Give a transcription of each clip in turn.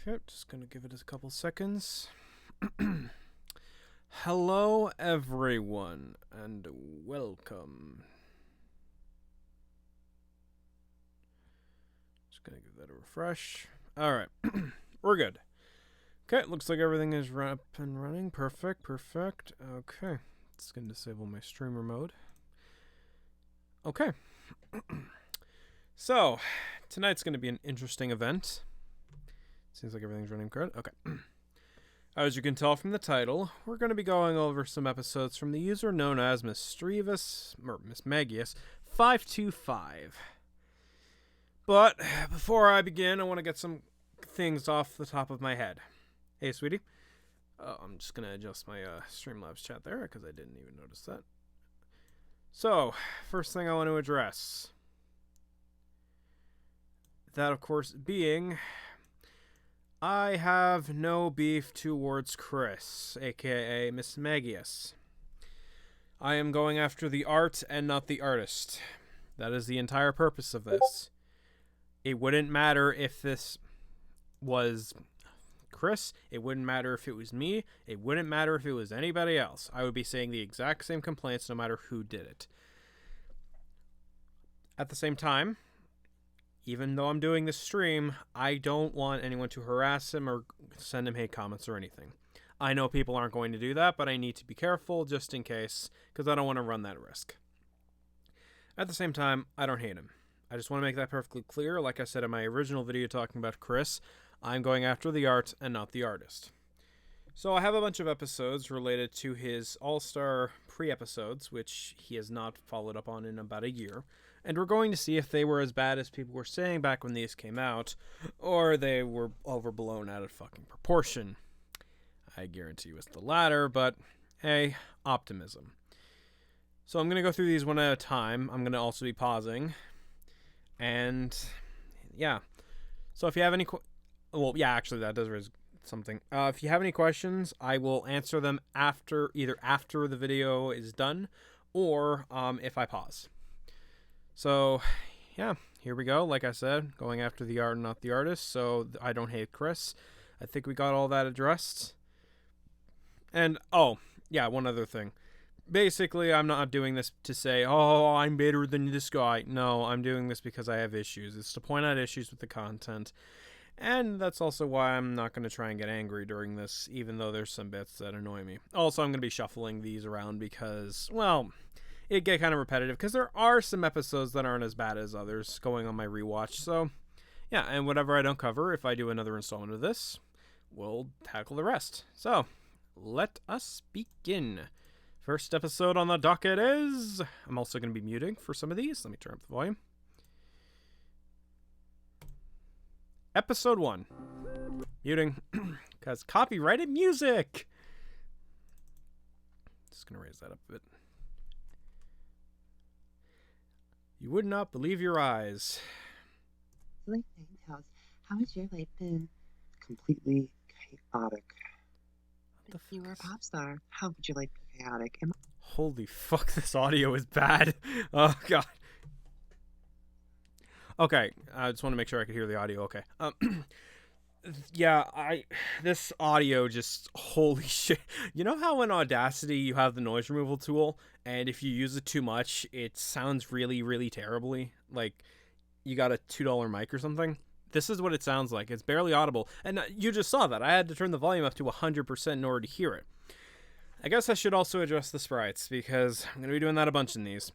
Okay, just gonna give it a couple seconds. Hello, everyone, and welcome. Just gonna give that a refresh. Alright, we're good. Okay, looks like everything is up and running. Perfect. Okay, just gonna disable my streamer mode. Okay. So, tonight's gonna be an interesting event. Seems like everything's running good. Okay. As you can tell from the title, we're going to be going over some episodes from the user known as Mismagius525. But before I begin, I want to get some things off the top of my head. Hey, sweetie. I'm just going to adjust my Streamlabs chat there because I didn't even notice that. So, first thing I want to address. That, of course, being... I have no beef towards Chris, aka Mismagius. I am going after the art and not the artist. That is the entire purpose of this. It wouldn't matter if this was Chris. It wouldn't matter if it was me. It wouldn't matter if it was anybody else. I would be saying the exact same complaints no matter who did it. At the same time, even though I'm doing this stream, I don't want anyone to harass him or send him hate comments or anything. I know people aren't going to do that, but I need to be careful just in case, because I don't want to run that risk. At the same time, I don't hate him. I just want to make that perfectly clear. Like I said in my original video talking about Chris, I'm going after the art and not the artist. So I have a bunch of episodes related to his All-Star pre-episodes, which he has not followed up on in about a year. And we're going to see if they were as bad as people were saying back when these came out, or they were overblown out of fucking proportion. I guarantee you it's the latter, but hey, optimism. So I'm going to go through these one at a time. I'm going to also be pausing. And yeah. So if you have any... Well, yeah, actually that does raise something. If you have any questions, I will answer them either after the video is done, or if I pause. So, yeah, here we go. Like I said, going after the art and not the artist, so I don't hate Chris. I think we got all that addressed. And, oh, yeah, one other thing. Basically, I'm not doing this to say, oh, I'm better than this guy. No, I'm doing this because I have issues. It's to point out issues with the content. And that's also why I'm not going to try and get angry during this, even though there's some bits that annoy me. Also, I'm going to be shuffling these around because, well... It get kind of repetitive because there are some episodes that aren't as bad as others going on my rewatch. So, yeah, and whatever I don't cover, if I do another installment of this, we'll tackle the rest. So, let us begin. First episode on the docket is... I'm also going to be muting for some of these. Let me turn up the volume. Episode 1. Muting. Because copyrighted music! Just going to raise that up a bit. You would not believe your eyes. Ninetails, how has your life been? Completely chaotic. If you were a pop star, how would your life be chaotic? Holy fuck, this audio is bad. Oh, God. Okay, I just want to make sure I could hear the audio. Okay. Yeah, this audio just, holy shit. You know how in Audacity you have the noise removal tool, and if you use it too much, it sounds really, really terribly? Like, you got a $2 mic or something? This is what it sounds like. It's barely audible. And you just saw that. I had to turn the volume up to 100% in order to hear it. I guess I should also adjust the sprites, because I'm going to be doing that a bunch in these.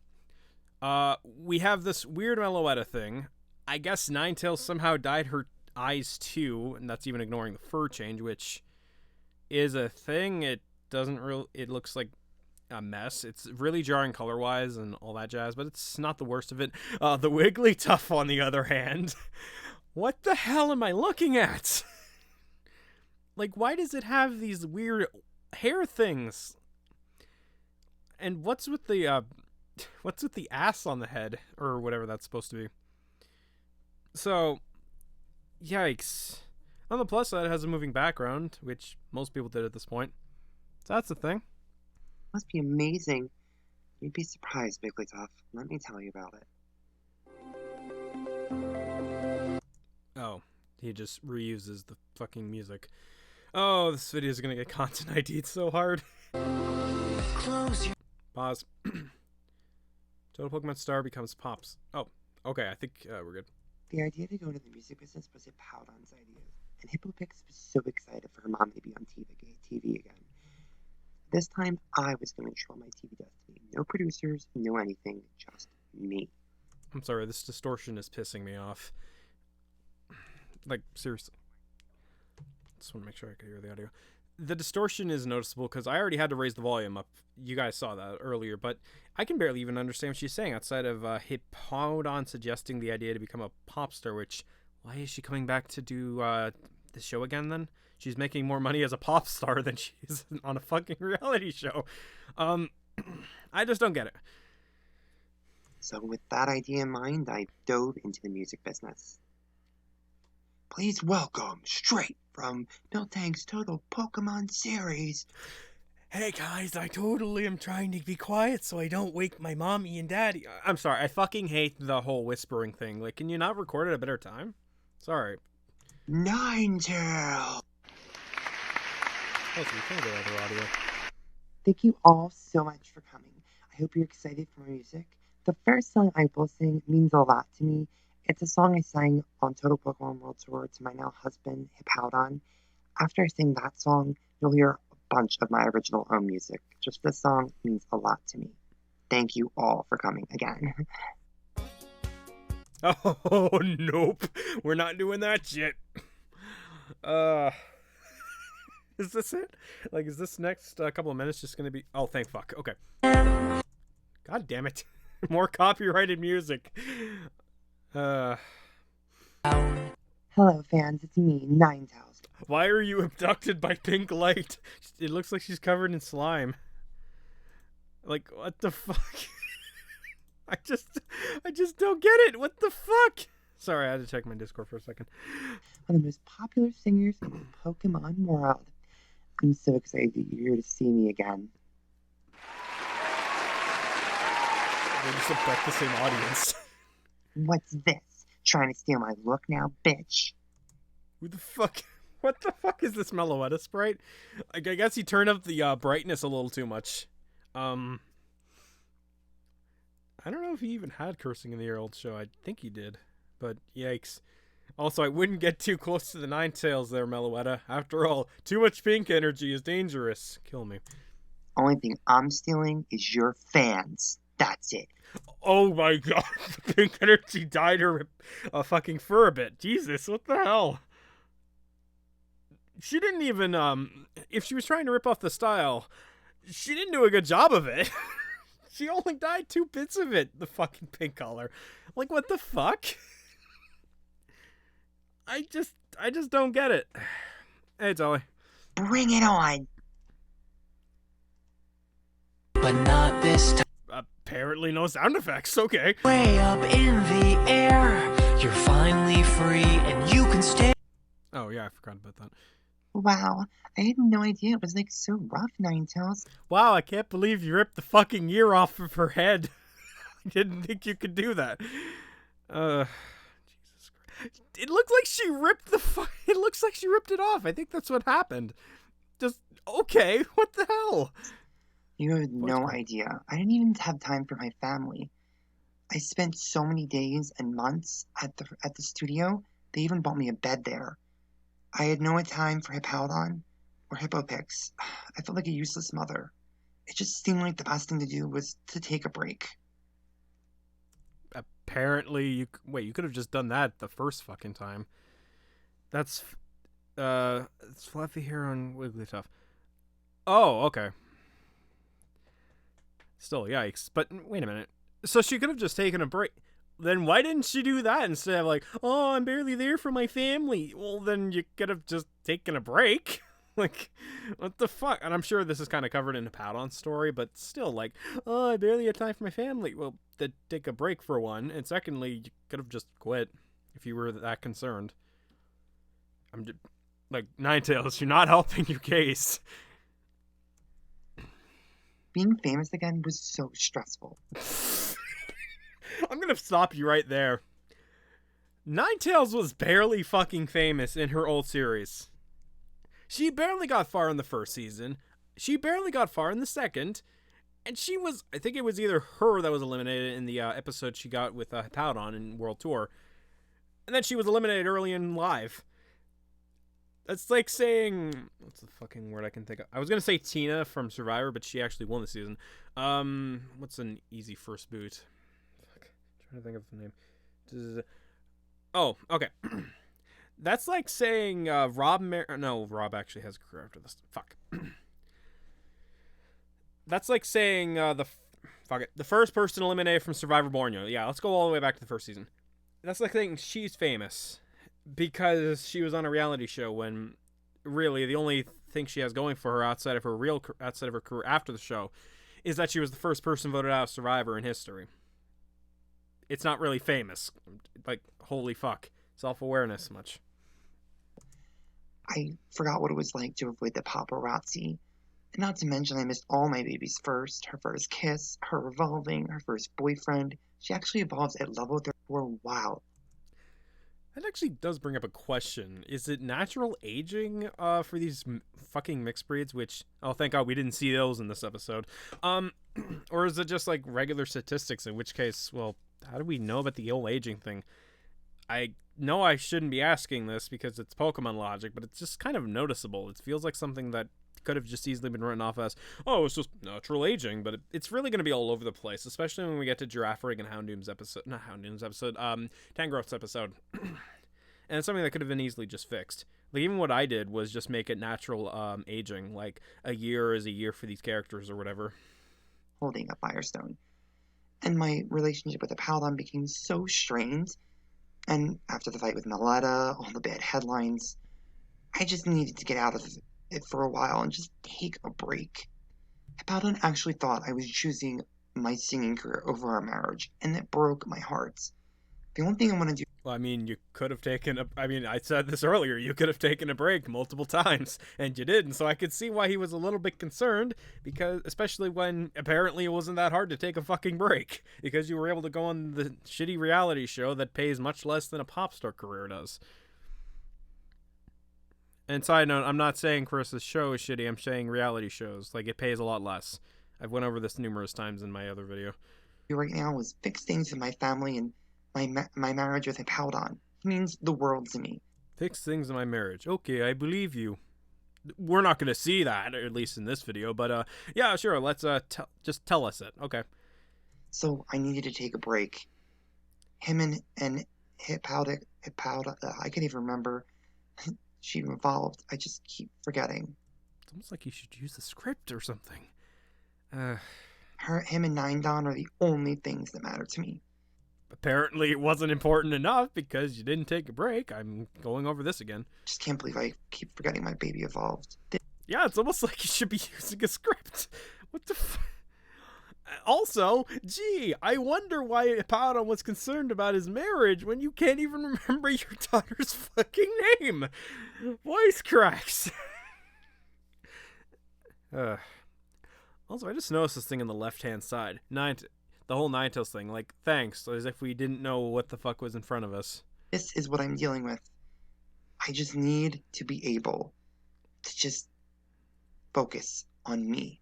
We have this weird Meloetta thing. I guess Ninetails somehow dyed her eyes too, and that's even ignoring the fur change, which is a thing. It doesn't really... It looks like a mess. It's really jarring color-wise and all that jazz, but it's not the worst of it. The Wigglytuff, on the other hand... What the hell am I looking at? Like, why does it have these weird hair things? And what's with the ass on the head? Or whatever that's supposed to be. So, yikes. On the plus side, it has a moving background, which most people did at this point. So that's the thing. Must be amazing. You'd be surprised, Wigglytuff. Let me tell you about it. Oh, He just reuses the fucking music. Oh, this video is gonna get content ID'd so hard. Pause. Total Pokemon star becomes Pops. Oh, okay, I think we're good. The idea to go into the music business was Hippowdon's idea, and Hippopix was so excited for her mom to be on TV again. This time, I was going to control my TV destiny. No producers, no anything, just me. I'm sorry, this distortion is pissing me off. Like, seriously. Just want to make sure I can hear the audio. The distortion is noticeable because I already had to raise the volume up. You guys saw that earlier, but I can barely even understand what she's saying outside of Hippowdon suggesting the idea to become a pop star, which, why is she coming back to do the show again then? She's making more money as a pop star than she is on a fucking reality show. I just don't get it. So with that idea in mind, I dove into the music business. Please welcome, straight from Miltank's Total Pokemon series. Hey guys, I totally am trying to be quiet so I don't wake my mommy and daddy. I'm sorry, I fucking hate the whole whispering thing. Like, can you not record at a better time? Sorry. Ninetails. Oh, so we can get other audio. Thank you all so much for coming. I hope you're excited for my music. The first song I will sing means a lot to me. It's a song I sang on Total Pokemon World Tour to my now husband, Hippowdon. After I sing that song, you'll hear a bunch of my original own music. Just this song means a lot to me. Thank you all for coming again. Oh, nope. We're not doing that shit. Is this it? Like, is this next couple of minutes just gonna be... Oh, thank fuck. Okay. God damn it. More copyrighted music. Hello, fans. It's me, Ninetails. Why are you abducted by pink light? It looks like she's covered in slime. Like, what the fuck? I just don't get it. What the fuck? Sorry, I had to check my Discord for a second. One of the most popular singers in the Pokemon world. I'm so excited that you're here to see me again. They just abduct the same audience. What's this? Trying to steal my look now, bitch? Who the fuck? What the fuck is this Meloetta sprite? I guess he turned up the brightness a little too much. I don't know if he even had cursing in the old show. I think he did. But yikes. Also, I wouldn't get too close to the Ninetails there, Meloetta. After all, too much pink energy is dangerous. Kill me. Only thing I'm stealing is your fans. That's it. Oh my god. The pink energy dyed her fucking fur a bit. Jesus, what the hell? She didn't even, if she was trying to rip off the style, she didn't do a good job of it. She only dyed 2 bits of it, the fucking pink color. Like, what the fuck? I just don't get it. Hey, Dolly. Bring it on. But not this time. Apparently no sound effects, okay. Way up in the air, you're finally free and you can stay. Oh yeah, I forgot about that. Wow, I had no idea it was like so rough, Ninetails. Wow, I can't believe you ripped the fucking ear off of her head. I didn't think you could do that. Jesus Christ. It looks like she ripped it looks like she ripped it off. I think that's what happened. Just, okay, what the hell? You have no idea. I didn't even have time for my family. I spent so many days and months at the studio. They even bought me a bed there. I had no time for Hippowdon or Hippopix. I felt like a useless mother. It just seemed like the best thing to do was to take a break. Apparently, you could have just done that the first fucking time. That's, it's fluffy hair on Wigglytuff. Oh, okay. Still, yikes. But wait a minute. So she could have just taken a break. Then why didn't she do that instead of like, oh, I'm barely there for my family? Well, then you could have just taken a break. Like, what the fuck? And I'm sure this is kind of covered in Hippowdon's story, but still, like, oh, I barely had time for my family. Well, then take a break for one. And secondly, you could have just quit if you were that concerned. I'm just, like, Ninetails, you're not helping your case. Being famous again was so stressful. I'm gonna stop you right there. Ninetails was barely fucking famous in her old series. She barely got far in the first season. She barely got far in the second. And she was, I think it was either her that was eliminated in the episode she got with Hippowdon in World Tour. And then she was eliminated early in live. That's like saying, what's the fucking word I can think of? I was going to say Tina from Survivor, but she actually won the season. What's an easy first boot? Fuck, I'm trying to think of the name. Oh, okay. That's like saying Rob actually has a career after this. Fuck. That's like saying the first person eliminated from Survivor Borneo. Yeah, let's go all the way back to the first season. That's like saying she's famous because she was on a reality show when really the only thing she has going for her outside of her career after the show is that she was the first person voted out of Survivor in history. It's not really famous. Like, holy fuck. Self-awareness much. I forgot what it was like to avoid the paparazzi. And not to mention I missed all my babies first. Her first kiss, her evolving, her first boyfriend. She actually evolves at level 34. Wow. That actually does bring up a question. Is it natural aging for these fucking mixed breeds? Which, oh, thank God we didn't see those in this episode. Or is it just like regular statistics? In which case, well, how do we know about the old aging thing? I know I shouldn't be asking this because it's Pokemon logic, but it's just kind of noticeable. It feels like something that could have just easily been written off as, oh, it's just natural aging, but it's really going to be all over the place, especially when we get to Giraffe Rig and Tangrowth's episode. And it's something that could have been easily just fixed. Like, even what I did was just make it natural aging, like a year is a year for these characters or whatever. Holding a Firestone. And my relationship with the Hippowdon became so strained. And after the fight with Meletta, all the bad headlines, I just needed to get out of it for a while and just take a break. Hippowdon actually thought I was choosing my singing career over our marriage, and it broke my heart. The only thing I want to do... Well, I mean, you could have taken I said this earlier, you could have taken a break multiple times, and you didn't, so I could see why he was a little bit concerned, because, especially when apparently it wasn't that hard to take a fucking break, because you were able to go on the shitty reality show that pays much less than a pop star career does. And side note, I'm not saying Carissa's show is shitty, I'm saying reality shows. Like, it pays a lot less. I've went over this numerous times in my other video. Right now is fix things in my family and my marriage with Hippowdon. It means the world to me. Fix things in my marriage. Okay, I believe you. We're not going to see that, or at least in this video, but yeah, sure, let's just tell us it. Okay. So I needed to take a break. Him and Hippowdon, I can't even remember. She evolved. I just keep forgetting. It's almost like you should use the script or something. Him and Ninedon are the only things that matter to me. Apparently it wasn't important enough because you didn't take a break. I'm going over this again. Just can't believe I keep forgetting my baby evolved. Yeah, it's almost like you should be using a script. What the f... Also, gee, I wonder why Hippowdon was concerned about his marriage when you can't even remember your daughter's fucking name. Voice cracks. Also, I just noticed this thing on the left-hand side. The whole Ninetales thing. Like, thanks, as if we didn't know what the fuck was in front of us. This is what I'm dealing with. I just need to be able to just focus on me.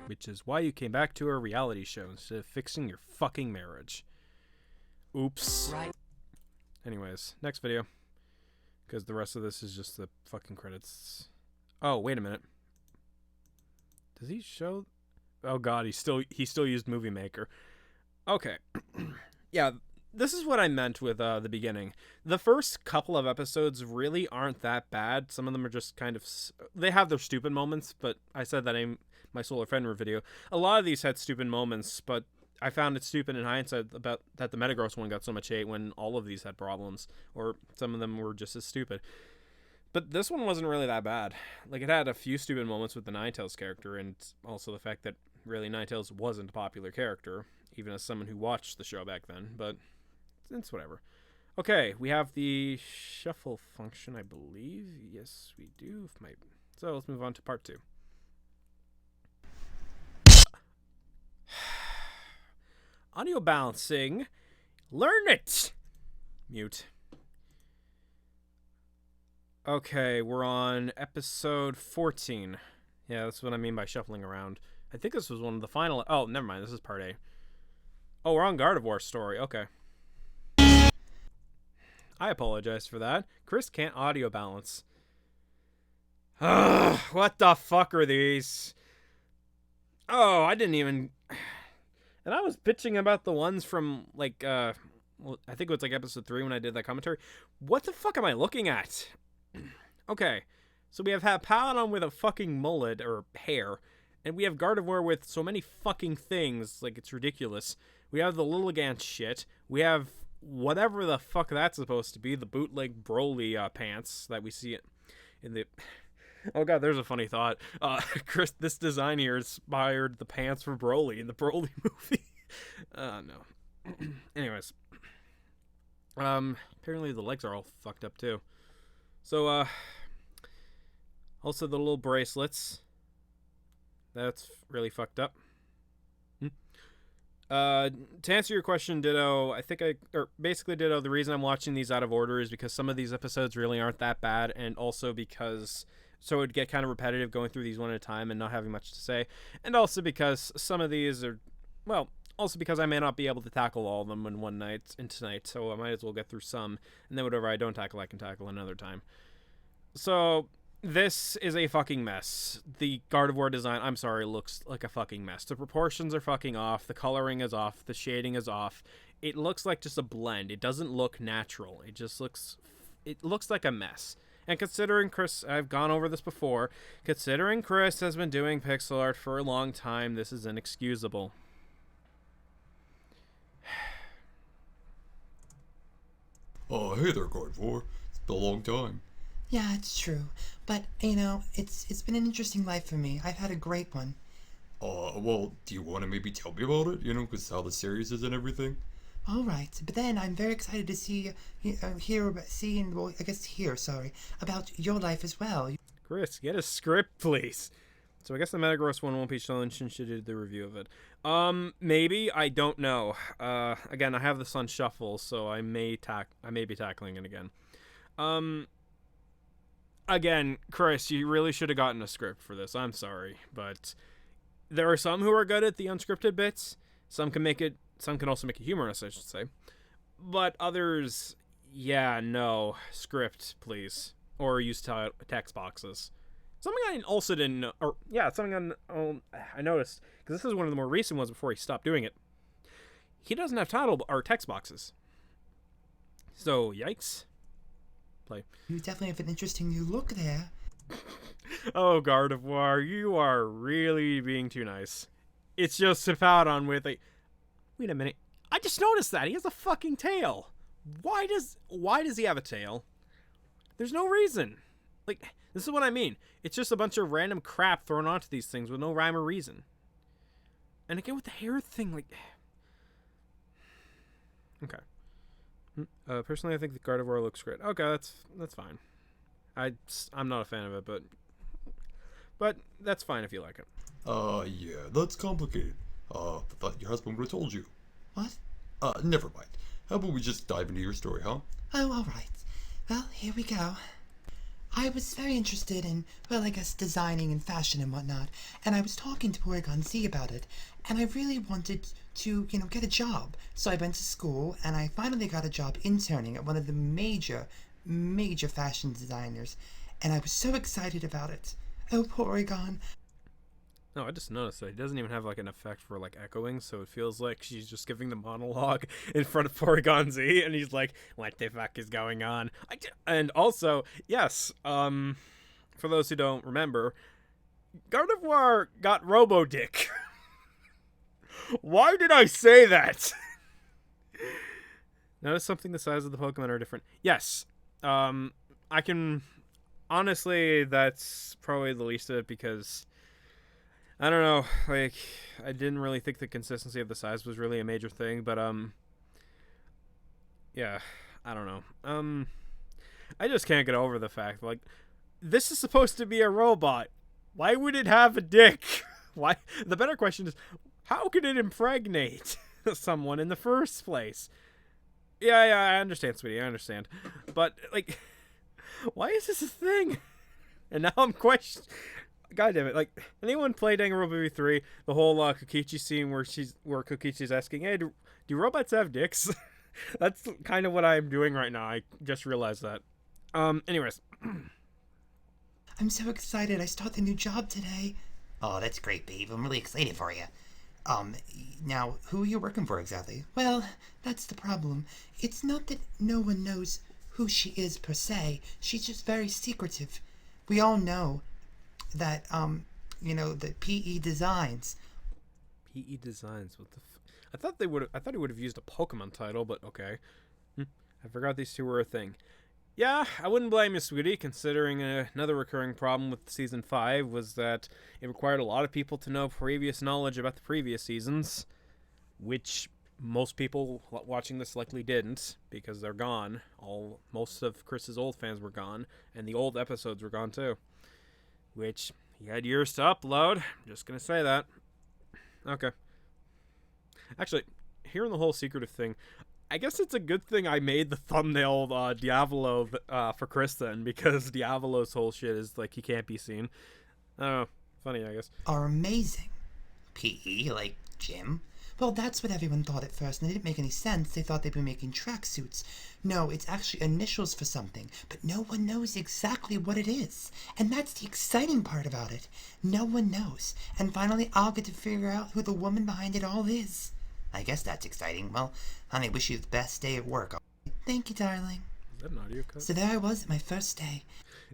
Which is why you came back to a reality show instead of fixing your fucking marriage. Oops. Right. Anyways, next video. Because the rest of this is just the fucking credits. Oh, wait a minute. Does he show... Oh god, he still used Movie Maker. Okay. Yeah, this is what I meant with the beginning. The first couple of episodes really aren't that bad. Some of them are just kind of... They have their stupid moments, but I said that in my Solar Fenrir video. A lot of these had stupid moments, but I found it stupid in hindsight about that the Metagross one got so much hate when all of these had problems, or some of them were just as stupid. But this one wasn't really that bad. Like, it had a few stupid moments with the Ninetales character, and also the fact that really Ninetales wasn't a popular character, even as someone who watched the show back then, but it's whatever. Okay, we have the shuffle function, I believe. Yes, we do. So let's move on to part 2. Audio balancing. Learn it! Mute. Okay, we're on episode 14. Yeah, that's what I mean by shuffling around. I think this was one of the final... Oh, never mind. This is part A. Oh, we're on Gardevoir story. Okay. I apologize for that. Chris can't audio balance. Ugh, what the fuck are these? Oh, I didn't even... And I was bitching about the ones from, like, well, I think it was, like, episode 3 when I did that commentary. What the fuck am I looking at? Okay, so we have Paladon with a fucking mullet, or hair, and we have Gardevoir with so many fucking things, like, it's ridiculous. We have the Lilligant shit. We have whatever the fuck that's supposed to be, the bootleg Broly pants that we see in the... Oh god, there's a funny thought. Chris, this design here inspired the pants for Broly in the Broly movie. No. Anyways. Apparently the legs are all fucked up too. So, also the little bracelets. That's really fucked up. To answer your question, Ditto, basically Ditto, the reason I'm watching these out of order is because some of these episodes really aren't that bad, and also because... So it would get kind of repetitive going through these one at a time and not having much to say. And also because some of these are... Well, also because I may not be able to tackle all of them in one night and tonight, so I might as well get through some. And then whatever I don't tackle, I can tackle another time. So, this is a fucking mess. The Gardevoir design, I'm sorry, looks like a fucking mess. The proportions are fucking off. The coloring is off. The shading is off. It looks like just a blend. It doesn't look natural. It just looks... It looks like a mess. And considering Chris, I've gone over this before, considering Chris has been doing pixel art for a long time, this is inexcusable. Oh, hey there, Gardevoir. It's been a long time. Yeah, it's true. But, you know, it's been an interesting life for me. I've had a great one. Well, do you want to maybe tell me about it? You know, because how the series is and everything? All right, but then I'm very excited to hear about your life as well. Chris, get a script, please. So I guess the Metagross one won't be shown since she did the review of it. Maybe, I don't know. Again, I have this on shuffle, so I may be tackling it again. Again, Chris, you really should have gotten a script for this. I'm sorry, but there are some who are good at the unscripted bits. Some can also make it humorous, I should say. But others, yeah, no. Script, please. Or use text boxes. Something I also didn't know, I noticed, because this is one of the more recent ones before he stopped doing it. He doesn't have title or text boxes. So, yikes. Play. You definitely have an interesting new look there. Oh, Gardevoir, you are really being too nice. It's just a Paladon with a... Wait a minute. I just noticed that. He has a fucking tail. Why does he have a tail? There's no reason. Like, this is what I mean. It's just a bunch of random crap thrown onto these things with no rhyme or reason. And again with the hair thing, like... Okay. Personally, I think the Gardevoir looks great. Okay, that's fine. I'm not a fan of it, but that's fine if you like it. Yeah, that's complicated. I thought your husband would have told you. What? Never mind. How about we just dive into your story, huh? Oh, all right. Well, here we go. I was very interested in, well, I guess designing and fashion and whatnot, and I was talking to Porygon Z about it, and I really wanted to, get a job. So I went to school, and I finally got a job interning at one of the major fashion designers, and I was so excited about it. Oh, Porygon. No, I just noticed that he doesn't even have like an effect for like echoing, so it feels like she's just giving the monologue in front of Porygon Z, and he's like, "What the fuck is going on?" And also, yes, for those who don't remember, Gardevoir got Robo-Dick. Why did I say that? Notice something the size of the Pokemon are different. Yes, I can honestly, that's probably the least of it because. I don't know, like, I didn't really think the consistency of the size was really a major thing, but, yeah, I don't know. I just can't get over the fact, like, this is supposed to be a robot. Why would it have a dick? Why? The better question is, how could it impregnate someone in the first place? Yeah, I understand, sweetie. I understand. But, like, why is this a thing? And now I'm questioning. God damn it. Like, anyone play Danganronpa 3? The whole Kokichi scene where Kokichi's asking, hey, do robots have dicks? That's kind of what I'm doing right now. I just realized that. Anyways. I'm so excited. I start the new job today. Oh, that's great, babe. I'm really excited for you. Now, who are you working for exactly? Well, that's the problem. It's not that no one knows who she is per se. She's just very secretive. We all know that, the PE Designs. PE Designs, what the I thought he would have used a Pokemon title, but okay. I forgot these two were a thing. Yeah, I wouldn't blame you, sweetie, considering another recurring problem with Season 5 was that it required a lot of people to know previous knowledge about the previous seasons, which most people watching this likely didn't, because they're gone. Most of Chris's old fans were gone, and the old episodes were gone too. Which, he had years to upload. I'm just gonna say that. Okay. Actually, hearing the whole secretive thing, I guess it's a good thing I made the thumbnail Diavolo for Chris then, because Diavolo's whole shit is like he can't be seen. I don't know. Funny, I guess. Are amazing. PE, like gym? Well, that's what everyone thought at first, and it didn't make any sense. They thought they'd be making tracksuits. No, it's actually initials for something, but no one knows exactly what it is. And that's the exciting part about it. No one knows. And finally, I'll get to figure out who the woman behind it all is. I guess that's exciting. Well, honey, wish you the best day at work. Thank you, darling. Is that an audio cut? So there I was at my first day.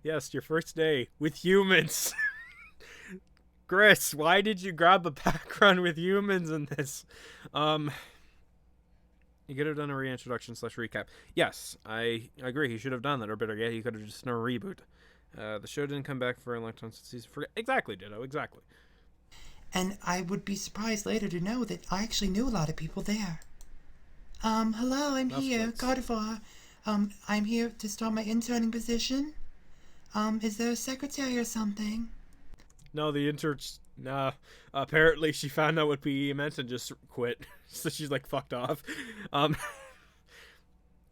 Yes, your first day with humans. Chris, why did you grab a background with humans in this? You could have done a reintroduction/recap. Yes, I agree. He should have done that, or better yet, he could have just done a reboot. The show didn't come back for a long time since season 4. Exactly, Ditto. Exactly. And I would be surprised later to know that I actually knew a lot of people there. Hello, I'm here, Gardevoir. I'm here to start my interning position. Is there a secretary or something? No, the intern. Nah. Apparently, she found out what PE meant and just quit. So she's like fucked off. And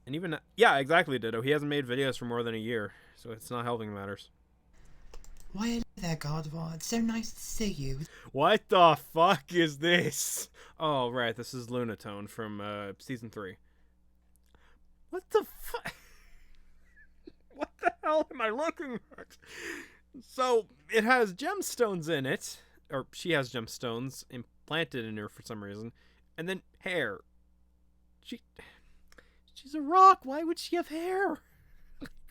even exactly, Ditto. He hasn't made videos for more than a year, so it's not helping matters. Why are you there, Gardevoir? It's so nice to see you. What the fuck is this? Oh, right. This is Lunatone from season 3. What the fuck? What the hell am I looking at? So, it has gemstones in it. Or she has gemstones implanted in her for some reason. And then hair. She's a rock. Why would she have hair?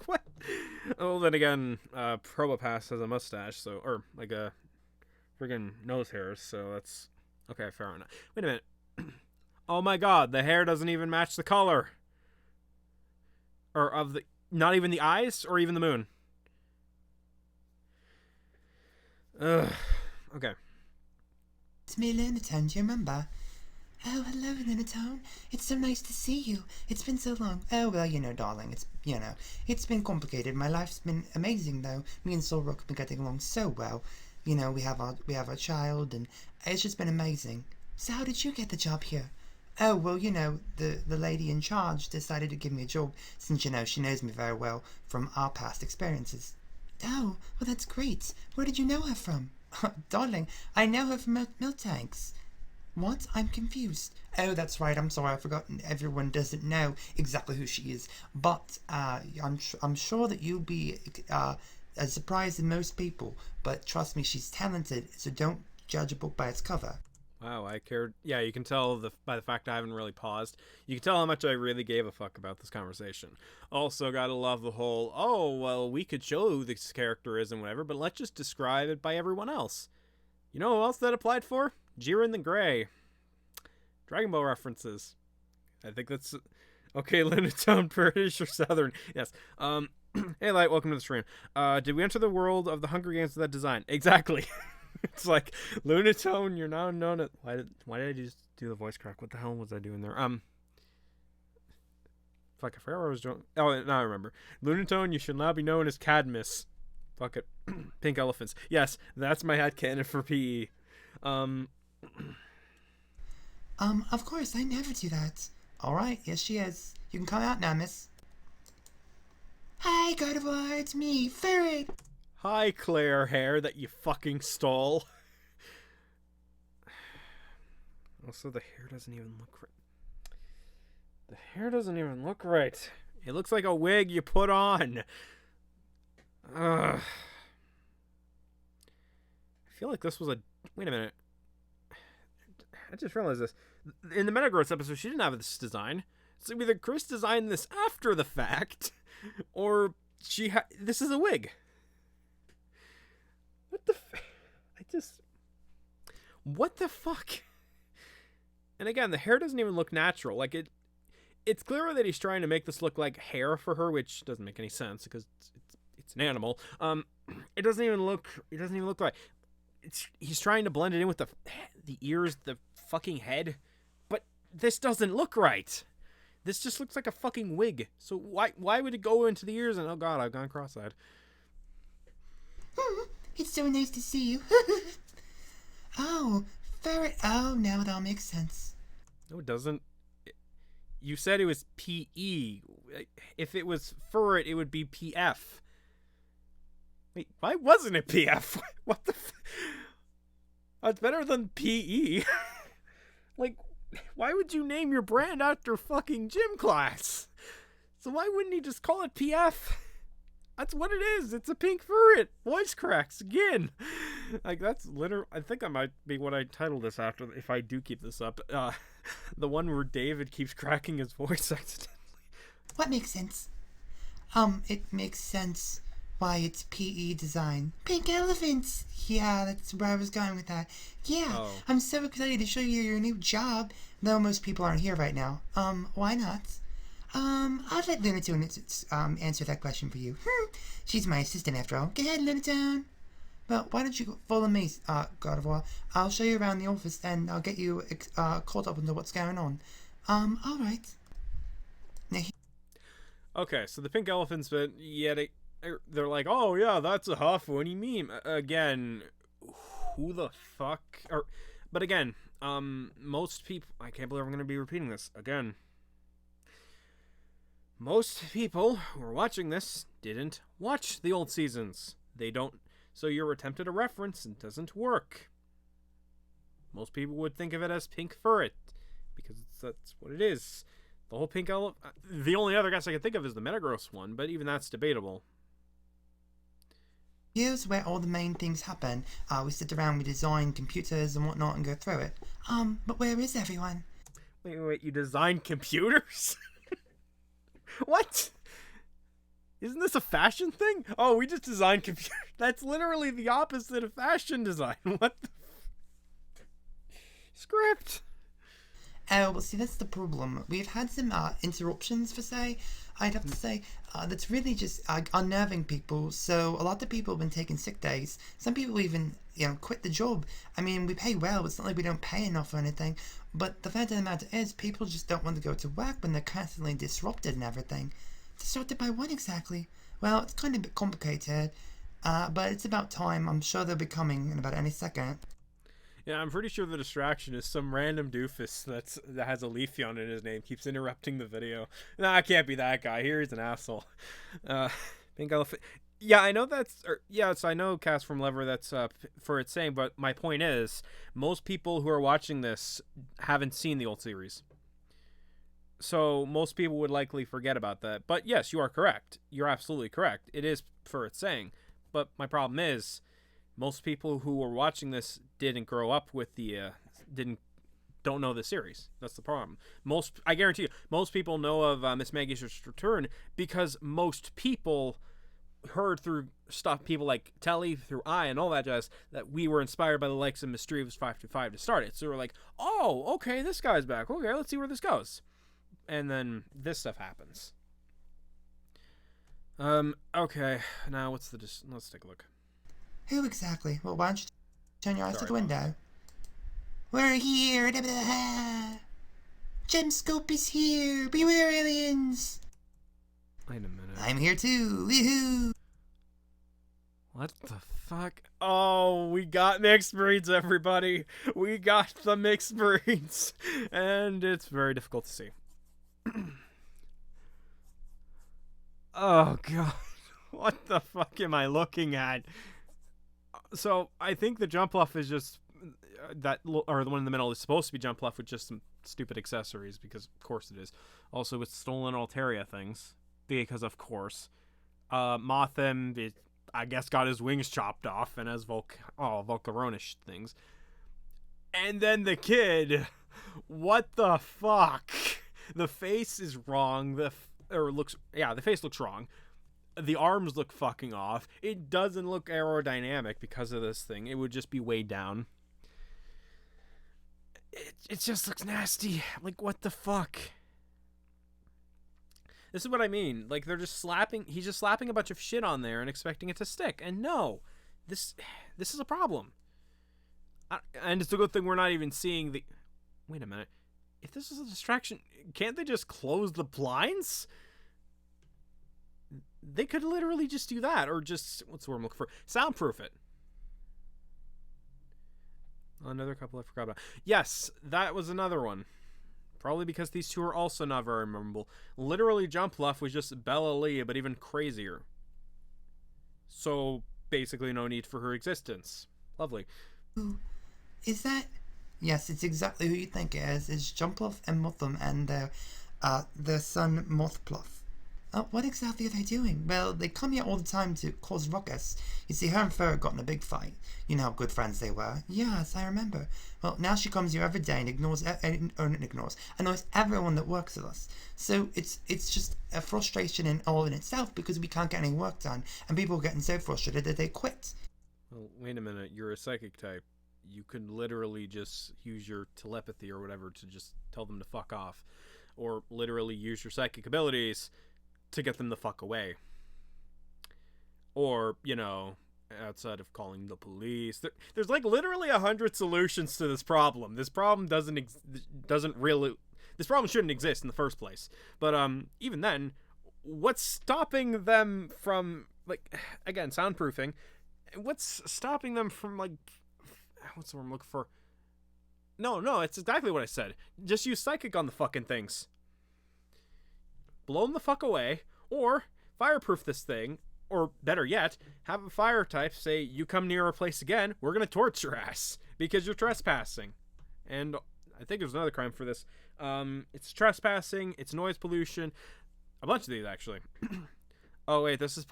What? Oh, then again, Probopass has a mustache, so, or like a friggin' nose hairs, so that's okay. Fair enough. Wait a minute. Oh my God, the hair doesn't even match the color, or of the not even the eyes, or even the moon. Ugh. Okay. It's me, Ninetails. Do you remember? Oh, hello, Ninetails. It's so nice to see you. It's been so long. Oh, well, darling, it's been complicated. My life's been amazing, though. Me and Solrock have been getting along so well. We have our child, and it's just been amazing. So how did you get the job here? Oh, well, the lady in charge decided to give me a job since, she knows me very well from our past experiences. Oh, well, that's great. Where did you know her from? Darling, I know her from milk tanks. What? I'm confused. Oh, that's right. I'm sorry. I've forgotten. Everyone doesn't know exactly who she is. But I'm sure that you'll be as surprised as most people. But trust me, she's talented. So don't judge a book by its cover. Wow, I cared. Yeah, you can tell by the fact I haven't really paused. You can tell how much I really gave a fuck about this conversation. Also, gotta love the whole, oh, well, we could show who this character is and whatever, but let's just describe it by everyone else. You know who else that applied for? Jiren the Grey. Dragon Ball references. I think that's... Okay, Lunatone, British or Southern. Yes. Hey, Light, welcome to the stream. Did we enter the world of the Hunger Games with that design? Exactly. It's like, Lunatone, you're now known as... Why did I just do the voice crack? What the hell was I doing there? Fuck, I forgot what I was doing. Oh, now I remember. Lunatone, you should now be known as Cadmus. Fuck it. Pink elephants. Yes, that's my headcanon for PE. Of course, I never do that. Alright, yes she is. You can come out now, miss. Hi, Gardevoir, it's me, Ferret. Hi, Claire hair that you fucking stole. Also, the hair doesn't even look right. The hair doesn't even look right. It looks like a wig you put on. Ugh. I feel like this was a... Wait a minute. I just realized this. In the Metagross episode, she didn't have this design. So either Chris designed this after the fact, or this is a wig. What the what the fuck? And again, the hair doesn't even look natural. Like, it's clear that he's trying to make this look like hair for her, which doesn't make any sense because it's an animal. It doesn't even look right. He's trying to blend it in with the ears, the fucking head, but this doesn't look right. This just looks like a fucking wig. So why would it go into the ears? And oh god, I've gone cross-eyed. It's so nice to see you. Oh, Ferret. Oh, now it all makes sense. No, it doesn't. You said it was PE. If it was Ferret, it would be PF. Wait, why wasn't it PF? What the That's better than PE. Like, why would you name your brand after fucking gym class? So why wouldn't he just call it PF? That's what it is. It's a pink ferret. Voice cracks again. Like, that's literally... I think I might be what I titled this after if I do keep this up. The one where David keeps cracking his voice accidentally. What makes sense? It makes sense why it's PE design. Pink elephants! Yeah, that's where I was going with that. Yeah, oh. I'm so excited to show you your new job. Though most people aren't here right now. Why not? I'll let Lunatone answer that question for you. She's my assistant after all. Go ahead, Lunatone. Well, why don't you follow me, Gardevoir? I'll show you around the office and I'll get you caught up into what's going on. Alright. Okay, so the pink elephants, but yeah, they're like, oh yeah, that's a huff. What do you mean? Again, who the fuck? But again, most people, I can't believe I'm going to be repeating this again. Most people who are watching this didn't watch the old seasons. They don't, so your attempt at a reference doesn't work. Most people would think of it as pink ferret, because that's what it is. The whole pink elephant, the only other guess I can think of is the Metagross one, but even that's debatable. Here's where all the main things happen. We sit around, we design computers and whatnot and go through it. But where is everyone? Wait, you design computers? What? Isn't this a fashion thing? Oh, we just design computers. That's literally the opposite of fashion design. What the script? Oh, well, see, that's the problem. We've had some interruptions, I'd have to say. That's really just unnerving people. So a lot of people have been taking sick days. Some people even, quit the job. I mean, we pay well. It's not like we don't pay enough or anything. But the fact of the matter is, people just don't want to go to work when they're constantly disrupted and everything. Disrupted by what exactly? Well, it's kind of a bit complicated. But it's about time. I'm sure they'll be coming in about any second. Yeah, I'm pretty sure the distraction is some random doofus that has a Leafeon in his name, keeps interrupting the video. No, I can't be that guy. Here's an asshole. Pink elephant. Yeah, I know I know Cass from Lever that's for its saying, but my point is, most people who are watching this haven't seen the old series. So most people would likely forget about that. But yes, you are correct. You're absolutely correct. It is for its saying. But my problem is, most people who are watching this didn't grow up with don't know the series. That's the problem. I guarantee you, most people know of Mismagius525's return because most people heard through stuff, people like Telly, through I, and all that jazz, that we were inspired by the likes of Mismagius525 to start it. So we're like, oh, okay, this guy's back. Okay, let's see where this goes. And then this stuff happens. Okay, now let's take a look. Who exactly? Well, why don't you turn your eyes to the window? We're here! Gemscope is here! Beware, aliens! Wait a minute. I'm here too! Woohoo! What the fuck? Oh, we got mixed breeds, everybody! We got the mixed breeds! And it's very difficult to see. Oh god. What the fuck am I looking at? So, I think the jump off is just or the one in the middle is supposed to be jump off with just some stupid accessories, because of course it is. Also, with stolen Altaria things, because of course. Mothim, I guess, got his wings chopped off and has Volcaronish things. And then the kid, what the fuck? The face is wrong. The face looks wrong. The arms look fucking off. It doesn't look aerodynamic because of this thing. It would just be weighed down. It just looks nasty. Like, what the fuck? This is what I mean. Like, he's just slapping a bunch of shit on there and expecting it to stick. And no, this is a problem. And it's a good thing we're not even seeing the... Wait a minute. If this is a distraction, can't they just close the blinds? They could literally just do that, or just... What's the word I'm looking for? Soundproof it. Another couple I forgot about. Yes, that was another one. Probably because these two are also not very memorable. Literally, Jumpluff was just Bella Lee, but even crazier. So, basically no need for her existence. Lovely. Ooh, is that... Yes, it's exactly who you think it is. It's Jumpluff and Mothim and their son Mothpluff. What exactly are they doing? Well, they come here all the time to cause ruckus. You see, her and Ferret got in a big fight. You know how good friends they were. Yes, I remember. Well, now she comes here every day and annoys everyone that works with us. So it's just a frustration in itself, because we can't get any work done, and people are getting so frustrated that they quit. Well, wait a minute. You're a psychic type. You could literally just use your telepathy or whatever to just tell them to fuck off. Or literally use your psychic abilities to get them the fuck away. Or, outside of calling the police, there's like literally 100 solutions to this problem. This problem this problem shouldn't exist in the first place. But even then, what's stopping them from, like, again, soundproofing? What's stopping them from, like, what's the word I'm looking for? No, it's exactly what I said. Just use psychic on the fucking things. Blow them the fuck away, or fireproof this thing, or better yet, have a fire type say, you come near our place again, we're gonna torch your ass, because you're trespassing. And I think there's another crime for this. It's trespassing, it's noise pollution, a bunch of these, actually. Oh, wait, this is...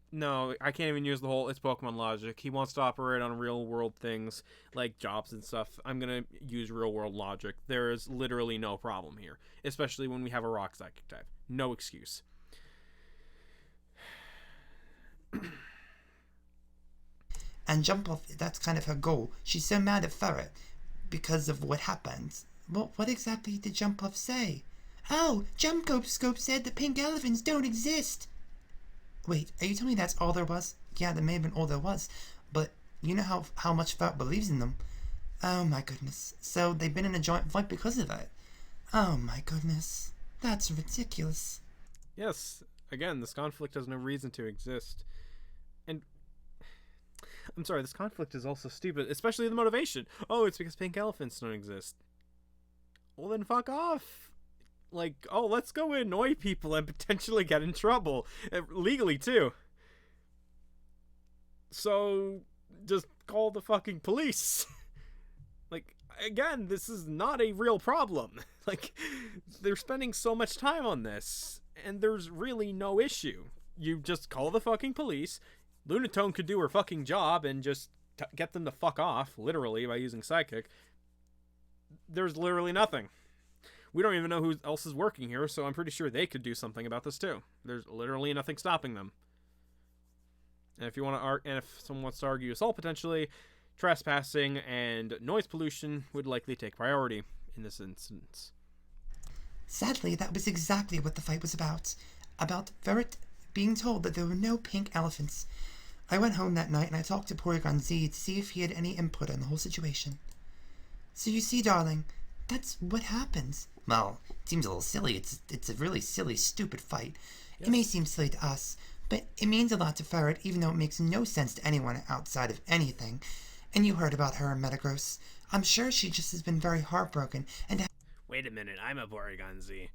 No, I can't even use the whole it's Pokemon logic. He wants to operate on real-world things, like jobs and stuff. I'm going to use real-world logic. There is literally no problem here, especially when we have a rock psychic type. No excuse. And Jumpluff, that's kind of her goal. She's so mad at Ferret because of what happened. Well, what exactly did Jumpluff say? Oh, Jumpscope said the pink elephants don't exist. Wait, are you telling me that's all there was? Yeah, that may have been all there was, but you know how much Ferret believes in them. Oh my goodness. So they've been in a joint fight because of it. Oh my goodness. That's ridiculous. Yes, again, this conflict has no reason to exist. And I'm sorry, this conflict is also stupid, especially the motivation. Oh, it's because pink elephants don't exist. Well, then fuck off. Like, oh, let's go annoy people and potentially get in trouble. Legally, too. So, just call the fucking police. Like, again, this is not a real problem. Like, they're spending so much time on this, and there's really no issue. You just call the fucking police. Lunatone could do her fucking job and just get them to fuck off, literally, by using Psychic. There's literally nothing. We don't even know who else is working here, so I'm pretty sure they could do something about this too. There's literally nothing stopping them. And if you want to, and if someone wants to argue assault potentially, trespassing and noise pollution would likely take priority in this instance. Sadly, that was exactly what the fight was about. About Ferret being told that there were no pink elephants. I went home that night and I talked to Porygon Z to see if he had any input on the whole situation. So you see, darling, that's what happens. Well, it seems a little silly. It's a really silly, stupid fight. Yes. It may seem silly to us, but it means a lot to Ferret, even though it makes no sense to anyone outside of anything. And you heard about her and Metagross. I'm sure she just has been very heartbroken and... Wait a minute, I'm a Porygon Z.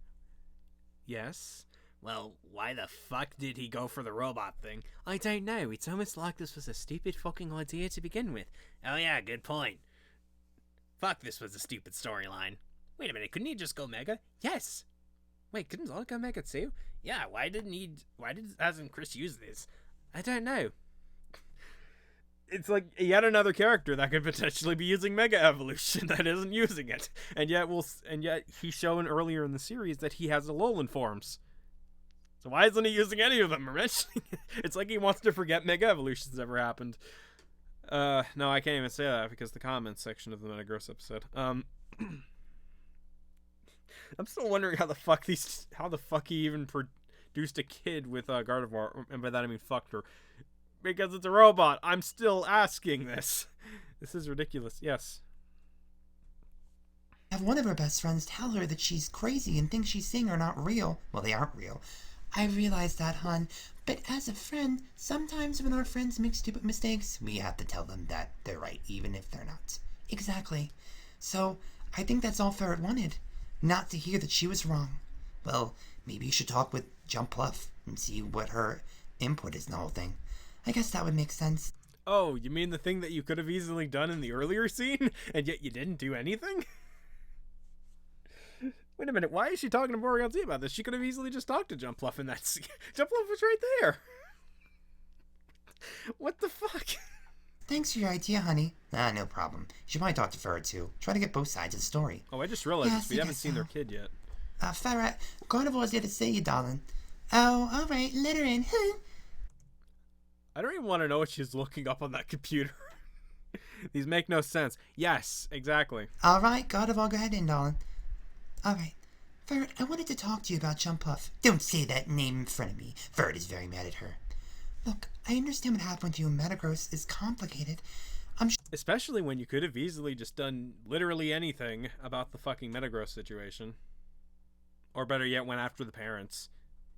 Yes, Well, why the fuck did he go for the robot thing? I don't know. It's almost like this was a stupid fucking idea to begin with. Oh yeah, good point. Fuck, this was a stupid storyline. Wait a minute, couldn't he just go Mega? Yes! Wait, couldn't Sonic go Mega too? Yeah, hasn't Chris used this? I don't know. It's like yet another character that could potentially be using Mega Evolution that isn't using it. And yet he's shown earlier in the series that he has Alolan forms. So why isn't he using any of them or mentioning it? It's like he wants to forget Mega Evolutions ever happened. No, I can't even say that because the comments section of the Metagross episode. I'm still wondering how the fuck he even produced a kid with Gardevoir, and by that I mean fucked her. Because it's a robot. I'm still asking this. This is ridiculous. Yes. Have one of her best friends tell her that she's crazy and things she's saying are not real. Well, they aren't real. I realize that, hon. But as a friend, sometimes when our friends make stupid mistakes, we have to tell them that they're right, even if they're not. Exactly. So, I think that's all Ferret wanted. Not to hear that she was wrong. Well, maybe you should talk with Jumpluff and see what her input is in the whole thing. I guess that would make sense. Oh, you mean the thing that you could have easily done in the earlier scene, and yet you didn't do anything? Wait a minute, why is she talking to Porygon Z about this? She could have easily just talked to Jumpluff in that scene. Jumpluff was right there. What the fuck? Thanks for your idea, honey. No problem. You should probably talk to Ferret too. Try to get both sides of the story. Oh, I just realized this. We haven't seen their kid yet. Ferret, Gardevoir's here to see you, darling. Oh, alright, let her in. I don't even want to know what she's looking up on that computer. These make no sense. Yes, exactly. Alright, Gardevoir, go ahead in, darling. Alright. Ferret, I wanted to talk to you about Jumpluff. Don't say that name in front of me. Ferret is very mad at her. Look, I understand what happened to you in Metagross is complicated. Especially when you could have easily just done literally anything about the fucking Metagross situation. Or better yet, went after the parents.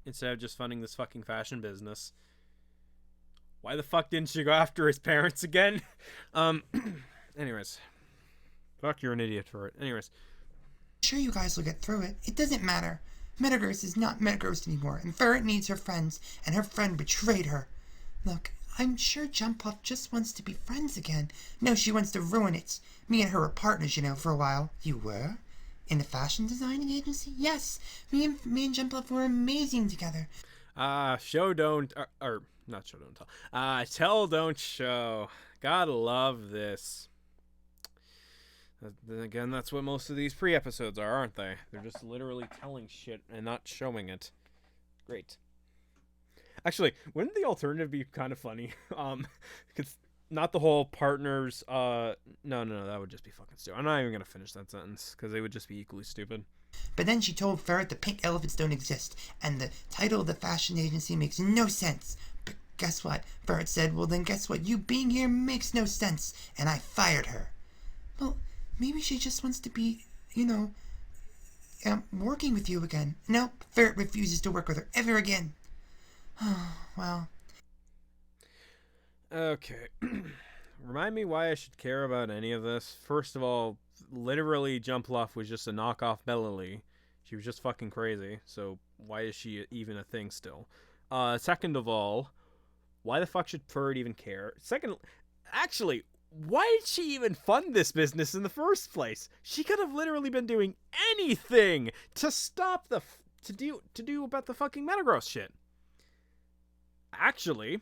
Instead of just funding this fucking fashion business. Why the fuck didn't she go after his parents again? Anyways. Fuck, you're an idiot for it. Anyways. Sure, you guys will get through it. It doesn't matter. Metagross is not Metagross anymore, and Ferret needs her friends, and her friend betrayed her. Look, I'm sure Jumpluff just wants to be friends again. No, she wants to ruin it. Me and her were partners, for a while. You were? In the fashion designing agency? Yes. Me and Jumpluff were amazing together. Show don't... not show don't tell. Tell don't show. Gotta love this. Then again, that's what most of these pre-episodes are, aren't they? They're just literally telling shit and not showing it. Great. Actually, wouldn't the alternative be kind of funny? Because not the whole partners, no, that would just be fucking stupid. I'm not even gonna finish that sentence, because they would just be equally stupid. But then she told Ferret the pink elephants don't exist, and the title of the fashion agency makes no sense. But guess what? Ferret said, well then guess what? You being here makes no sense, and I fired her. Well, maybe she just wants to be, working with you again. Nope, Ferret refuses to work with her ever again. Oh, well. Okay. Remind me why I should care about any of this. First of all, literally Jumpluff was just a knockoff Bellossom. She was just fucking crazy, so why is she even a thing still? Second of all, why the fuck should Ferret even care? Actually, why did she even fund this business in the first place? She could have literally been doing anything to stop to do about the fucking Metagross shit. Actually,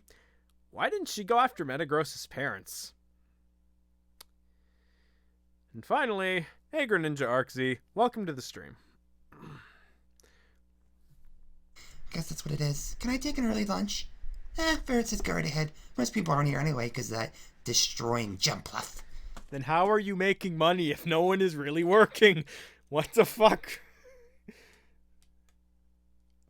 why didn't she go after Metagross's parents? And finally, hey Greninja Arczee, welcome to the stream. Guess that's what it is. Can I take an early lunch? Ferret says go right ahead. Most people aren't here anyway because of that destroying Jumpluff. Then how are you making money if no one is really working? What the fuck?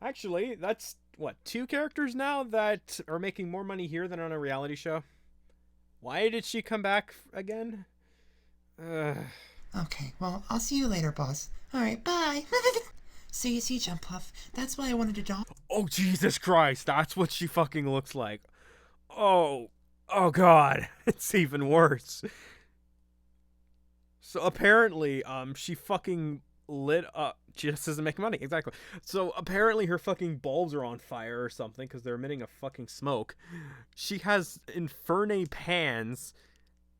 Actually, that's, what, 2 characters now that are making more money here than on a reality show? Why did she come back again? Okay, well, I'll see you later, boss. Alright, bye. So you see, Jumpluff, that's why I wanted to talk. Oh, Jesus Christ, that's what she fucking looks like. Oh God, it's even worse. So apparently, she fucking lit up. She just doesn't make money. Exactly. So apparently her fucking bulbs are on fire or something because they're emitting a fucking smoke. She has Infernape pans.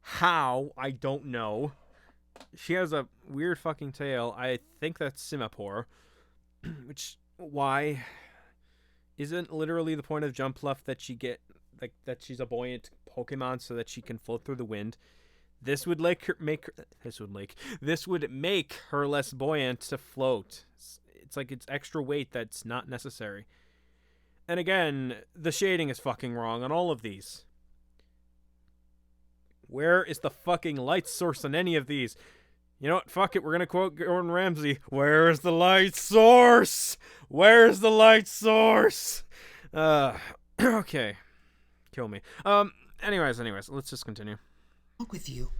How? I don't know. She has a weird fucking tail. I think that's Simipour. Which, why? Isn't literally the point of Jumpluff that she get, like, that she's a buoyant Pokemon so that she can float through the wind? This would make her less buoyant to float. It's like it's extra weight that's not necessary. And again, the shading is fucking wrong on all of these. Where is the fucking light source on any of these? You know what? Fuck it. We're gonna quote Gordon Ramsay. Where is the light source? Where's the light source? Okay. Kill me. Anyways, let's just continue. With you.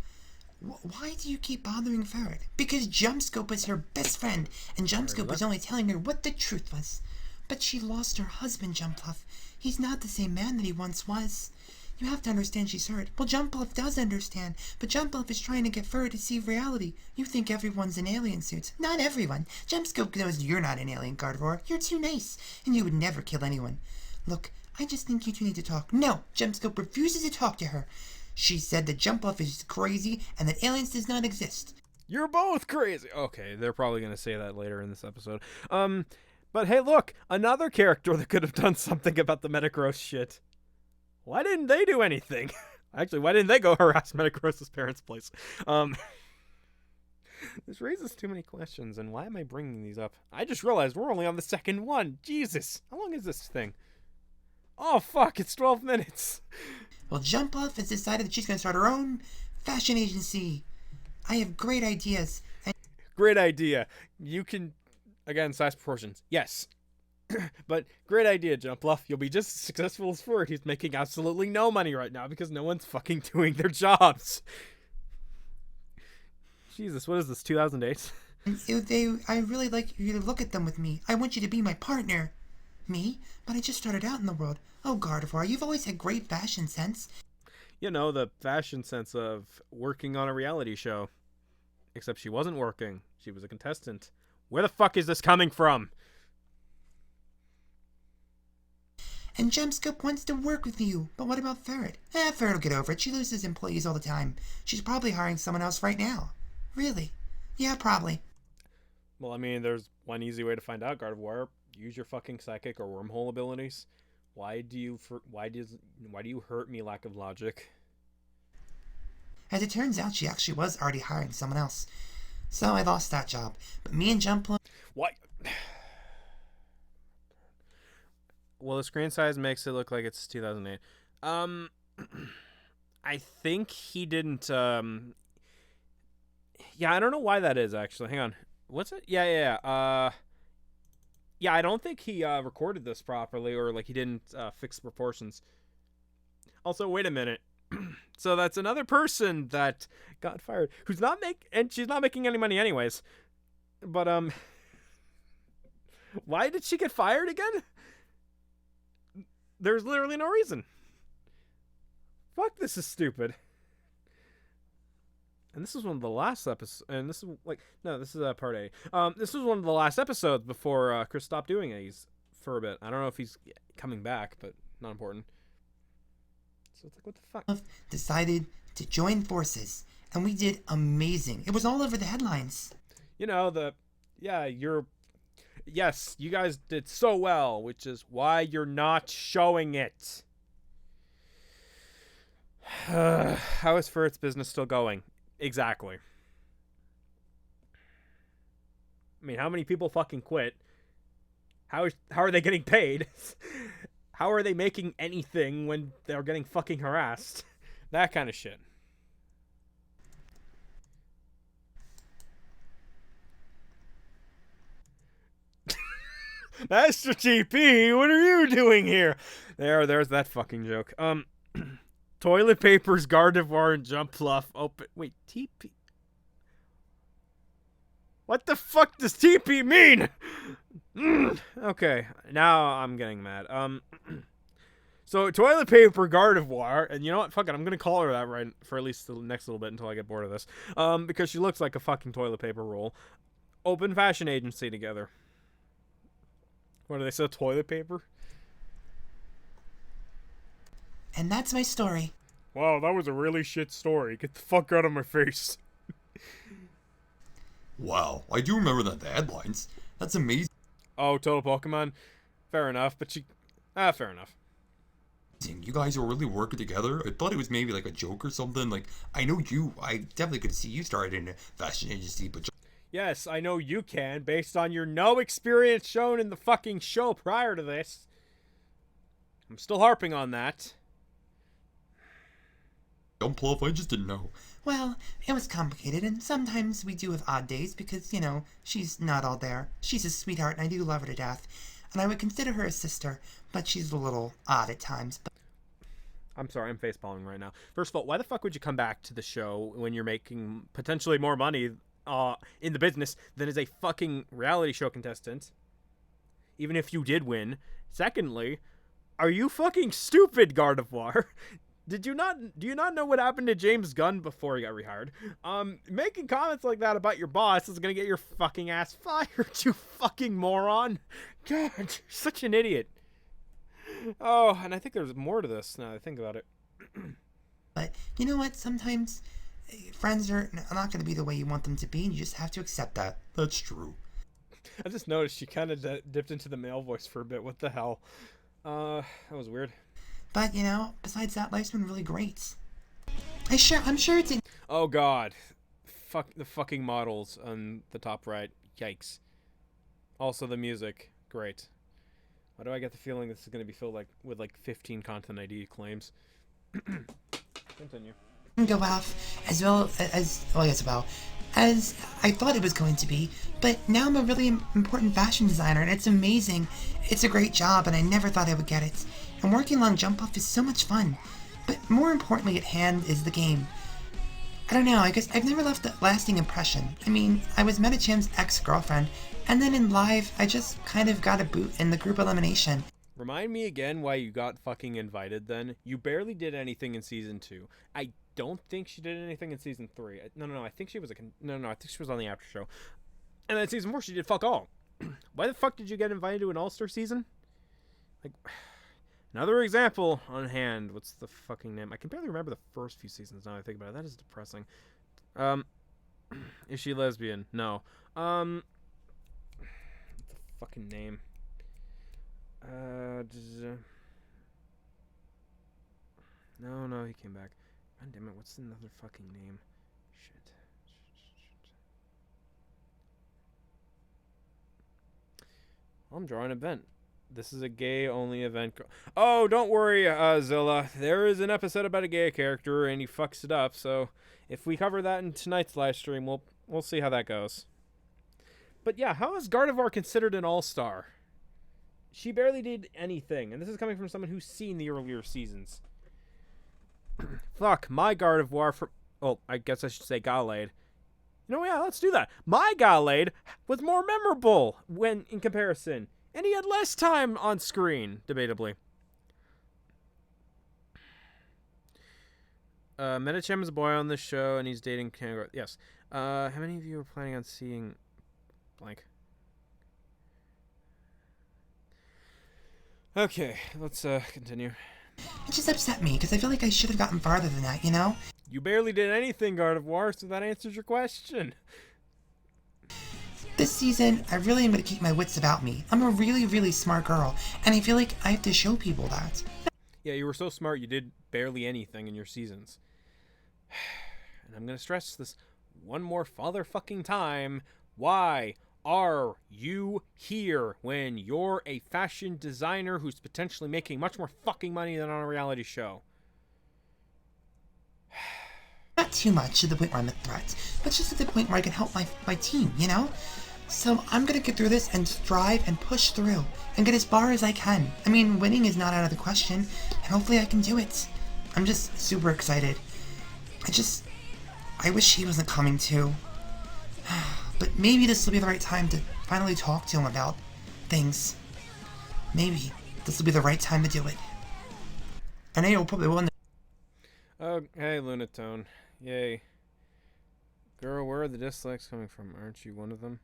Why do you keep bothering Ferret? Because Jumpscope was her best friend, and Jumpscope was only telling her what the truth was. But she lost her husband, Jumpluff. He's not the same man that he once was. You have to understand she's hurt. Well, Jumpluff does understand, but Jumpluff is trying to get Ferret to see reality. You think everyone's in alien suits. Not everyone. Jumpscope knows you're not an alien, Gardevoir. You're too nice, and you would never kill anyone. Look, I just think you two need to talk. No, Jumpscope refuses to talk to her. She said that Jumpluff is crazy and that aliens does not exist. You're both crazy. Okay, they're probably going to say that later in this episode. But hey, look, another character that could have done something about the Metagross shit. Why didn't they do anything? Actually, why didn't they go harass Metagross's parents' place? This raises too many questions, and why am I bringing these up? I just realized we're only on the second one. Jesus, how long is this thing? Oh, fuck, it's 12 minutes. Well, Jumpluff has decided that she's going to start her own fashion agency. I have great ideas. Great idea. You can, again, size proportions. Yes. But great idea, Jumpluff. You'll be just as successful as Ferd. He's making absolutely no money right now because no one's fucking doing their jobs. Jesus, what is this, 2008? I really like you to look at them with me. I want you to be my partner. Me? But I just started out in the world. Oh, Gardevoir, you've always had great fashion sense. You know, the fashion sense of working on a reality show. Except she wasn't working. She was a contestant. Where the fuck is this coming from? And Jumpscope wants to work with you. But what about Ferret? Ferret will get over it. She loses employees all the time. She's probably hiring someone else right now. Really? Yeah, probably. Well, I mean, there's one easy way to find out, Gardevoir. Use your fucking psychic or wormhole abilities. Why do you hurt me, lack of logic? As it turns out, she actually was already hiring someone else. So I lost that job. But me and Jumpluff... What? Well, the screen size makes it look like it's 2008. I think he didn't, Yeah, I don't know why that is, actually. Hang on. What's it? Yeah. Yeah, I don't think he recorded this properly, or like he didn't fix the proportions. Also, wait a minute. So that's another person that got fired, who's not and she's not making any money anyways. But why did she get fired again? There's literally no reason. Fuck, this is stupid. And this is one of the last episodes, and this is this is part A. This was one of the last episodes before Chris stopped doing A's for a bit. I don't know if he's coming back, but not important. So it's like, what the fuck? Decided to join forces, and we did amazing. It was all over the headlines. You know, yes, you guys did so well, which is why you're not showing it. How is Ferret's business still going? Exactly. I mean, how many people fucking quit? How are they getting paid? How are they making anything when they're getting fucking harassed? That kind of shit. Master TP, what are you doing here? There's that fucking joke. Toilet papers, Gardevoir, and Jumpluff. Open. Wait, TP. What the fuck does TP mean? Okay, now I'm getting mad. So toilet paper, Gardevoir, and you know what? Fuck it, I'm gonna call her that right for at least the next little bit until I get bored of this. Because she looks like a fucking toilet paper roll. open fashion agency together. What do they sell? Toilet paper? And that's my story. Wow, that was a really shit story. Get the fuck out of my face. Wow, I do remember the headlines. That's amazing. Oh, Total Pokemon? Fair enough, but fair enough. You guys are really working together. I thought it was maybe like a joke or something. Like, I definitely could see you started in a fashion agency, but Yes, I know you can, based on your no experience shown in the fucking show prior to this. I'm still harping on that. don't bluff, I just didn't know. Well, it was complicated, and sometimes we do have odd days because, she's not all there. She's a sweetheart, and I do love her to death. And I would consider her a sister, but she's a little odd at times. But I'm sorry, I'm facepalming right now. First of all, why the fuck would you come back to the show when you're making potentially more money in the business than as a fucking reality show contestant? Even if you did win. Secondly, are you fucking stupid, Gardevoir? Do you not know what happened to James Gunn before he got rehired? Making comments like that about your boss is gonna get your fucking ass fired, you fucking moron. God, you're such an idiot. Oh, and I think there's more to this now that I think about it. But you know what? Sometimes friends are not going to be the way you want them to be, and you just have to accept that. That's true. I just noticed she kind of dipped into the male voice for a bit. What the hell? That was weird. But, besides that, life's been really great. I'm sure it's... Oh, God. Fuck the fucking models on the top right. Yikes. Also, the music. Great. Why do I get the feeling this is going to be filled with 15 content ID claims? Continue. Go off as well as I thought it was going to be, but now I'm a really important fashion designer, and it's amazing. It's a great job, and I never thought I would get it. And working along Jump Off is so much fun. But more importantly at hand is the game. I don't know, I guess I've never left a lasting impression. I mean, I was Metacham's ex-girlfriend, and then in live, I just kind of got a boot in the group elimination. Remind me again why you got fucking invited then. You barely did anything in Season 2. I don't think she did anything in Season 3. No, I think she was I think she was on the after show. And then Season 4, she did fuck all. Why the fuck did you get invited to an All-Star season? Another example on hand. What's the fucking name? I can barely remember the first few seasons now that I think about it. That is depressing. Is she lesbian? No. What's the fucking name? No, he came back. God damn it, what's another fucking name? Shit. I'm drawing an event. This is a gay-only event. Oh, don't worry, Zilla. There is an episode about a gay character, and he fucks it up, so if we cover that in tonight's live stream, we'll see how that goes. But yeah, how is Gardevoir considered an all-star? She barely did anything, and this is coming from someone who's seen the earlier seasons. Fuck, my Gardevoir from... Oh, I guess I should say Gallade. Yeah, let's do that. My Gallade was more memorable when in comparison, and he had less time on screen, debatably. Metacham is a boy on this show, and he's dating Kangaroo. Yes. How many of you are planning on seeing... blank? Okay, let's continue. It just upset me, because I feel like I should have gotten farther than that, You barely did anything, Gardevoir, so that answers your question. This season, I really am going to keep my wits about me. I'm a really, really smart girl, and I feel like I have to show people that. Yeah, you were so smart you did barely anything in your seasons. And I'm going to stress this one more father-fucking time. Why are you here when you're a fashion designer who's potentially making much more fucking money than on a reality show? Not too much to the point where I'm a threat, but just at the point where I can help my team, So I'm gonna get through this and strive and push through and get as far as I can. I mean, winning is not out of the question, and hopefully I can do it. I'm just super excited. I wish he wasn't coming too. But maybe this will be the right time to finally talk to him about things. Maybe this will be the right time to do it. And I probably will. Oh, hey, Lunatone. Yay. Girl, where are the dislikes coming from? Aren't you one of them?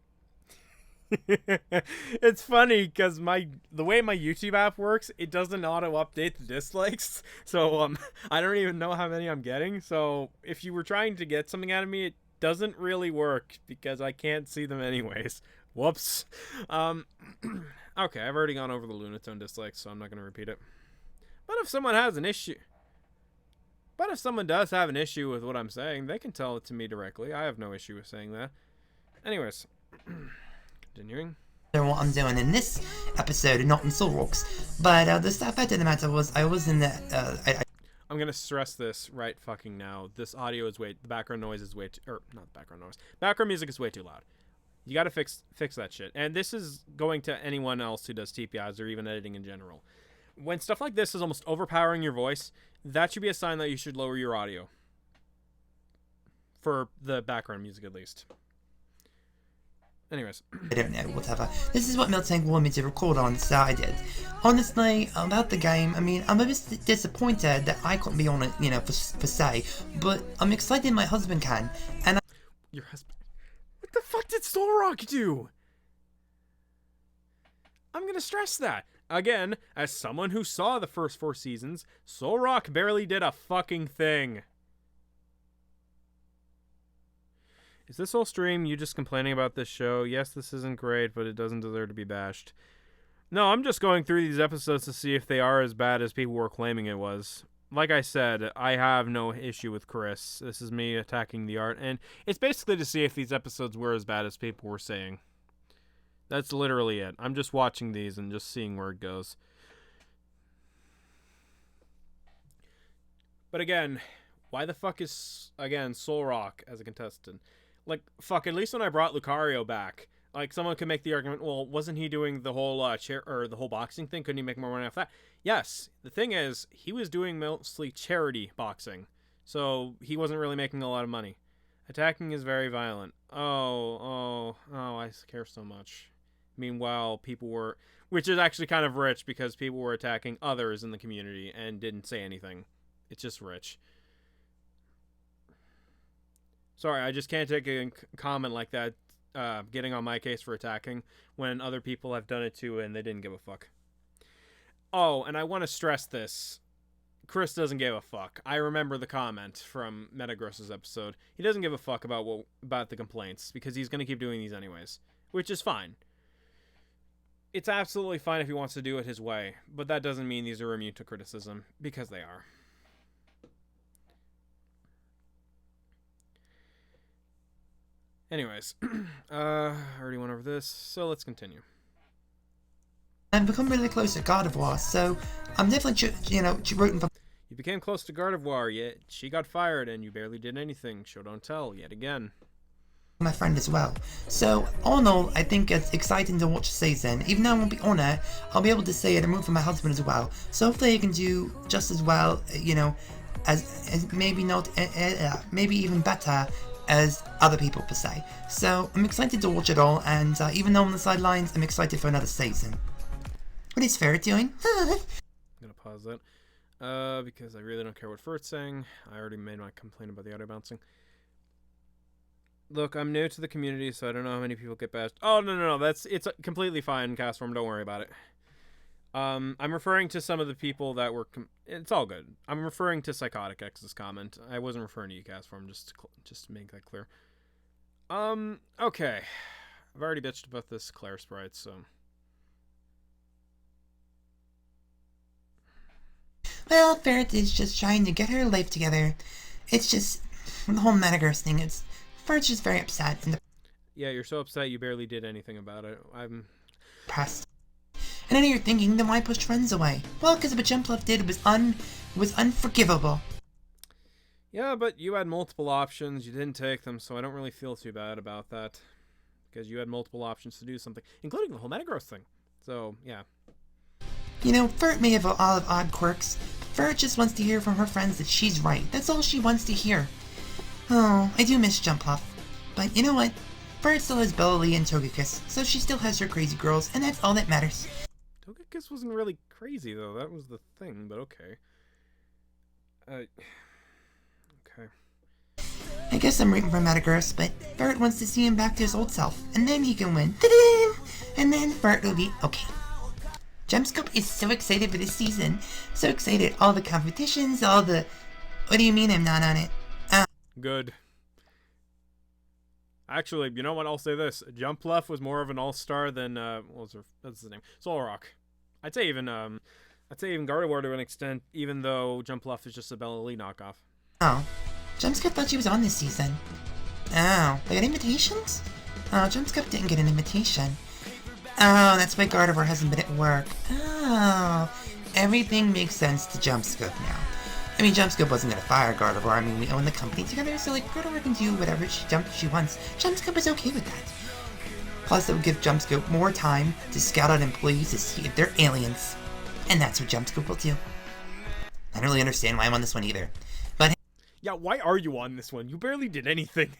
It's funny because the way my YouTube app works, it doesn't auto update the dislikes. So I don't even know how many I'm getting. So if you were trying to get something out of me, it doesn't really work because I can't see them anyways. Whoops. Okay, I've already gone over the Lunatone dislikes, so I'm not gonna repeat it. But if someone does have an issue with what I'm saying, they can tell it to me directly. I have no issue with saying that. Anyways, continuing. What I'm doing in this episode, not in Soul Rocks. But the fact of the matter was, I was in the. I'm gonna stress this right fucking now. This audio is the background noise is way too, or not background noise. Background music is way too loud. You gotta fix that shit. And this is going to anyone else who does TPAs or even editing in general. When stuff like this is almost overpowering your voice, that should be a sign that you should lower your audio. For the background music, at least. Anyways. I don't know, whatever. This is what Miltank wanted me to record on, so I did. Honestly, about the game, I mean, I'm a bit disappointed that I couldn't be on it, for say, but I'm excited my husband can, and Your husband? What the fuck did Solrock do? I'm gonna stress that. Again, as someone who saw the first 4 seasons, Solrock barely did a fucking thing. Is this whole stream you just complaining about this show? Yes, this isn't great, but it doesn't deserve to be bashed. No, I'm just going through these episodes to see if they are as bad as people were claiming it was. Like I said, I have no issue with Chris. This is me attacking the art, and it's basically to see if these episodes were as bad as people were saying. That's literally it. I'm just watching these and just seeing where it goes. But again, why the fuck is, again, Solrock as a contestant? Like, fuck, at least when I brought Lucario back, like, someone could make the argument, well, wasn't he doing the whole the whole boxing thing? Couldn't he make more money off that? Yes. The thing is, he was doing mostly charity boxing, so he wasn't really making a lot of money. Attacking is very violent. Oh, I care so much. Meanwhile, people were, which is actually kind of rich because people were attacking others in the community and didn't say anything. It's just rich. Sorry, I just can't take a comment like that, getting on my case for attacking, when other people have done it too and they didn't give a fuck. Oh, and I want to stress this. Chris doesn't give a fuck. I remember the comment from Metagross's episode. He doesn't give a fuck about the complaints, because he's going to keep doing these anyways, which is fine. It's absolutely fine if he wants to do it his way, but that doesn't mean these are immune to criticism, because they are. Anyways, I already went over this, so let's continue. I've become really close to Gardevoir, so I'm definitely, rooting for You became close to Gardevoir, yet she got fired and you barely did anything. Show don't tell, yet again. my friend as well. So, all in all, I think it's exciting to watch the season. Even though I won't be on it, I'll be able to say it and root for my husband as well. So hopefully I can do just as well, as maybe not, maybe even better as other people per se. So I'm excited to watch it all, and even though I'm on the sidelines, I'm excited for another season. What is Ferret doing? I'm gonna pause that because I really don't care what Ferret's saying. I already made my complaint about the audio bouncing. Look, I'm new to the community, so I don't know how many people get bashed. Oh, no, it's completely fine, Castform, don't worry about it. I'm referring to some of the people that were, it's all good. I'm referring to Psychotic X's comment. I wasn't referring to you, Castform, just to make that clear. Okay. I've already bitched about this Claire sprite, so. Well, Ferret is just trying to get her life together. It's just, the whole Metagross thing, Ferret's just very upset and Yeah, you're so upset you barely did anything about it. I'm depressed. And I know you're thinking, then why push friends away? Well, because what Jumpluff did was unforgivable. Yeah, but you had multiple options. You didn't take them, so I don't really feel too bad about that. Because you had multiple options to do something, including the whole Metagross thing. So, yeah. Ferret may have all of odd quirks, but Ferret just wants to hear from her friends that she's right. That's all she wants to hear. Oh, I do miss Jumpluff. But you know what? Ferret still has Bellossom and Togekiss, so she still has her crazy girls, and that's all that matters. Togekiss wasn't really crazy, though. That was the thing, but okay. Okay. I guess I'm rooting for Metagross, but Bert wants to see him back to his old self, and then he can win. Ta-da! And then Bert will be okay. Jumpscope is so excited for this season. So excited. All the competitions, all the... What do you mean I'm not on it? Good. Actually, you know what? I'll say this: Jumpluff was more of an all-star than what's his name? Solrock. I'd say even Gardevoir to an extent, even though Jumpluff is just a Bellossom knockoff. Oh. Jumpscope thought she was on this season. Oh. They got invitations? Oh, Jumpscope didn't get an invitation. Oh, that's why Gardevoir hasn't been at work. Oh. Everything makes sense to Jumpscope now. I mean, Jumpscope wasn't gonna fire Gardevoir. I mean, we own the company together, so, like, Gardevoir can do whatever she wants. Jumpscope is okay with that. Plus, it would give Jumpscope more time to scout out employees to see if they're aliens. And that's what Jumpscope will do. I don't really understand why I'm on this one either. But yeah, why are you on this one? You barely did anything.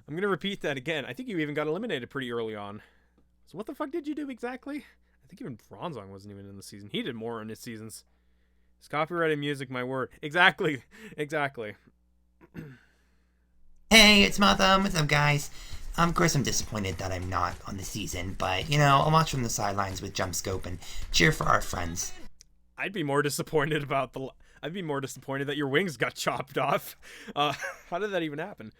I'm gonna repeat that again. I think you even got eliminated pretty early on. So what the fuck did you do exactly? I think even Bronzong wasn't even in the season. He did more in his seasons. It's copyrighted music, my word. Exactly. hey, it's Motham. What's up, guys? Of course, I'm disappointed that I'm not on the season, but, you know, I'll watch from the sidelines with Jumpscope and cheer for our friends. I'd be more disappointed that your wings got chopped off. How did that even happen?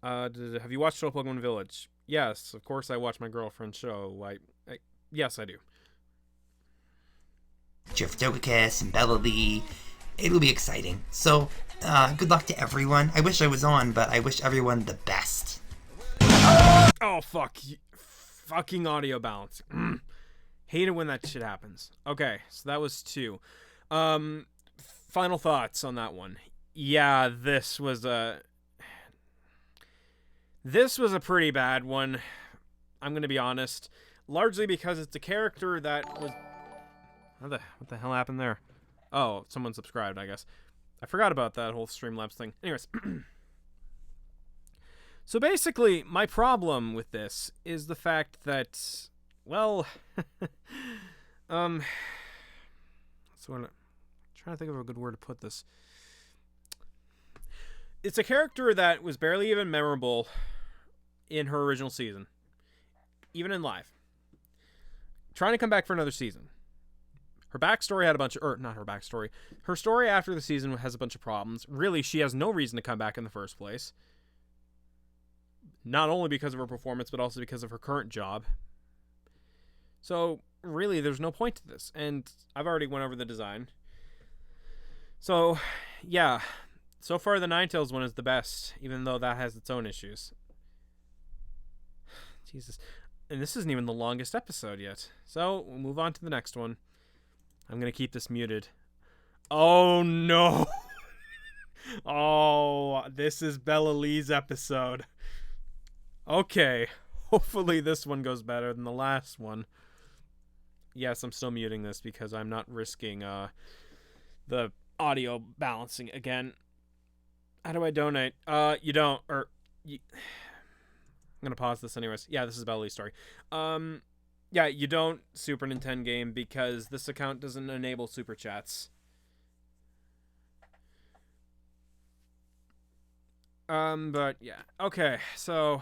Have you watched Show Pokemon Village? Yes, of course I watch my girlfriend's show. Yes, I do. Cheer for Togekiss and Bellossom. It'll be exciting. So, good luck to everyone. I wish I was on, but I wish everyone the best. Oh, fuck. Fucking audio balance. Hate it when that shit happens. Okay, so that was 2. Final thoughts on that one. Yeah, this was a pretty bad one. I'm gonna be honest. Largely because it's a character that was... What the hell happened there? Oh, someone subscribed, I guess. I forgot about that whole Streamlabs thing. Anyways. So basically, my problem with this is the fact that, well... so I'm trying to think of a good word to put this. It's a character that was barely even memorable in her original season. Even in live. Trying to come back for another season. Her backstory had a bunch of... Or, not her backstory. Her story after the season has a bunch of problems. Really, she has no reason to come back in the first place. Not only because of her performance, but also because of her current job. So, really, there's no point to this. And I've already went over the design. So, yeah. So far, the Ninetails one is the best, even though that has its own issues. Jesus. And this isn't even the longest episode yet. So, we'll move on to the next one. I'm going to keep this muted. Oh, no. Oh, this is Bellossom's episode. Okay. Hopefully this one goes better than the last one. Yes, I'm still muting this because I'm not risking the audio balancing again. How do I donate? You don't. I'm going to pause this anyways. Yeah, this is Bellosom's story. Yeah, you don't Super Nintendo game because this account doesn't enable Super Chats. But yeah. Okay, so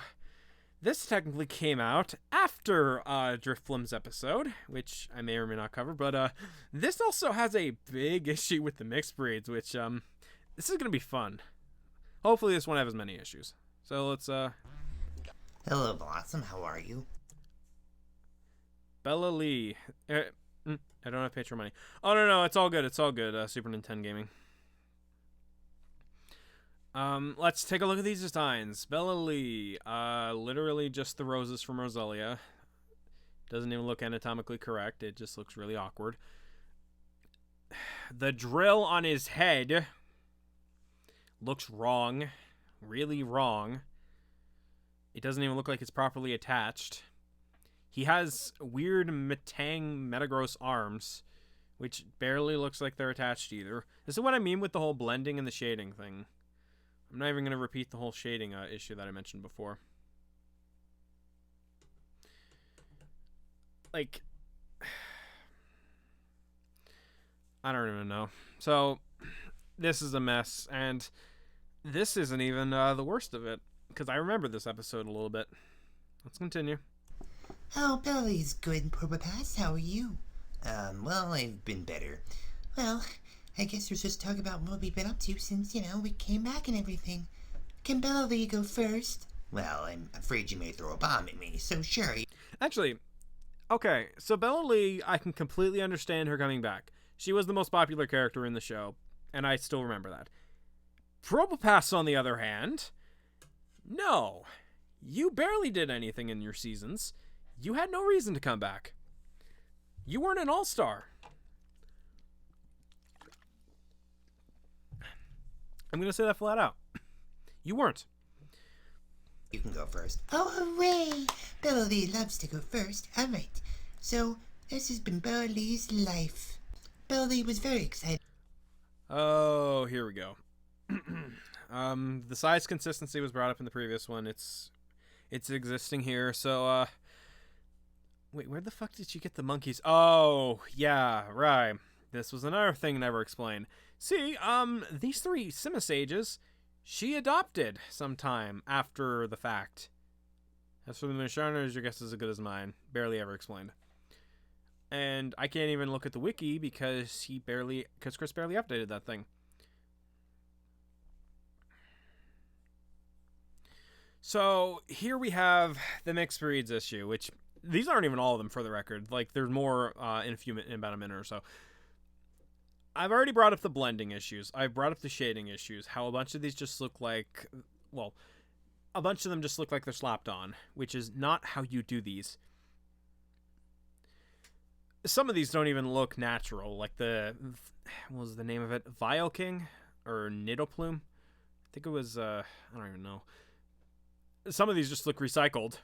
this technically came out after Drifblim's episode, which I may or may not cover, but this also has a big issue with the mixed breeds, which this is going to be fun. Hopefully this won't have as many issues. So let's Hello, Bellossom. How are you? Bellossom. I don't have Patreon money. Oh, no, it's all good. It's all good. Super Nintendo gaming. Let's take a look at these designs. Bellossom. Literally just the roses from Roselia. Doesn't even look anatomically correct. It just looks really awkward. The drill on his head looks wrong. Really wrong. It doesn't even look like it's properly attached. He has weird Metagross arms, which barely looks like they're attached either. This is what I mean with the whole blending and the shading thing. I'm not even going to repeat the whole shading issue that I mentioned before. Like, I don't even know. So, this is a mess, and this isn't even the worst of it, because I remember this episode a little bit. Let's continue. Oh, Belly's good, Probopass. How are you? Well, I've been better. Well, I guess we're supposed to talk about what we've been up to since, we came back and everything. Can Belly go first? Well, I'm afraid you may throw a bomb at me, so sure. Actually, okay, so Bella Lee, I can completely understand her coming back. She was the most popular character in the show, and I still remember that. Probopass, on the other hand, no. You barely did anything in your seasons. You had no reason to come back. You weren't an all-star. I'm going to say that flat out. You weren't. You can go first. Oh, hooray! Belly loves to go first. All right. So, this has been Belly's life. Belly was very excited. Oh, here we go. The size consistency was brought up in the previous one. It's existing here. So, wait, where the fuck did you get the monkeys? Oh, yeah, right. This was another thing never explained. See, these 3 Simisages, she adopted sometime after the fact. As for the Misharners, your guess is as good as mine. Barely ever explained. And I can't even look at the wiki because Chris barely updated that thing. So here we have the mixed breeds issue, which these aren't even all of them for the record. Like, there's more in about a minute or so. I've already brought up the blending issues. I've brought up the shading issues. How a bunch of these just look like, well, a bunch of them just look like they're slapped on, which is not how you do these. Some of these don't even look natural, like what was the name of it? Vile King? Or Nidoplume? I think it was, I don't even know. Some of these just look recycled,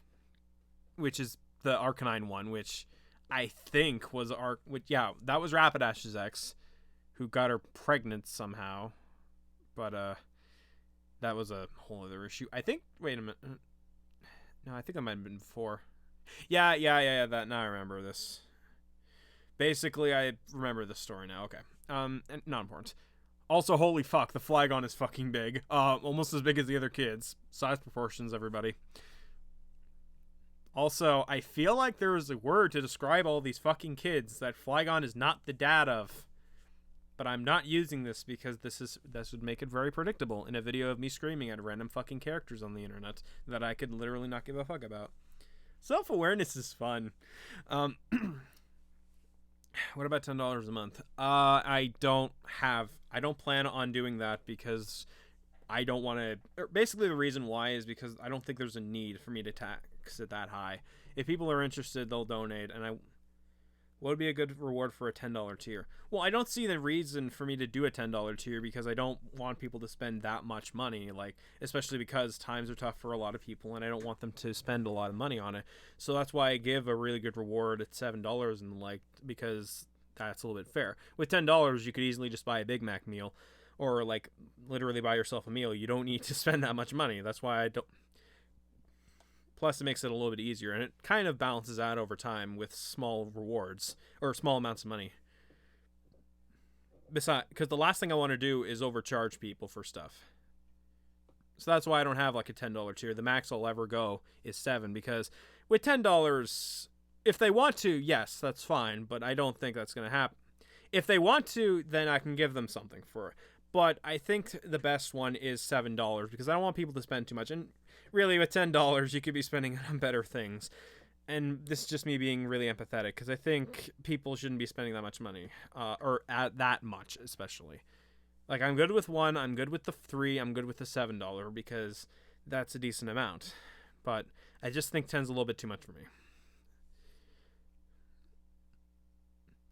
which is the Arcanine one, which I think was, that was Rapidash's ex, who got her pregnant somehow. But, that was a whole other issue. I think, wait a minute. No, I think that might have been before. Yeah, that, now I remember this. Basically, I remember this story now. Okay. And not important. Also, holy fuck, the Flygon is fucking big. Almost as big as the other kids. Size proportions, everybody. Also, I feel like there is a word to describe all these fucking kids that Flygon is not the dad of. But I'm not using this because this would make it very predictable in a video of me screaming at random fucking characters on the internet that I could literally not give a fuck about. Self-awareness is fun. What about $10 a month? I don't plan on doing that because I don't want to. Basically, the reason why is because I don't think there's a need for me to tax it that high. If people are interested, they'll donate, and what would be a good reward for a $10 tier? Well, I don't see the reason for me to do a $10 tier because I don't want people to spend that much money, like, especially because times are tough for a lot of people and I don't want them to spend a lot of money on it. So that's why I give a really good reward at $7 and because that's a little bit fair. With $10, you could easily just buy a Big Mac meal or like literally buy yourself a meal. You don't need to spend that much money. That's why I don't. Plus, it makes it a little bit easier, and it kind of balances out over time with small rewards, or small amounts of money. Besides, because the last thing I want to do is overcharge people for stuff. So that's why I don't have like a $10 tier. The max I'll ever go is $7, because with $10, if they want to, yes, that's fine, but I don't think that's going to happen. If they want to, then I can give them something for it. But I think the best one is $7, because I don't want people to spend too much, and really, with $10, you could be spending it on better things. And this is just me being really empathetic, because I think people shouldn't be spending that much money, or at that much, especially. Like, I'm good with 1, I'm good with the 3, I'm good with the $7, because that's a decent amount. But I just think 10's a little bit too much for me.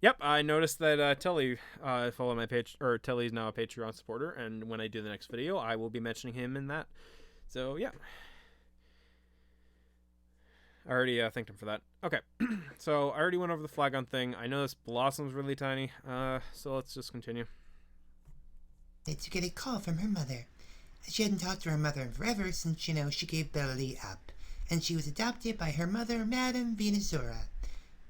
Yep, I noticed that Telly followed my page, or Telly's now a Patreon supporter, and when I do the next video, I will be mentioning him in that. So, yeah. I already thanked him for that. Okay, so I already went over the Flygon thing. I know this Bellossom's really tiny, so let's just continue. To get a call from her mother. She hadn't talked to her mother in forever since, she gave Belly up. And she was adopted by her mother, Madame Venusaura.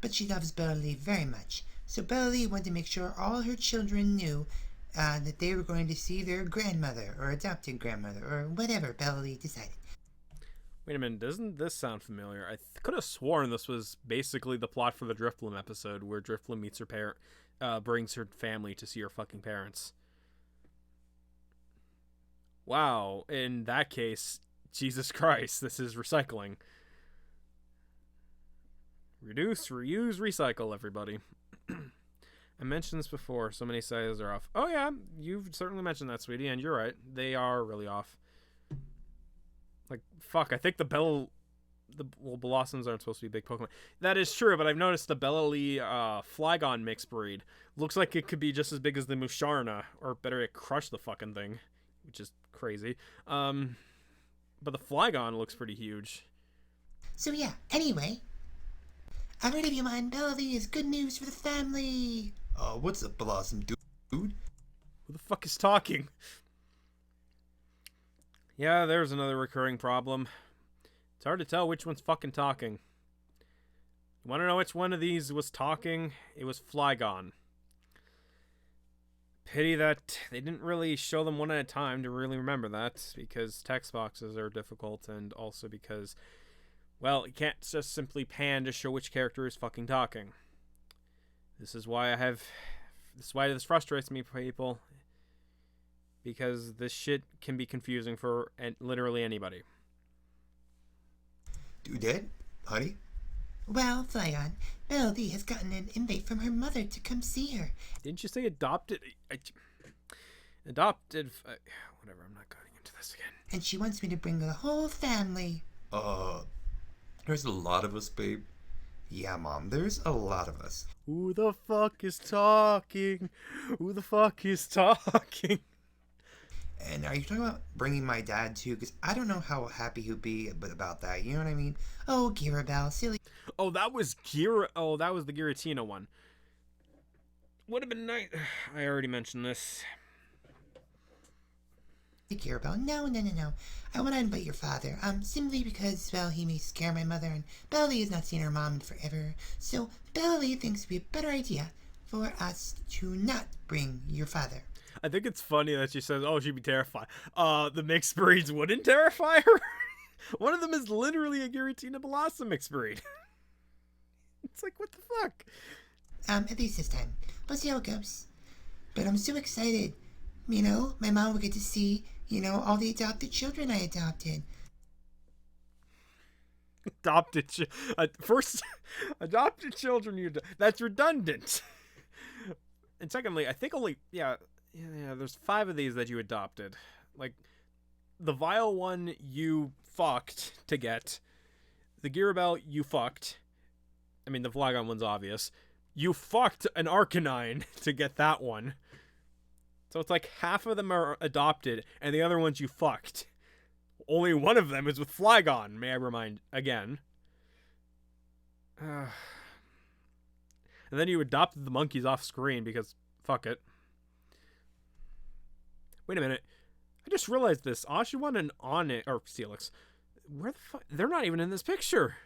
But she loves Belly very much. So Belly wanted to make sure all her children knew that they were going to see their grandmother or adopted grandmother or whatever Bellely decided. Wait a minute, doesn't this sound familiar? I could have sworn this was basically the plot for the Drifloon episode where Drifloon meets her brings her family to see her fucking parents. Wow, in that case, Jesus Christ, this is recycling. Reduce, reuse, recycle, everybody. I mentioned this before, so many sizes are off. Oh yeah, you've certainly mentioned that, sweetie, and you're right. They are really off. Like, fuck, I think Bellossoms aren't supposed to be big Pokemon. That is true, but I've noticed the Bellely Flygon mixed breed looks like it could be just as big as the Musharna, or better yet, crush the fucking thing, which is crazy. But the Flygon looks pretty huge. So yeah, anyway, I read of you, mine. Bellely is good news for the family. What's up, Bellossom, dude? Who the fuck is talking? Yeah, there's another recurring problem. It's hard to tell which one's fucking talking. You want to know which one of these was talking? It was Flygon. Pity that they didn't really show them one at a time to really remember that, because text boxes are difficult, and also because, well, you can't just simply pan to show which character is fucking talking. This is why this frustrates me, people. Because this shit can be confusing for literally anybody. Dad? Honey? Well, Flygon, Bellely has gotten an invite from her mother to come see her. Didn't you say adopted? Adopted. Whatever, I'm not going into this again. And she wants me to bring the whole family. There's a lot of us, babe. Yeah, Mom, there's a lot of us. Who the fuck is talking? Who the fuck is talking? And are you talking about bringing my dad too? Because I don't know how happy he'd be about that. You know what I mean? Oh, Garabelle, silly. Oh, that was the Giratina one. Would have been nice. I already mentioned this. Garabelle, no. I want to invite your father. Simply because, well, he may scare my mother, and Bellely has not seen her mom in forever. So Bellely thinks it would be a better idea for us to not bring your father. I think it's funny that she says, oh, she'd be terrified. The mixed breeds wouldn't terrify her? One of them is literally a Giratina Bellossom mixed breed. It's like, what the fuck? At least this time. We'll see how it goes. But I'm so excited. You know, my mom will get to see, all the adopted children I adopted. Adopted children, that's redundant. And secondly, I think only, there's 5 of these that you adopted. Like, the Vile one you fucked to get. The Garabelle you fucked. I mean, the Flygon one's obvious. You fucked an Arcanine to get that one. So it's like half of them are adopted, and the other ones you fucked. Only one of them is with Flygon, may I remind again. And then you adopted the monkeys off screen because fuck it. Wait a minute. I just realized this. Oshawan and Steelix. Where the fuck? They're not even in this picture.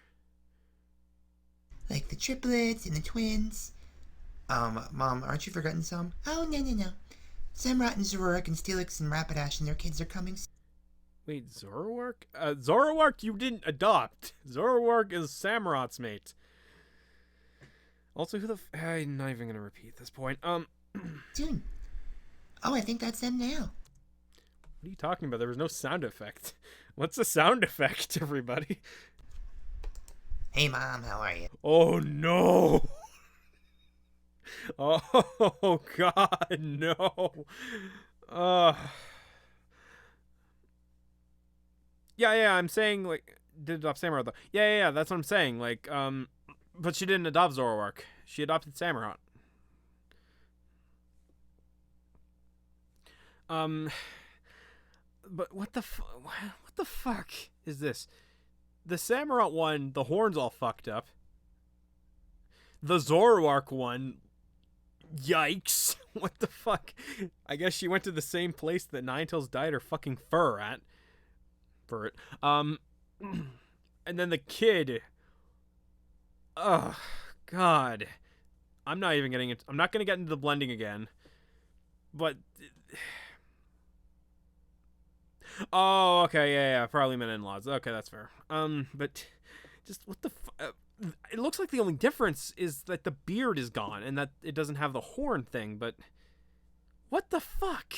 Like the triplets and the twins. Mom, aren't you forgetting some? Oh, no. Samurott and Zoroark and Steelix and Rapidash and their kids are coming. Wait, Zoroark? Zoroark you didn't adopt. Zoroark is Samurott's mate. Also, I'm not even gonna repeat this point. Soon. Oh, I think that's them now. What are you talking about? There was no sound effect. What's the sound effect, everybody? Hey, Mom, how are you? Oh, no. Oh, God, no. Yeah, I'm saying, like, did adopt Samurott, though. Yeah, that's what I'm saying. Like, but she didn't adopt Zoroark. She adopted Samurott. But what the fuck is this? The Samurott one, the horn's all fucked up. The Zoroark one, yikes. What the fuck? I guess she went to the same place that Ninetails dyed her fucking fur at. And then the kid. Oh, God. I'm not even getting it. I'm not going to get into the blending again. But oh, okay, yeah, probably meant in-laws. Okay, that's fair. But just what the it looks like the only difference is that the beard is gone and that it doesn't have the horn thing, but what the fuck?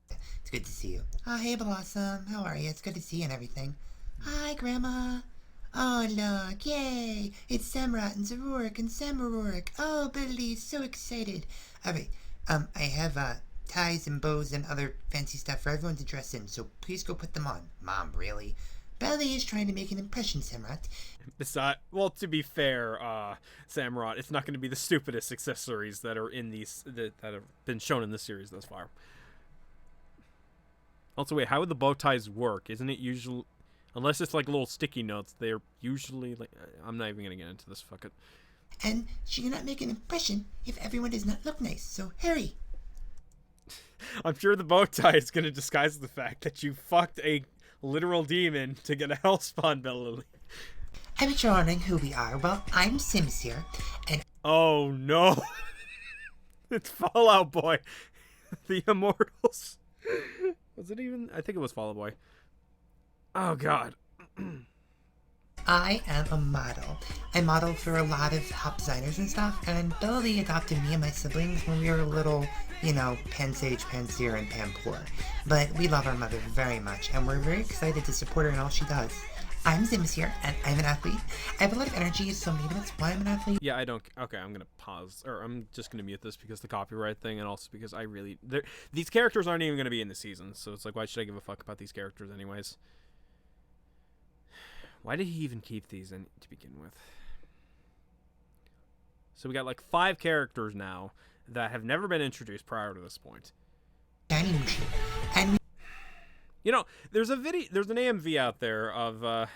It's good to see you. Oh, hey, Bellossom. How are you? It's good to see you and everything. Hi, Grandma. Oh, look. Yay. It's Samrat and Zarurk and Samarurk. Oh, Billy's so excited. All right. I have, ties and bows and other fancy stuff for everyone to dress in, so please go put them on. Mom, really? Belly is trying to make an impression, Samrat. Besides, well, to be fair, Samurott, it's not going to be the stupidest accessories that are in these that have been shown in this series thus far. Also, wait, how would the bow ties work? Isn't it usually, unless it's like little sticky notes, they're usually like, I'm not even going to get into this, fuck it. And she cannot make an impression if everyone does not look nice, so hurry. I'm sure the bow tie is going to disguise the fact that you fucked a literal demon to get a hellspawn ability. I'm wondering who we are. Well, I'm Sims here, and Oh no. It's Fallout Boy. The Immortals. Was it even? I think it was Fallout Boy. Oh god. I am a model. I model for a lot of top designers and stuff, and Billy adopted me and my siblings when we were little, you know, Pansage, Panseer, and Pampour. But we love our mother very much, and we're very excited to support her in all she does. I'm Sims here, and I'm an athlete. I have a lot of energy, so maybe that's why I'm an athlete. Yeah, I don't. Okay, I'm gonna pause, or I'm just gonna mute this because the copyright thing, and also because I really, these characters aren't even gonna be in the season, so it's like, why should I give a fuck about these characters anyways? Why did he even keep these in to begin with? So we got like 5 characters now that have never been introduced prior to this point. And You know, there's an AMV out there of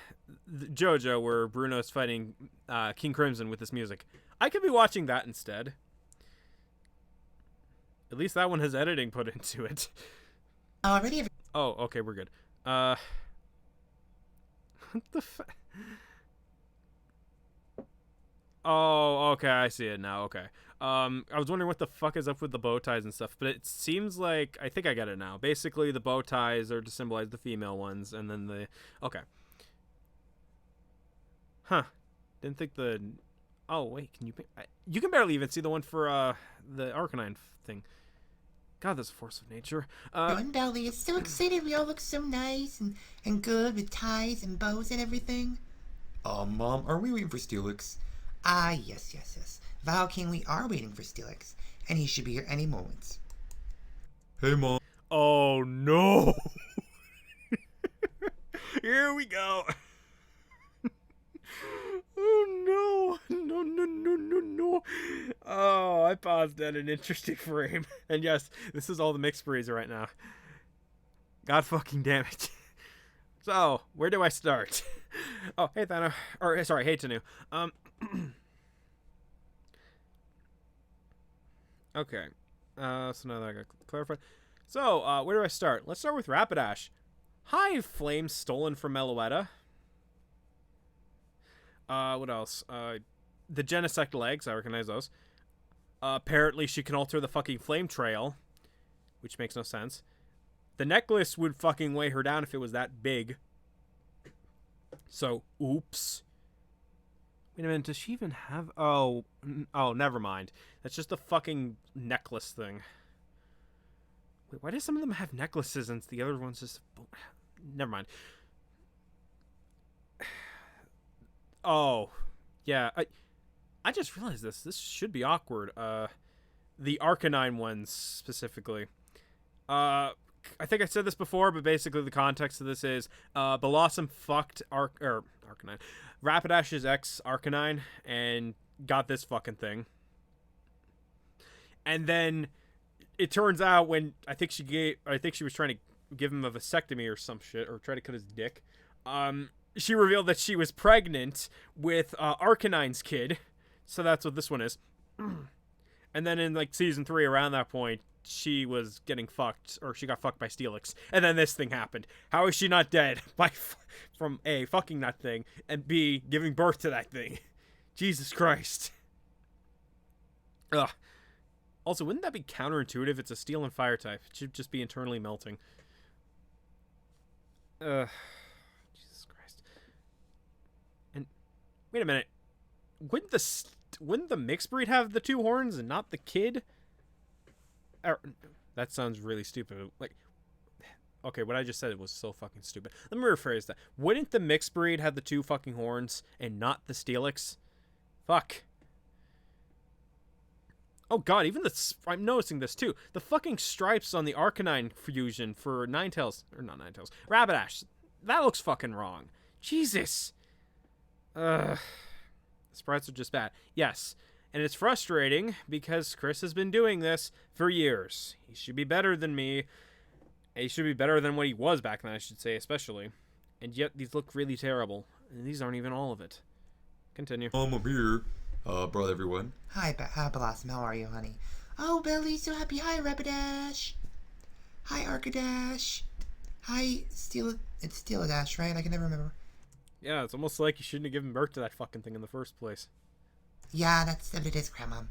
JoJo where Bruno's fighting King Crimson with this music. I could be watching that instead. At least that one has editing put into it. already Oh, okay, we're good. What the fuck? Oh, okay, I see it now. Okay. I was wondering what the fuck is up with the bow ties and stuff, but it seems like I think I get it now. Basically, the bow ties are to symbolize the female ones, and then the okay. Huh? Didn't think the. Oh wait, can you? You can barely even see the one for the Arcanine thing. God, that's a force of nature. and Belly is so excited. We all look so nice and good with ties and bows and everything. Mom, are we waiting for Steelix? Ah, yes. Val King, we are waiting for Steelix, and he should be here any moment. Hey, Mom. Oh no! Here we go. Oh no! Oh, I paused at an interesting frame, and yes, this is all the mixed breeds right now. God fucking damn it! So, where do I start? Oh, hey Thano, or sorry, hey Tanu. Okay. So now that I got clarified. So, where do I start? Let's start with Rapidash. Hi, Flame stolen from Meloetta. What else? The Genesect legs, I recognize those. Apparently she can alter the fucking flame trail, which makes no sense. The necklace would fucking weigh her down if it was that big. So, oops. Wait a minute, does she even have... Oh, never mind. That's just a fucking necklace thing. Wait, why do some of them have necklaces and the other ones just... Never mind. Oh, yeah. I just realized this. This should be awkward. The Arcanine ones, specifically. I think I said this before, but basically the context of this is Bellossom fucked Arcanine. Rapidash's ex Arcanine and got this fucking thing. And then it turns out when I think she was trying to give him a vasectomy or some shit, or try to cut his dick. She revealed that she was pregnant with Arcanine's kid. So that's what this one is. And then in like season 3, around that point, she was getting fucked, or she got fucked by Steelix, and then this thing happened. How is she not dead from A, fucking that thing, and B, giving birth to that thing? Jesus Christ. Ugh. Also, wouldn't that be counterintuitive? It's a steel and fire type. It should just be internally melting. Jesus Christ. And wait a minute. Wouldn't the mixed breed have the 2 horns and not the kid? That sounds really stupid. Like, okay, what I just said was so fucking stupid. Let me rephrase that. Wouldn't the mixed breed have the 2 fucking horns and not the Steelix? Fuck. Oh god, even I'm noticing this too. The fucking stripes on the Arcanine fusion for Ninetails, or not Ninetails, Rapidash. That looks fucking wrong. Jesus. The sprites are just bad. Yes. And it's frustrating because Chris has been doing this for years. He should be better than me. He should be better than what he was back then, I should say, especially. And yet, these look really terrible. And these aren't even all of it. Continue. I'm here. Brought everyone. Hi, Bellossom. How are you, honey? Oh, Belly, so happy. Hi, Rapidash. Hi, Arcadash. Hi, It's Steeladash, right? I can never remember. Yeah, it's almost like you shouldn't have given birth to that fucking thing in the first place. Yeah, that's what it is, Grandma.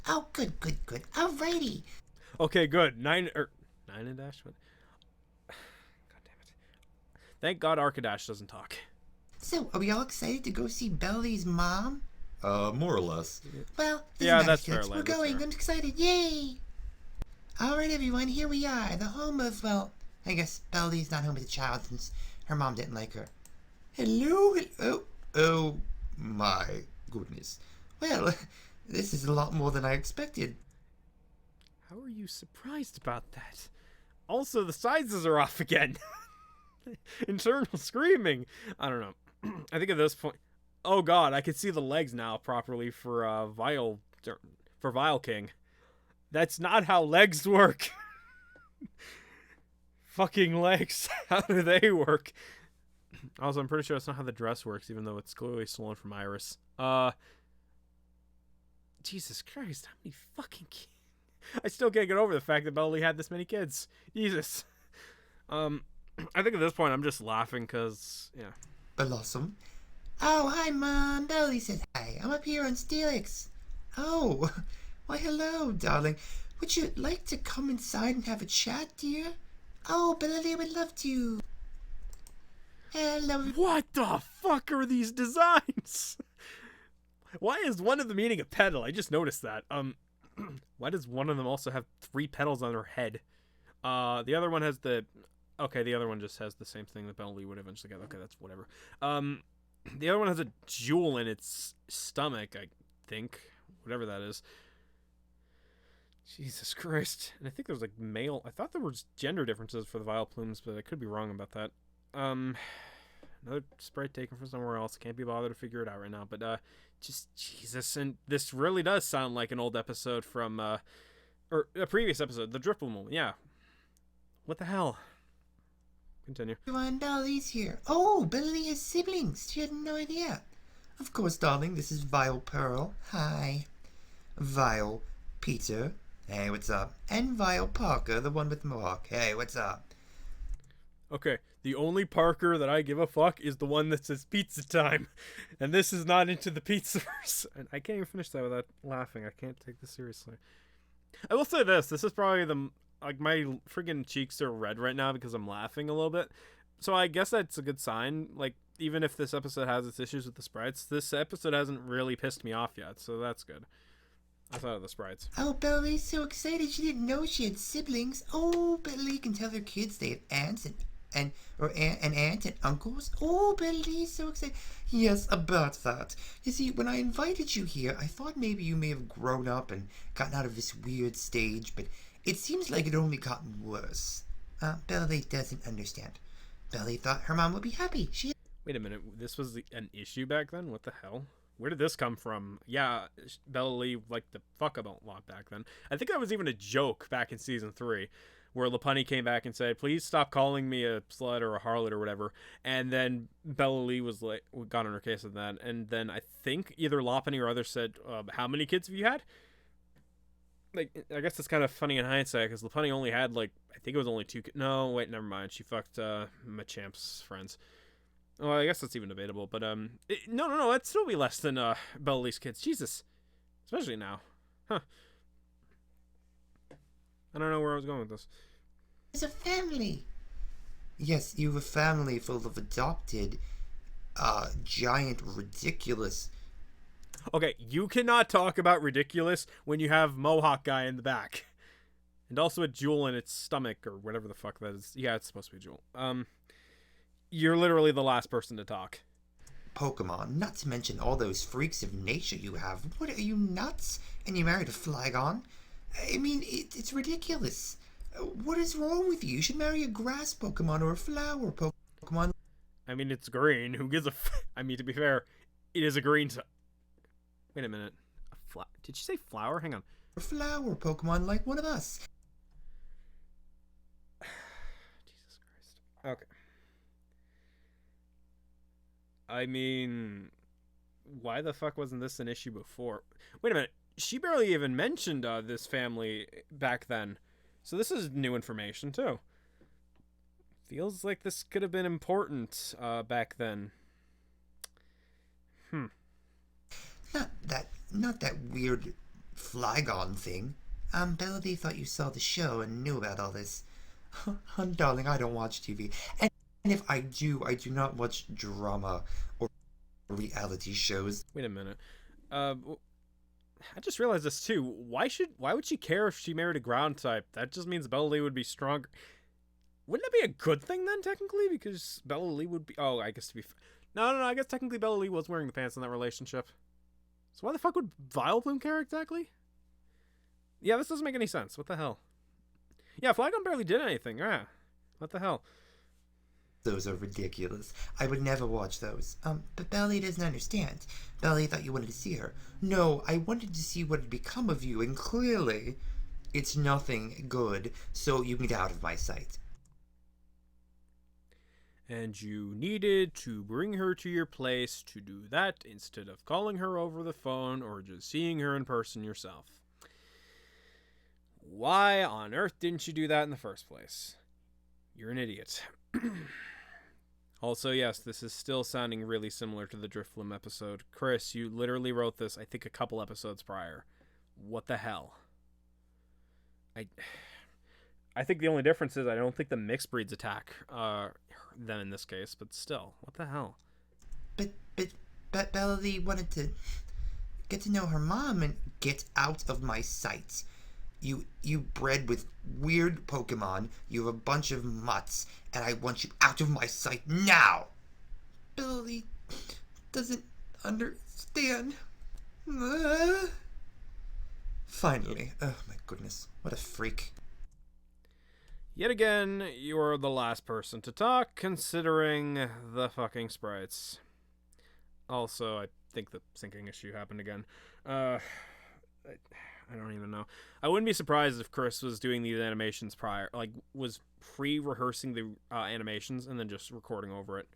Oh, good. Alrighty. Okay, good. Ninetails? What? God damn it. Thank God Arcadash doesn't talk. So, are we all excited to go see Belly's mom? More or less. Well, yeah, that's fair. We're going. I'm excited. Yay! Alright, everyone, here we are. The home of, well, I guess Belly's not home with a child since her mom didn't like her. Hello? Oh my goodness. Well, this is a lot more than I expected. How are you surprised about that? Also, the sizes are off again. Internal screaming. I don't know. I think at this point... Oh god, I can see the legs now properly for Vile King. That's not how legs work. Fucking legs. How do they work? Also, I'm pretty sure that's not how the dress works, even though it's clearly stolen from Iris. Jesus Christ, how many fucking kids? I still can't get over the fact that Belly had this many kids. Jesus. I think at this point I'm just laughing because, yeah. Bellossom. Oh, hi, Mom. Belly says hi. I'm up here on Steelix. Oh, why, hello, darling. Would you like to come inside and have a chat, dear? Oh, Belly would love to. Hello. What the fuck are these designs? Why is one of them eating a petal? I just noticed that. Why does one of them also have 3 petals on her head? The other one has the... Okay, the other one just has the same thing that Belly would eventually get. Okay, that's whatever. The other one has a jewel in its stomach, I think. Whatever that is. Jesus Christ. And I think there's like male... I thought there were gender differences for the Vileplumes, but I could be wrong about that. Another sprite taken from somewhere else. Can't be bothered to figure it out right now, but just Jesus. And this really does sound like an old episode from or a previous episode, the Dripple moment. Yeah, what the hell? Continue. Everyone, Belly's here. Oh, Belly has siblings. She had no idea. Of course, darling, this is Vile Pearl. Hi. Vile Peter. Hey, what's up? And Vile Parker, the one with the mohawk. Hey, what's up? Okay, the only Parker that I give a fuck is the one that says pizza time. And this is not into the pizzaverse. And I can't even finish that without laughing. I can't take this seriously. I will say this. This is probably the... Like, my friggin' cheeks are red right now because I'm laughing a little bit. So I guess that's a good sign. Like, even if this episode has its issues with the sprites, this episode hasn't really pissed me off yet. So that's good. Outside of the sprites. Oh, Belly's so excited she didn't know she had siblings. Oh, Belly can tell her kids they have aunts and aunt and uncles. Oh, Belly's so excited. Yes, about that. You see, when I invited you here, I thought maybe you may have grown up and gotten out of this weird stage, but it seems like it only gotten worse. Belly doesn't understand. Belly thought her mom would be happy. Wait a minute, this was an issue back then? What the hell? Where did this come from? Yeah, Belly liked the fuck about a lot back then. I think that was even a joke back in Season 3, where Lopunny came back and said, please stop calling me a slut or a harlot or whatever. And then Bellossom was like, got on her case of that. And then I think either Lopunny or others said, how many kids have you had? Like, I guess it's kind of funny in hindsight, because Lopunny only had, like, I think it was only 2 No, wait, never mind. She fucked Machamp's friends. Well, I guess that's even debatable, but, no, it'd still be less than Bellosom's kids. Jesus. Especially now. Huh. I don't know where I was going with this. It's a family. Yes, you have a family full of adopted, giant, ridiculous. Okay, you cannot talk about ridiculous when you have Mohawk guy in the back. And also a jewel in its stomach, or whatever the fuck that is. Yeah, it's supposed to be a jewel. You're literally the last person to talk. Pokemon, not to mention all those freaks of nature you have. What, are you nuts? And you married a Flygon? I mean, it's ridiculous. What is wrong with you? You should marry a grass Pokemon or a flower Pokemon. I mean, it's green. Who gives a I mean, to be fair, it is a green... Wait a minute. Did she say flower? Hang on. A flower Pokemon like one of us. Jesus Christ. Okay. I mean, why the fuck wasn't this an issue before? Wait a minute. She barely even mentioned this family back then. So this is new information, too. Feels like this could have been important back then. Not that weird Flygon thing. Bellady thought you saw the show and knew about all this. Darling, I don't watch TV. And if I do not watch drama or reality shows. Wait a minute. I just realized this too. Why would she care if she married a ground type? That just means Bella Lee would be stronger. Wouldn't that be a good thing then, technically? Because Bella Lee would be... Oh, I guess to be... No, I guess technically Bella Lee was wearing the pants in that relationship. So why the fuck would Vileplume care exactly? Yeah, this doesn't make any sense. What the hell? Yeah, Flygon barely did anything. Yeah. What the hell? Those are ridiculous. I would never watch those. But Belly doesn't understand. Belly thought you wanted to see her. No, I wanted to see what had become of you, and clearly, it's nothing good, so you can get out of my sight. And you needed to bring her to your place to do that instead of calling her over the phone or just seeing her in person yourself. Why on earth didn't you do that in the first place? You're an idiot. Also, yes, this is still sounding really similar to the Drifloom episode. Chris, you literally wrote this, I think, a couple episodes prior. What the hell? I think the only difference is I don't think the mixed breeds attack them in this case, but still, what the hell? But Bellady wanted to get to know her mom and get out of my sight. You bred with weird Pokemon, you have a bunch of mutts, and I want you out of my sight now! Bellady doesn't understand. Finally. Oh my goodness, what a freak. Yet again, you are the last person to talk, considering the fucking sprites. Also, I think the syncing issue happened again. I don't even know. I wouldn't be surprised if Chris was doing these animations prior, like, was pre-rehearsing the animations and then just recording over it.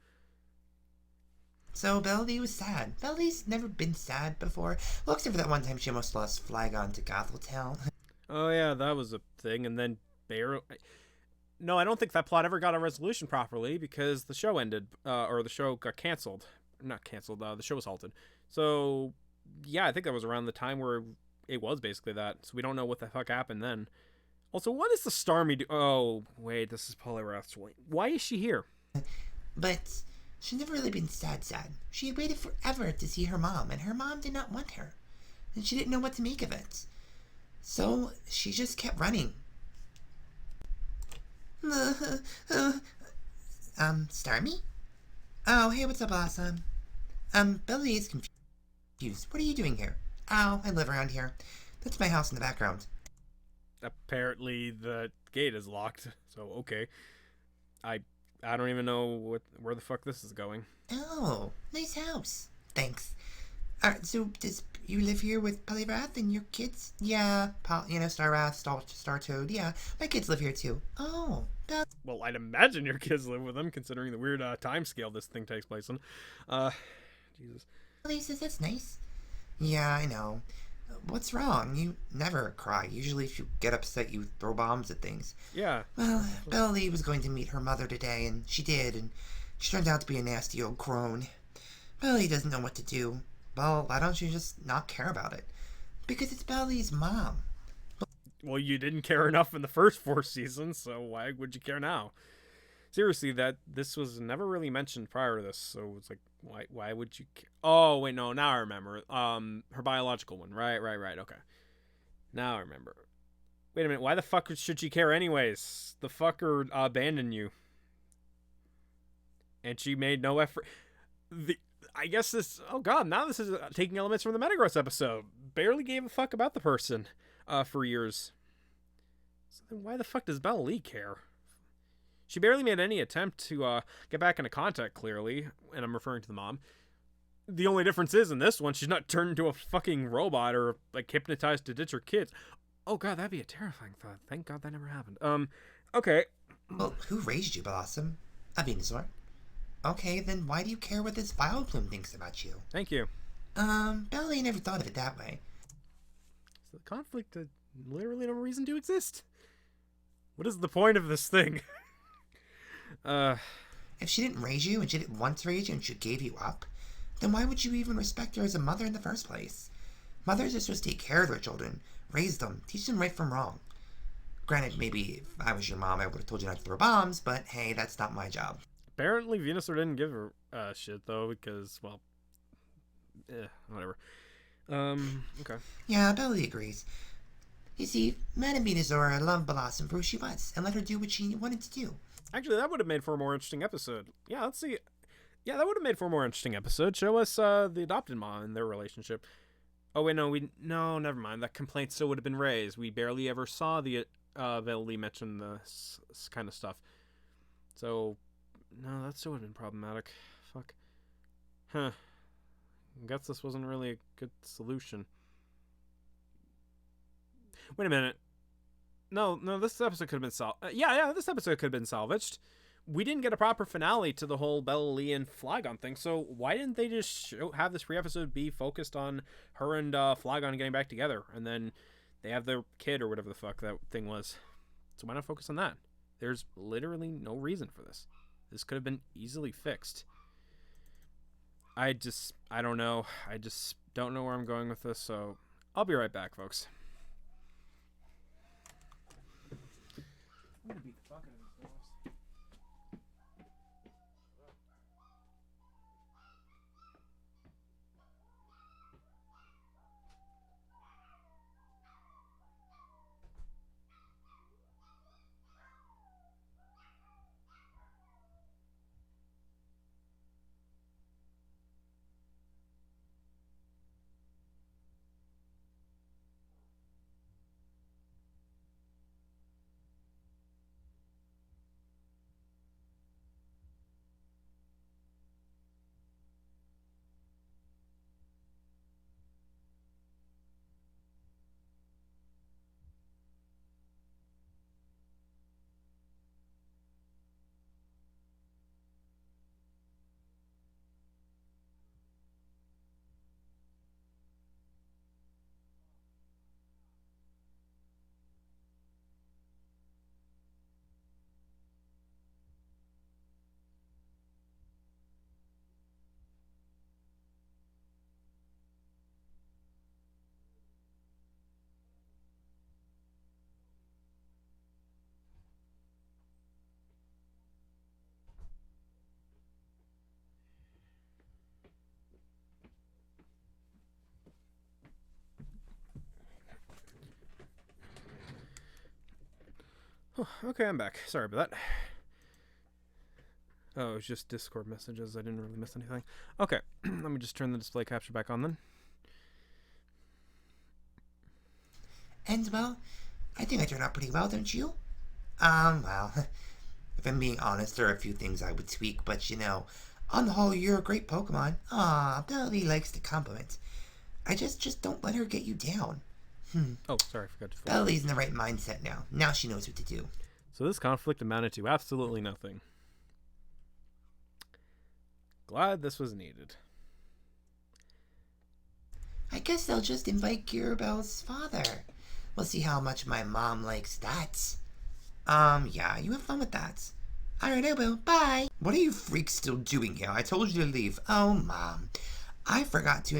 So Bellady was sad. Bellady's never been sad before. Well, except for that one time she almost lost Flygon to Gothel. Oh yeah, that was a thing, and then No, I don't think that plot ever got a resolution properly because the show ended, or the show got canceled. Not canceled, the show was halted. So, yeah, I think that was around the time where it was basically that. So we don't know what the fuck happened then. Also, what is the Starmie do? Oh, wait, this is Poliwrath's. Why is she here? But she's never really been sad. She had waited forever to see her mom, and her mom did not want her. And she didn't know what to make of it. So she just kept running. Starmie? Oh, hey, what's up, Bellossom? Belly is confused. What are you doing here? Oh, I live around here. That's my house in the background. Apparently the gate is locked, so okay. I don't even know where the fuck this is going. Oh, nice house. Thanks. Alright, so does you live here with Poliwrath and your kids? Yeah, Starwrath, Startoad. Yeah, my kids live here too. Oh, well, I'd imagine your kids live with them, considering the weird time scale this thing takes place in. Jesus. Belly says that's nice. Yeah, I know. What's wrong? You never cry. Usually if you get upset, you throw bombs at things. Yeah. Well, Belly was going to meet her mother today, and she did, and she turned out to be a nasty old crone. Belly doesn't know what to do. Well, why don't you just not care about it? Because it's Belly's mom. Well, you didn't care enough in the first 4 seasons, so why would you care now? Seriously, this was never really mentioned prior to this, so it's like, why would you care? Oh, wait, no, now I remember. Her biological one. Right, okay. Now I remember. Wait a minute, why the fuck should she care anyways? The fucker abandoned you. And she made no effort. I guess this... Oh god, now this is taking elements from the Metagross episode. Barely gave a fuck about the person for years. So then why the fuck does Bella Lee care? She barely made any attempt to get back into contact, clearly. And I'm referring to the mom. The only difference is, in this one, she's not turned into a fucking robot or, like, hypnotized to ditch her kids. Oh god, that'd be a terrifying thought. Thank god that never happened. Okay. Well, who raised you, Bellossom? A Venusaur. Okay, then why do you care what this Vileplume thinks about you? Thank you. Belly never thought of it that way. So the conflict had literally no reason to exist. What is the point of this thing? If she didn't raise you and she didn't want to raise you and she gave you up, then why would you even respect her as a mother in the first place? Mothers are supposed to take care of their children, raise them, teach them right from wrong. Granted, maybe if I was your mom, I would have told you not to throw bombs, but hey, that's not my job. Apparently, Venusaur didn't give her shit, though, because, well, whatever. Okay. Yeah, Belly agrees. You see, Madame Venusaur loved Bellossom for who she was, and let her do what she wanted to do. Actually, that would have made for a more interesting episode. Yeah, let's see. Yeah, that would have made for a more interesting episode. Show us the adopted mom and their relationship. Oh, wait, no, never mind. That complaint still would have been raised. We barely ever saw the Lee mention this kind of stuff. So, no, that still would have been problematic. Fuck. Huh. I guess this wasn't really a good solution. Wait a minute. No, this episode could have been this episode could have been salvaged. We didn't get a proper finale to the whole Bella Lee and Flygon thing, so why didn't they just have this free episode be focused on her and Flygon getting back together, and then they have their kid or whatever the fuck that thing was? So why not focus on that? There's literally no reason for this. This could have been easily fixed. I don't know. I just don't know where I'm going with this, so I'll be right back, folks. I'm gonna beat the fuck out of these dogs. Okay, I'm back. Sorry about that. Oh, it was just Discord messages. I didn't really miss anything. Okay, let me just turn the display capture back on then. And, well, I think I turned out pretty well, don't you? Well, if I'm being honest, there are a few things I would tweak, but, you know, on the whole, you're a great Pokemon. Aw, Belly likes to compliment. I just don't let her get you down. Oh, sorry, I forgot to... Belly's in the right mindset now. Now she knows what to do. So this conflict amounted to absolutely nothing. Glad this was needed. I guess they'll just invite Kiribel's father. We'll see how much my mom likes that. Yeah, you have fun with that. Alright, I will. Bye. What are you freaks still doing here? I told you to leave. Oh, Mom. I forgot to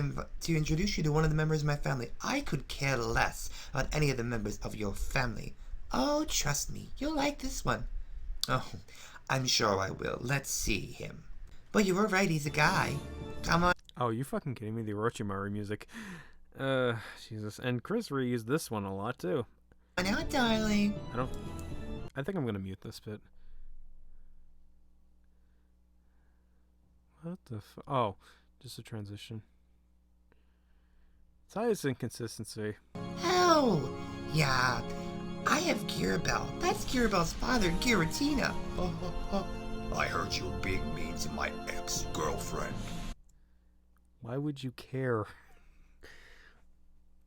introduce you to one of the members of my family. I could care less about any of the members of your family. Oh, trust me, you'll like this one. Oh, I'm sure I will. Let's see him. But you were right, he's a guy. Come on. Oh, you fucking kidding me? The Orochimaru music. Jesus. And Chris reused this one a lot, too. Now, darling. I think I'm gonna mute this bit. What the oh, just a transition. It's highest inconsistency. Oh, yeah. I have Gearbell. That's Gearbell's father, Giratina. I heard you were being mean to my ex-girlfriend. Why would you care?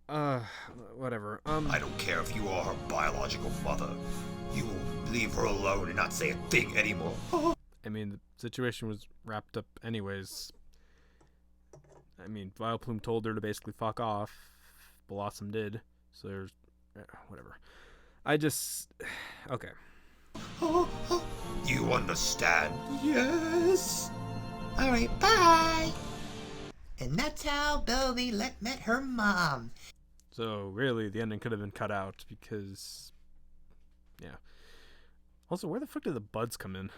Whatever. I don't care if you are her biological mother. You will leave her alone and not say a thing anymore. I mean, the situation was wrapped up anyways. I mean, Vileplume told her to basically fuck off. Bellossom did. So there's... whatever. I just... okay. You understand? Yes. All right, bye. And that's how Belly met her mom. So, really, the ending could have been cut out because... yeah. Also, where the fuck did the buds come in?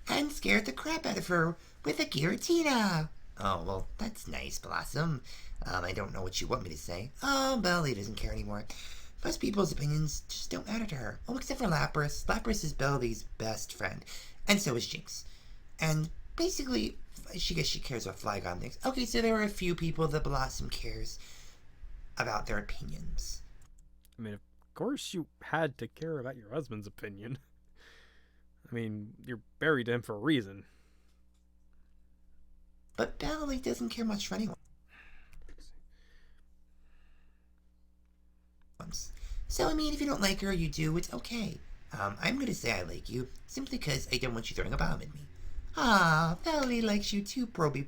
And scared the crap out of her with a Giratina. Oh, well, that's nice, Bellossom. I don't know what you want me to say. Oh, Belly doesn't care anymore. Most people's opinions just don't matter to her. Oh, except for Lapras. Lapras is Belly's best friend. And so is Jinx. And basically, she cares what Flygon thinks. Okay, so there are a few people that Bellossom cares about their opinions. I mean, of course you had to care about your husband's opinion. I mean, you're buried to him for a reason. But Belly doesn't care much for anyone. So, I mean, if you don't like her, you do, it's okay. I'm gonna say I like you, simply because I don't want you throwing a bomb at me. Ah, Belly likes you too, Proby.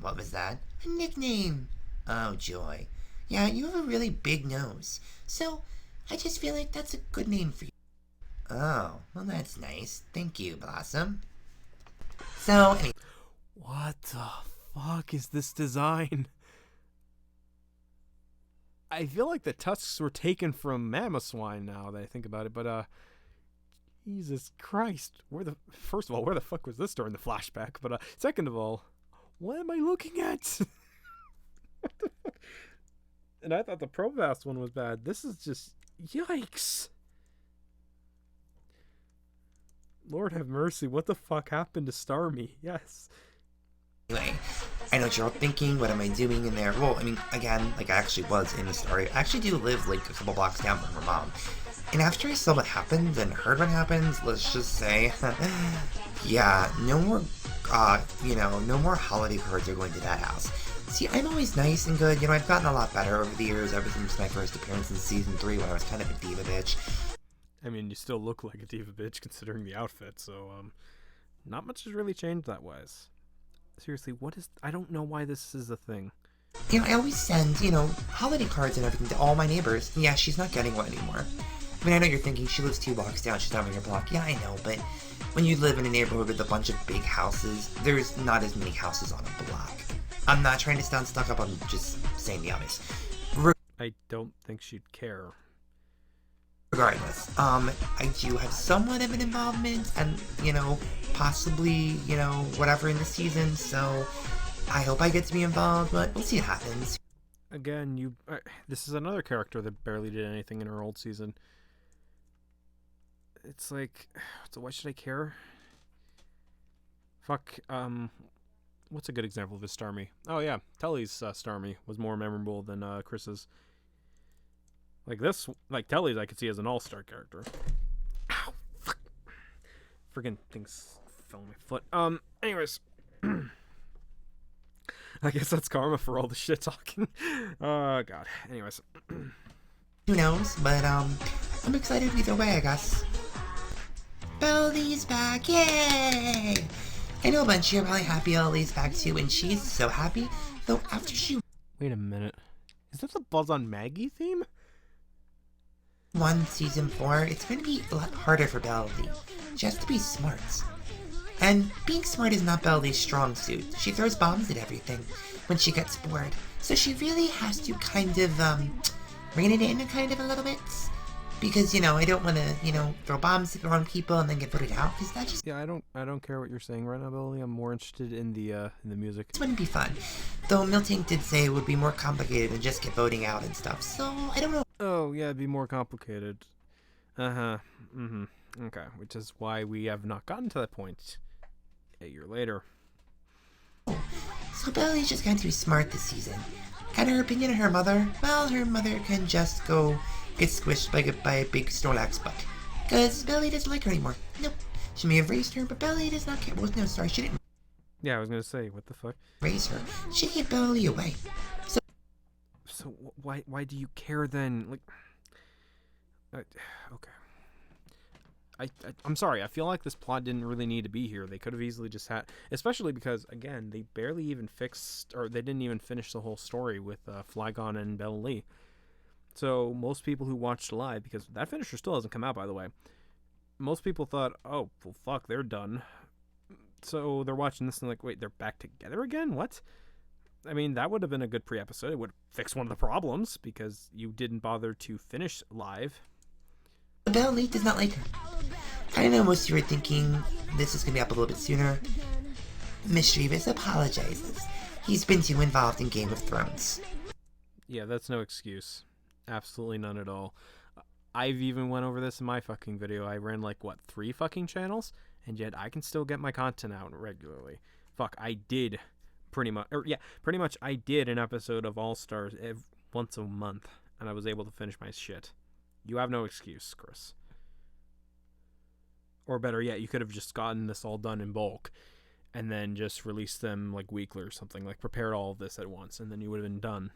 What was that? A nickname. Oh, joy. Yeah, you have a really big nose. So, I just feel like that's a good name for you. Oh, well that's nice. Thank you, Bellossom. So, anyway. What the fuck is this design? I feel like the tusks were taken from Mamoswine now that I think about it, but Jesus Christ. First of all, where the fuck was this during the flashback? But second of all, what am I looking at? What the fuck? And I thought the Probass one was bad. This is just yikes. Lord have mercy, what the fuck happened to Starmie? Yes. Anyway, I know what you're all thinking, what am I doing in there? Well, I mean, again, like I actually was in the story. I actually do live like a couple blocks down from her mom. And after I saw what happened and heard what happened, let's just say, yeah, no more, no more holiday cards are going to that house. See, I'm always nice and good, I've gotten a lot better over the years, ever since my first appearance in Season 3 when I was kind of a diva bitch. I mean, you still look like a diva bitch considering the outfit, so, not much has really changed that wise. Seriously, I don't know why this is a thing. I always send, holiday cards and everything to all my neighbors. Yeah, she's not getting one anymore. I mean, I know you're thinking she lives 2 blocks down, she's not on your block. Yeah, I know, but when you live in a neighborhood with a bunch of big houses, there's not as many houses on a block. I'm not trying to sound stuck up, I'm just saying the obvious. I don't think she'd care. Regardless, I do have somewhat of an involvement and, possibly, whatever in the season, so I hope I get to be involved, but we'll see what happens. Again, this is another character that barely did anything in her old season. It's like, so why should I care? Fuck, what's a good example of his Starmie? Oh yeah, Telly's Starmie was more memorable than Chris's. Telly's I could see as an all-star character. Ow, fuck. Friggin' things fell on my foot. Anyways. I guess that's karma for all the shit talking. Oh, God. Anyways. Who knows, but, I'm excited either way, I guess. Belly's back, yay! I know a bunch of you are probably happy Belly's back too, and she's so happy, though after she... Wait a minute. Is that the Buzz on Maggie theme? Season 4, it's going to be a lot harder for Belly. She has to be smart. And being smart is not Bella's strong suit. She throws bombs at everything when she gets bored. So she really has to kind of, rein it in kind of a little bit. Because, I don't want to, throw bombs at the wrong people and then get voted out. Because that just Yeah, I don't care what you're saying right now, Billy. I'm more interested in the music. wouldn't be fun. Though Miltank did say it would be more complicated than just get voting out and stuff. So, I don't know. Oh, yeah, it'd be more complicated. Uh-huh. Mm-hmm. Okay, which is why we have not gotten to that point a year later. So Bella's just gone to be smart this season. And her opinion of her mother, well, her mother can just go get squished by a big Snorlax butt. Because Bella doesn't like her anymore. Nope. She may have raised her, but Bella does not care. Well, no, sorry, she didn't Yeah, I was gonna say, what the fuck? raise her. She gave Bella away. So why do you care then? Like, okay. I'm sorry. I feel like this plot didn't really need to be here. They could have easily just had, especially because again, they barely even fixed, or they didn't even finish the whole story with Flygon and Bellossom. So most people who watched live, because that finisher still hasn't come out, by the way. Most people thought, oh well, fuck, they're done. So they're watching this and like, wait, they're back together again? What? I mean, that would have been a good pre-episode. It would fix one of the problems because you didn't bother to finish live. Bella does not like her. I know most of you are thinking this is going to be up a little bit sooner. Mischievous apologizes. He's been too involved in Game of Thrones. Yeah, that's no excuse. Absolutely none at all. I've even went over this in my fucking video. I ran like, what, 3 fucking channels? And yet I can still get my content out regularly. Fuck, I did pretty much I did an episode of All Stars once a month. And I was able to finish my shit. You have no excuse, Chris. Or better yet, you could have just gotten this all done in bulk. And then just released them like weekly or something. Like prepared all of this at once. And then you would have been done.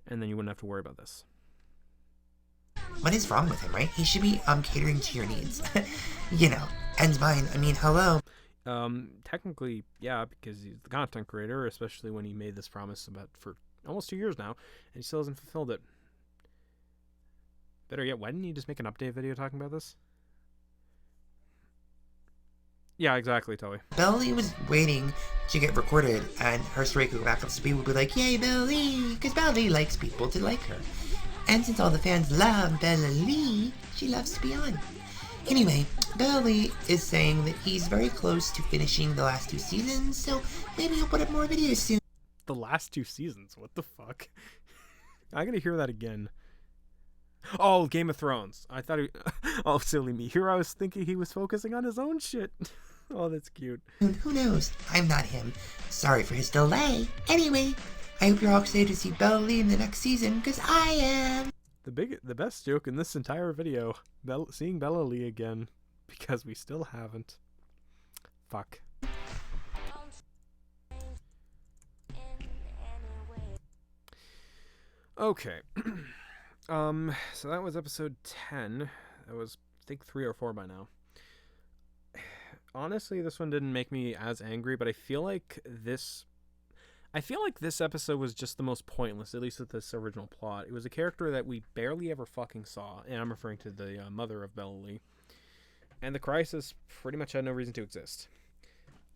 And then you wouldn't have to worry about this. What is wrong with him, right? He should be catering to your needs. And mine. I mean, hello. Technically, yeah, because he's the content creator, especially when he made this promise for almost 2 years now, and he still hasn't fulfilled it. Better yet, why didn't he just make an update video talking about this? Yeah, exactly, Tully. Bella was waiting to get recorded, and her story could go back up so people would be like, yay, Bella, because Bella likes people to like her. And since all the fans love Bella Lee, she loves to be on. Anyway, Bella Lee is saying that he's very close to finishing the last 2 seasons, so maybe he'll put up more videos soon. The last 2 seasons? What the fuck? I gotta hear that again. Oh, Game of Thrones. I thought oh, silly me. Here I was thinking he was focusing on his own shit. Oh, that's cute. Who knows? I'm not him. Sorry for his delay. Anyway, I hope you're all excited to see Bella Lee in the next season, because I am. The best joke in this entire video, seeing Bella Lee again, because we still haven't. Fuck. Okay. So that was episode 10. That was, I think, 3 or 4 by now. Honestly, this one didn't make me as angry, but I feel like this episode was just the most pointless, at least with this original plot. It was a character that we barely ever fucking saw, and I'm referring to the mother of Bella Lee. And the crisis pretty much had no reason to exist.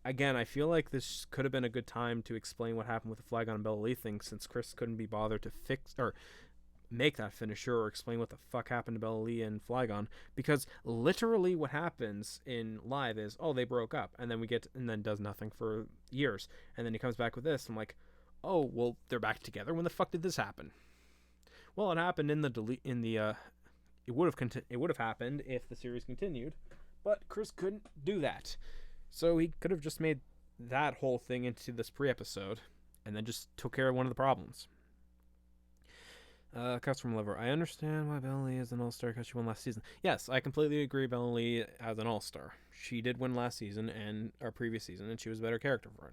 Again, I feel like this could have been a good time to explain what happened with the Flygon and Bella Lee thing, since Chris couldn't be bothered to fix or make that finisher or explain what the fuck happened to Bella Lee and Flygon, because literally what happens in live is, oh, they broke up, and then does nothing for years, and then he comes back with this. I'm like, oh, well, they're back together. When the fuck did this happen? Well, it happened it would have happened if the series continued, but Chris couldn't do that, so he could have just made that whole thing into this pre-episode, and then just took care of one of the problems. Cuts from Liver. I understand why Bella Lee is an all-star because she won last season. Yes, I completely agree Bella Lee as an all-star. She did win last season and our previous season, and she was a better character for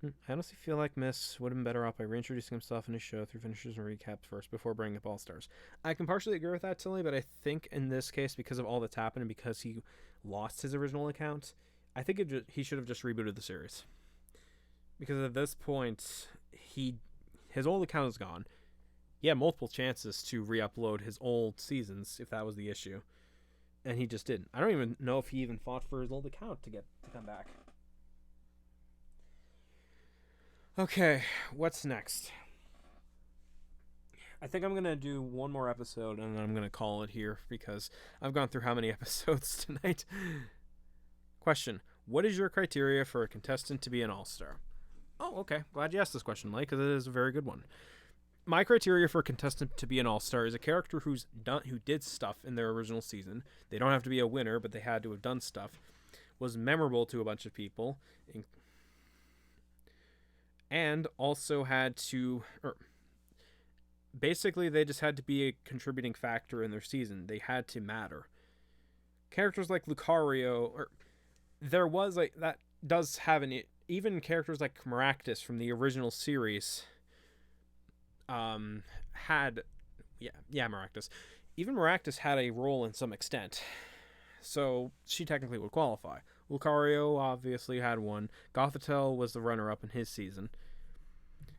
it. I honestly feel like Miss would have been better off by reintroducing himself in his show through finishers and recaps first before bringing up all-stars. I can partially agree with that, Tilly, but I think in this case, because of all that's happened and because he lost his original account, I think he should have just rebooted the series. Because at this point, his old account is gone. He had multiple chances to re-upload his old seasons if that was the issue. and he just didn't. I don't even know if he even fought for his old account to come back. Okay, what's next? I think I'm going to do one more episode, and then I'm going to call it here, because I've gone through how many episodes tonight? Question. What is your criteria for a contestant to be an all-star? Oh, okay. Glad you asked this question, Mike, because it is a very good one. My criteria for a contestant to be an all-star is a character who did stuff in their original season. They don't have to be a winner, but they had to have done stuff. Was memorable to a bunch of people. And also had to... basically, they just had to be a contributing factor in their season. They had to matter. Characters like Lucario... there was like... that does have an... even characters like Maractus from the original series... had Maractus. Even Maractus had a role in some extent, so she technically would qualify. Lucario obviously had one. Gothitelle was the runner-up in his season.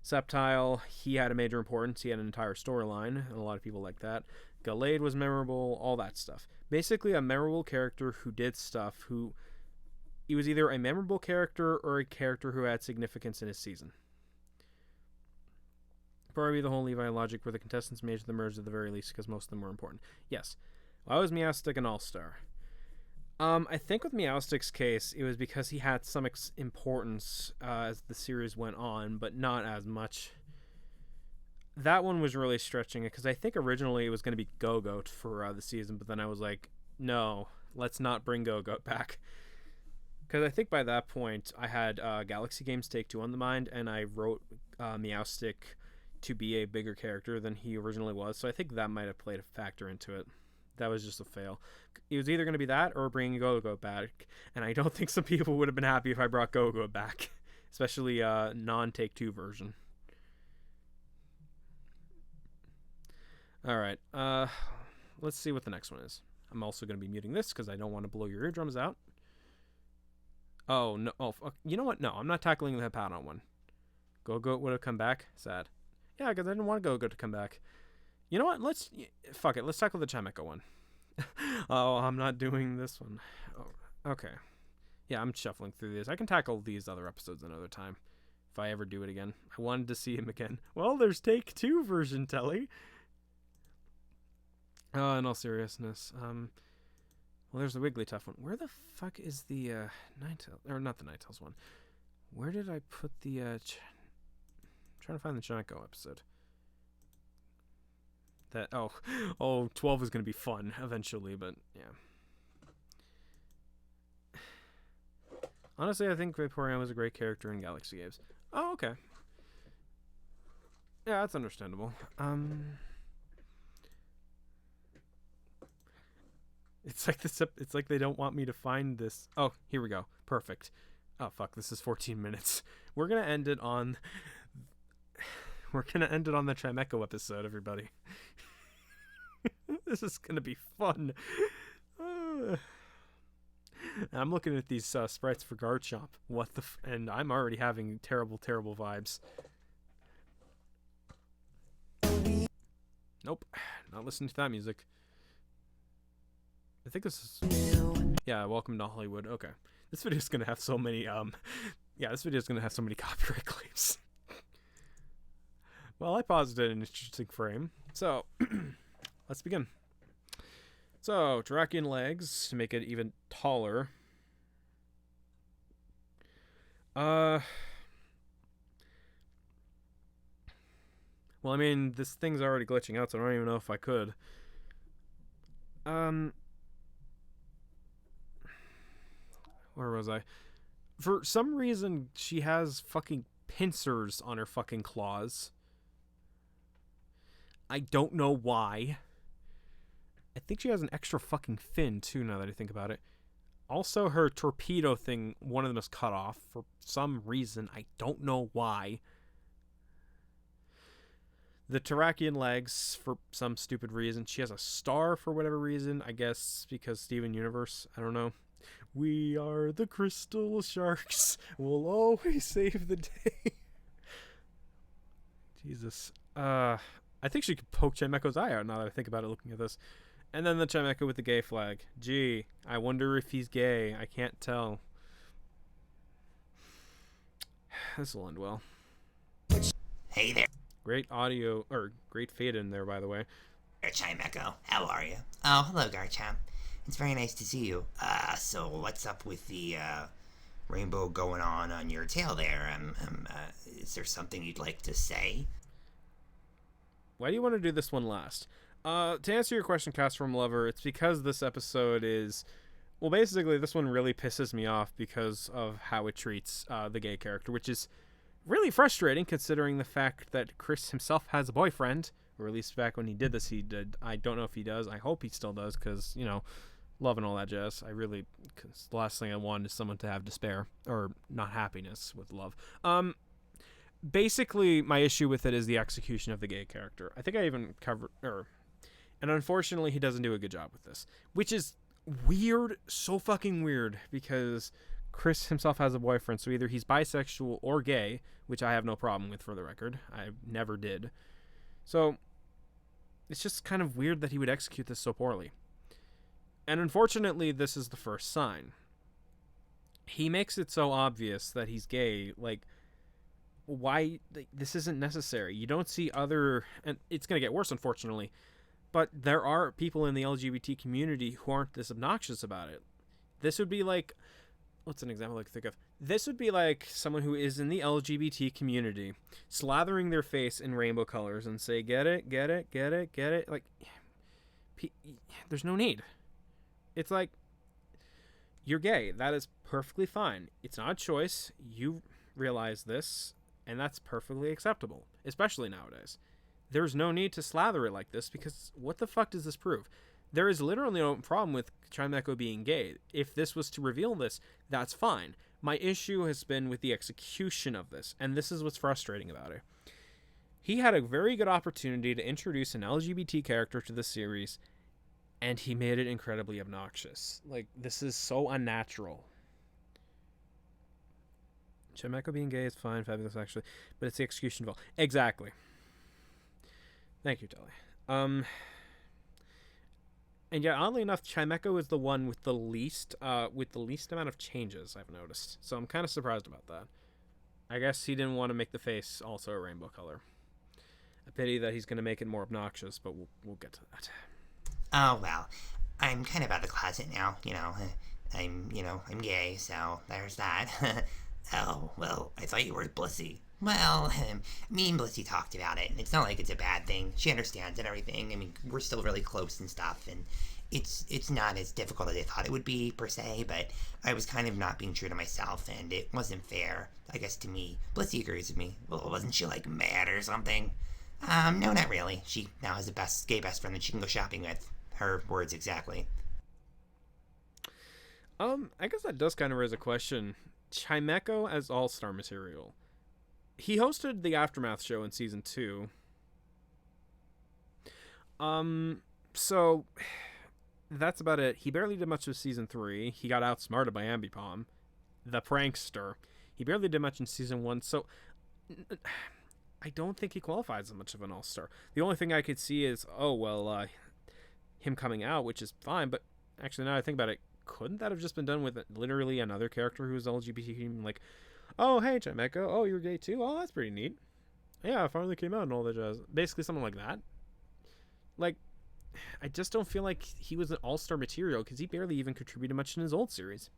Sceptile, he had a major importance. He had an entire storyline, and a lot of people like that. Gallade was memorable, all that stuff. Basically, a memorable character who did stuff. He was either a memorable character or a character who had significance in his season. Probably the whole Levi logic where the contestants made the merge at the very least because most of them were important. Yes. Why was Meowstic an all-star? I think with Meowstic's case, it was because he had some importance as the series went on, but not as much. That one was really stretching it because I think originally it was going to be Go-Goat for the season, but then I was like, no, let's not bring Go-Goat back. Because I think by that point, I had Galaxy Games Take 2 on the mind, and I wrote Meowstic to be a bigger character than he originally was, so I think that might have played a factor into it. That was just a fail. It was either going to be that or bringing Go-Go back, and I don't think some people would have been happy if I brought Go-Go back, especially non-Take-Two version. Alright, let's see what the next one is. I'm also going to be muting this because I don't want to blow your eardrums out. Oh, no. Oh, you know what? No, I'm not tackling the Hippowdon one. Go-Go would have come back? Sad. Yeah, because I didn't want Go-Go to come back. You know what? Fuck it. Let's tackle the Chimecho one. Oh, I'm not doing this one. Oh, okay. Yeah, I'm shuffling through these. I can tackle these other episodes another time. If I ever do it again. I wanted to see him again. Well, there's Take-Two version, Telly. In all seriousness. Well, there's the Wigglytuff one. Where the fuck is the Ninetails? Or not the Ninetails one. Where did I put the... trying to find the Chimecho episode. 12 is going to be fun eventually, but yeah. Honestly, I think Vaporeon was a great character in Galaxy Games. Oh, okay. Yeah, that's understandable. It's like this. It's like they don't want me to find this. Oh, here we go. Perfect. Oh fuck, this is 14 minutes. We're gonna end it on. We're gonna end it on the Chimecho episode, everybody. This is gonna be fun. I'm looking at these sprites for Garchomp. What the? And I'm already having terrible, terrible vibes. Nope, not listening to that music. I think this is... yeah, welcome to Hollywood. Okay. This video is going to have so many, this video is going to have so many copyright claims. Well, I paused it in an interesting frame. So, let's begin. So, Terrakion legs to make it even taller. Well, I mean, this thing's already glitching out, so I don't even know if I could. Where was I? For some reason, she has fucking pincers on her fucking claws. I don't know why. I think she has an extra fucking fin, too, now that I think about it. Also, her torpedo thing, one of them is cut off for some reason. I don't know why. The Terrakion legs, for some stupid reason. She has a star for whatever reason. I guess because Steven Universe. I don't know. We are the Crystal Sharks. We'll always save the day. Jesus. I think she could poke Chimecho's eye out now that I think about it looking at this. And then the Chimecho with the gay flag. Gee, I wonder if he's gay. I can't tell. This will end well. Hey there, Great audio, or great fade in there, by the way. Chimecho. How are you? Oh, hello, Garchomp. It's very nice to see you. So what's up with the, rainbow going on your tail there? Is there something you'd like to say? Why do you want to do this one last? To answer your question, Cast from Lover, it's because this episode is... Well, basically, this one really pisses me off because of how it treats the gay character, which is really frustrating considering the fact that Chris himself has a boyfriend, or at least back when he did this, he did. I don't know if he does. I hope he still does because, you know, love and all that jazz. Cause the last thing I want is someone to have despair or not happiness with love. Basically, my issue with it is the execution of the gay character. I think I even covered, and unfortunately, he doesn't do a good job with this, which is weird, so fucking weird, because Chris himself has a boyfriend, so either he's bisexual or gay, which I have no problem with, for the record. I never did. So, it's just kind of weird that he would execute this so poorly. And unfortunately, this is the first sign. He makes it so obvious that he's gay, like, why? Like, this isn't necessary. You don't see other... And it's going to get worse, unfortunately. But there are people in the LGBT community who aren't this obnoxious about it. This would be like... What's an example I can think of? This would be like someone who is in the LGBT community slathering their face in rainbow colors and say, get it, get it, get it, get it. Like, there's no need. It's like, you're gay. That is perfectly fine. It's not a choice. You realize this, and that's perfectly acceptable, especially nowadays. There's no need to slather it like this, because what the fuck does this prove? There is literally no problem with Chimecho being gay. If this was to reveal this, that's fine. My issue has been with the execution of this, and this is what's frustrating about it. He had a very good opportunity to introduce an LGBT character to the series, and he made it incredibly obnoxious. Like, this is so unnatural. Chimecho being gay is fine, fabulous actually, but it's the execution of all. Exactly. Thank you, Telly. And yeah, oddly enough, Chimecho is the one with the least amount of changes, I've noticed. So I'm kind of surprised about that. I guess he didn't want to make the face also a rainbow color. A pity that he's going to make it more obnoxious, but we'll get to that. Oh, well, I'm kind of out of the closet now, I'm gay, so there's that. Oh, well, I thought you were Blissey. Well, me and Blissey talked about it, and it's not like it's a bad thing. She understands and everything. I mean, we're still really close and stuff, and it's not as difficult as I thought it would be, per se, but I was kind of not being true to myself, and it wasn't fair, I guess, to me. Blissey agrees with me. Well, wasn't she, like, mad or something? No, not really. She now has a gay best friend that she can go shopping with. Her words exactly. I guess that does kind of raise a question. Chimecho as all-star material. He hosted the Aftermath show in season 2. So that's about it. He barely did much of season 3. He got outsmarted by Ambipom, the prankster. He barely did much in season 1. So I don't think he qualifies as much of an all-star. The only thing I could see is, him coming out, which is fine. But actually, now I think about it, couldn't that have just been done with literally another character who's LGBT? Like, oh, hey, Chimecho. Oh, you're gay too? Oh, that's pretty neat. Yeah, I finally came out and all that jazz. Basically something like that. Like, I just don't feel like he was an all-star material because he barely even contributed much in his old series.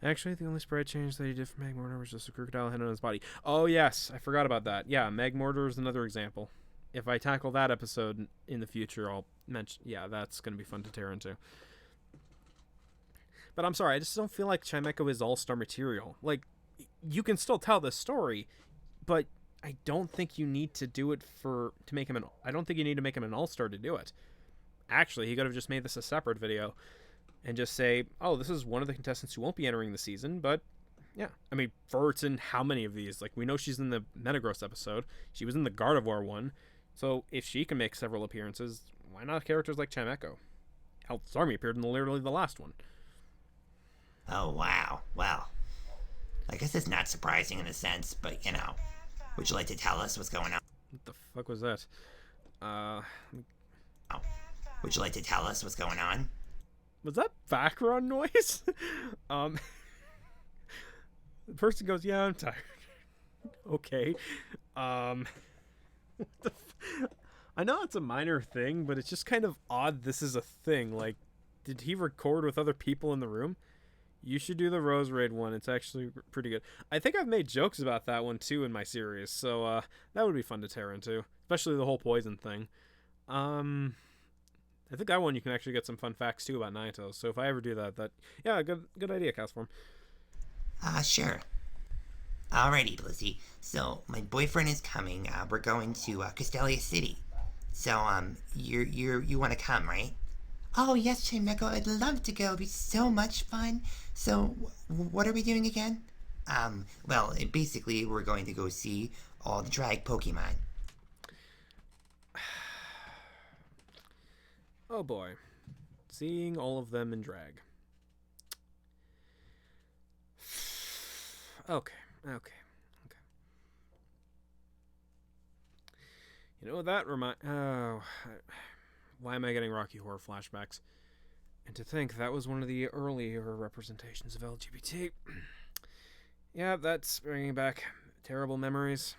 Actually, the only sprite change that he did for Magmortar was just a crocodile head on his body. Oh, yes. I forgot about that. Yeah, Magmortar is another example. If I tackle that episode in the future, I'll mention... Yeah, that's going to be fun to tear into. But I'm sorry, I just don't feel like Chimecho is all-star material. Like, you can still tell the story, but I don't think you need to do it to make him an... I don't think you need to make him an all-star to do it. Actually, he could have just made this a separate video and just say, oh, this is one of the contestants who won't be entering the season, but yeah. I mean, Vert's in how many of these? Like, we know she's in the Metagross episode. She was in the Gardevoir one. So if she can make several appearances, why not characters like Chimecho? Hell, Zarmy appeared in literally the last one. Oh, wow. Well, I guess it's not surprising in a sense, but, would you like to tell us what's going on? What the fuck was that? Would you like to tell us what's going on? Was that background noise? The person goes, yeah, I'm tired. Okay. What the I know it's a minor thing, but it's just kind of odd this is a thing. Like, did he record with other people in the room? You should do the Rose Raid one. It's actually pretty good. I think I've made jokes about that one too in my series, so that would be fun to tear into, especially the whole poison thing. I think that one you can actually get some fun facts too about Ninetails. So if I ever do that, yeah, good idea, Castform. Sure. Alrighty, Blissey. So my boyfriend is coming. We're going to Castelia City. So you want to come, right? Oh, yes, Chimecho, I'd love to go. It'd be so much fun. So, what are we doing again? Well, basically, we're going to go see all the drag Pokemon. Oh boy. Seeing all of them in drag. Okay. You know what that why am I getting Rocky Horror flashbacks? And to think that was one of the earlier representations of LGBT. Yeah, that's bringing back terrible memories.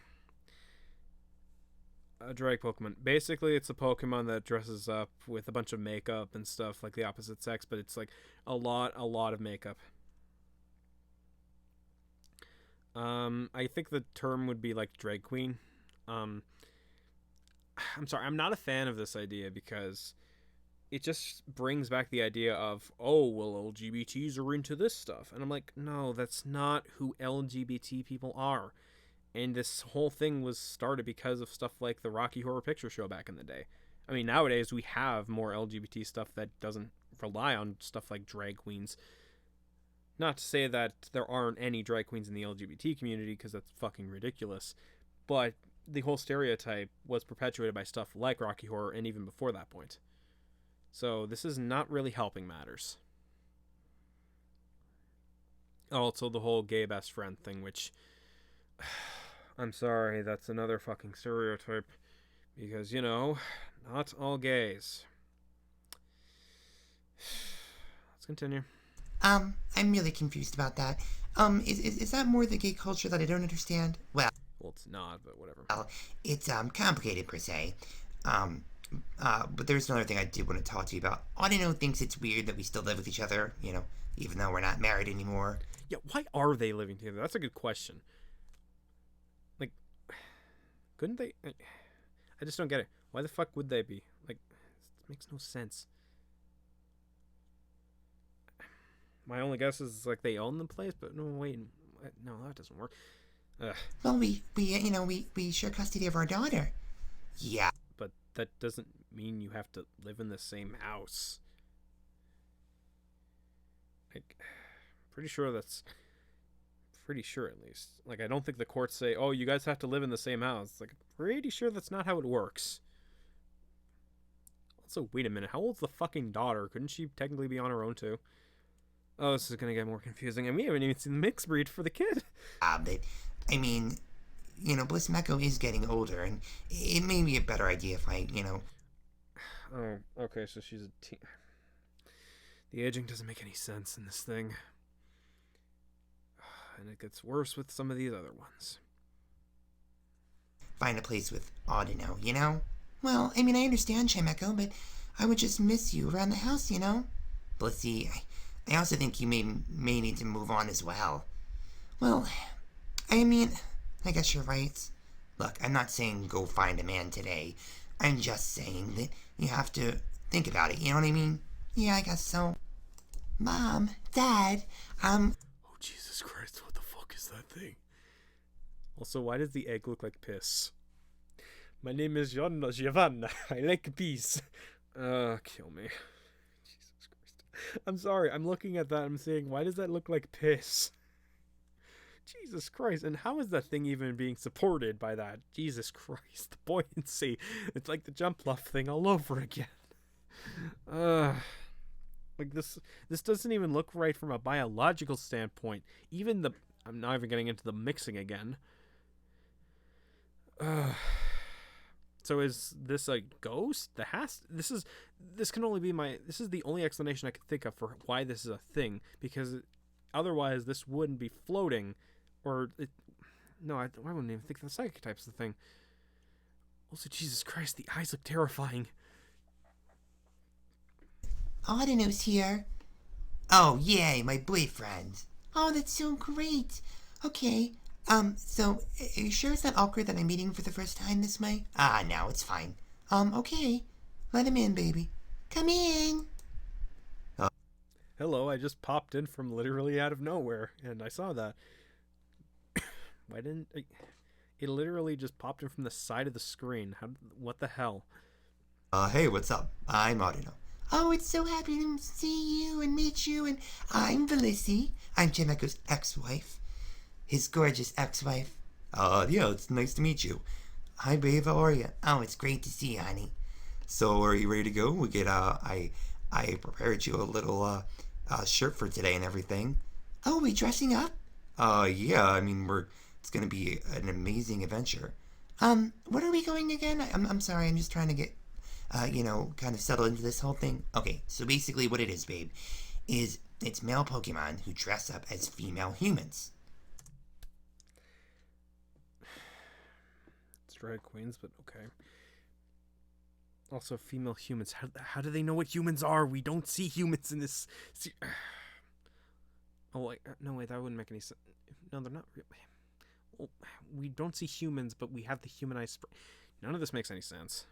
A drag Pokemon. Basically, it's a Pokemon that dresses up with a bunch of makeup and stuff like the opposite sex, but it's like a lot of makeup. I think the term would be like drag queen. I'm sorry, I'm not a fan of this idea because it just brings back the idea of, oh, well, LGBTs are into this stuff. And I'm like, no, that's not who LGBT people are. And this whole thing was started because of stuff like the Rocky Horror Picture Show back in the day. I mean, nowadays we have more LGBT stuff that doesn't rely on stuff like drag queens. Not to say that there aren't any drag queens in the LGBT community, because that's fucking ridiculous. But the whole stereotype was perpetuated by stuff like Rocky Horror and even before that point. So this is not really helping matters. Also, the whole gay best friend thing, which... I'm sorry, that's another fucking stereotype. Because, you know, not all gays. Let's continue. I'm really confused about that. Is that more the gay culture that I don't understand? Well, it's not, but whatever. Well, it's complicated per se. But there's another thing I did want to talk to you about. Audino thinks it's weird that we still live with each other, you know, even though we're not married anymore. Yeah, why are they living together? That's a good question. Like, couldn't they? I just don't get it. Why the fuck would they be? Like, it makes no sense. My only guess is like they own the place, but no, wait, no, that doesn't work. Well, we share custody of our daughter. Yeah. But that doesn't mean you have to live in the same house. Like, pretty sure at least. Like, I don't think the courts say, oh, you guys have to live in the same house. Like, pretty sure that's not how it works. Also, wait a minute, how old's the fucking daughter? Couldn't she technically be on her own too? Oh, this is gonna get more confusing, and we haven't even seen the mixed breed for the kid. But, I mean, you know, Mismagius525 is getting older, and it may be a better idea if I, you know... Oh, okay, so she's a teen... The aging doesn't make any sense in this thing. And it gets worse with some of these other ones. Find a place with Audino, you know? Well, I mean, I understand, Chimecho, but I would just miss you around the house, you know? Blissey, I also think you may need to move on as well. Well, I mean, I guess you're right. Look, I'm not saying go find a man today. I'm just saying that you have to think about it, you know what I mean? Yeah, I guess so. Mom, Dad, Oh, Jesus Christ, what the fuck is that thing? Also, why does the egg look like piss? My name is Giovanna. I like peace. Kill me. Jesus Christ. I'm sorry, I'm looking at that, I'm saying, why does that look like piss? Jesus Christ, and how is that thing even being supported by that? Jesus Christ, the buoyancy. It's like the jump luff thing all over again. Like this doesn't even look right from a biological standpoint. Even the... I'm not even getting into the mixing again. So So is this a ghost? This is the only explanation I could think of for why this is a thing, because otherwise this wouldn't be floating, I wouldn't even think the psychic type's the thing. Also, Jesus Christ, the eyes look terrifying. Audino's here. Oh, yay, my boyfriend. Oh, that's so great. Okay, so, are you sure it's not awkward that I'm meeting for the first time this way? Ah, no, it's fine. Okay. Let him in, baby. Come in. Hello, I just popped in from literally out of nowhere, and I saw that. Why didn't it literally just popped in from the side of the screen? What the hell? Hey, what's up? I'm Audino. Oh, it's so happy to see you and meet you, and I'm Felicity. I'm Chimecho's ex-wife. His gorgeous ex-wife. Yeah, it's nice to meet you. Hi, babe, how are you? Oh, it's great to see you, honey. So, are you ready to go? We get, I prepared you a little, shirt for today and everything. Oh, we dressing up? Yeah, I mean, it's gonna be an amazing adventure. What are we going again? I'm sorry, I'm just trying to get, kind of settled into this whole thing. Okay, so basically what it is, babe, is it's male Pokemon who dress up as female humans. It's drag queens, but okay. Also, female humans. How do they know what humans are? We don't see humans in this. Oh, wait, no, wait, that wouldn't make any sense. No, they're not real. Well, we don't see humans, but we have the humanized. None of this makes any sense.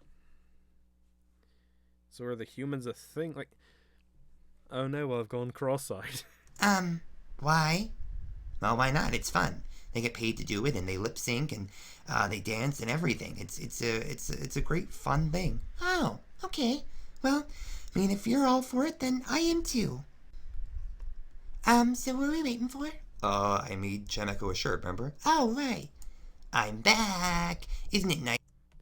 So are the humans a thing? Like, oh no, I've gone cross-eyed. Why? Well, why not? It's fun. They get paid to do it, and they lip sync, and they dance and everything. It's a great fun thing. Oh, okay. Well, I mean, if you're all for it, then I am too. So what are we waiting for? I made Chimecho a shirt, remember? Oh, right. I'm back. Isn't it nice?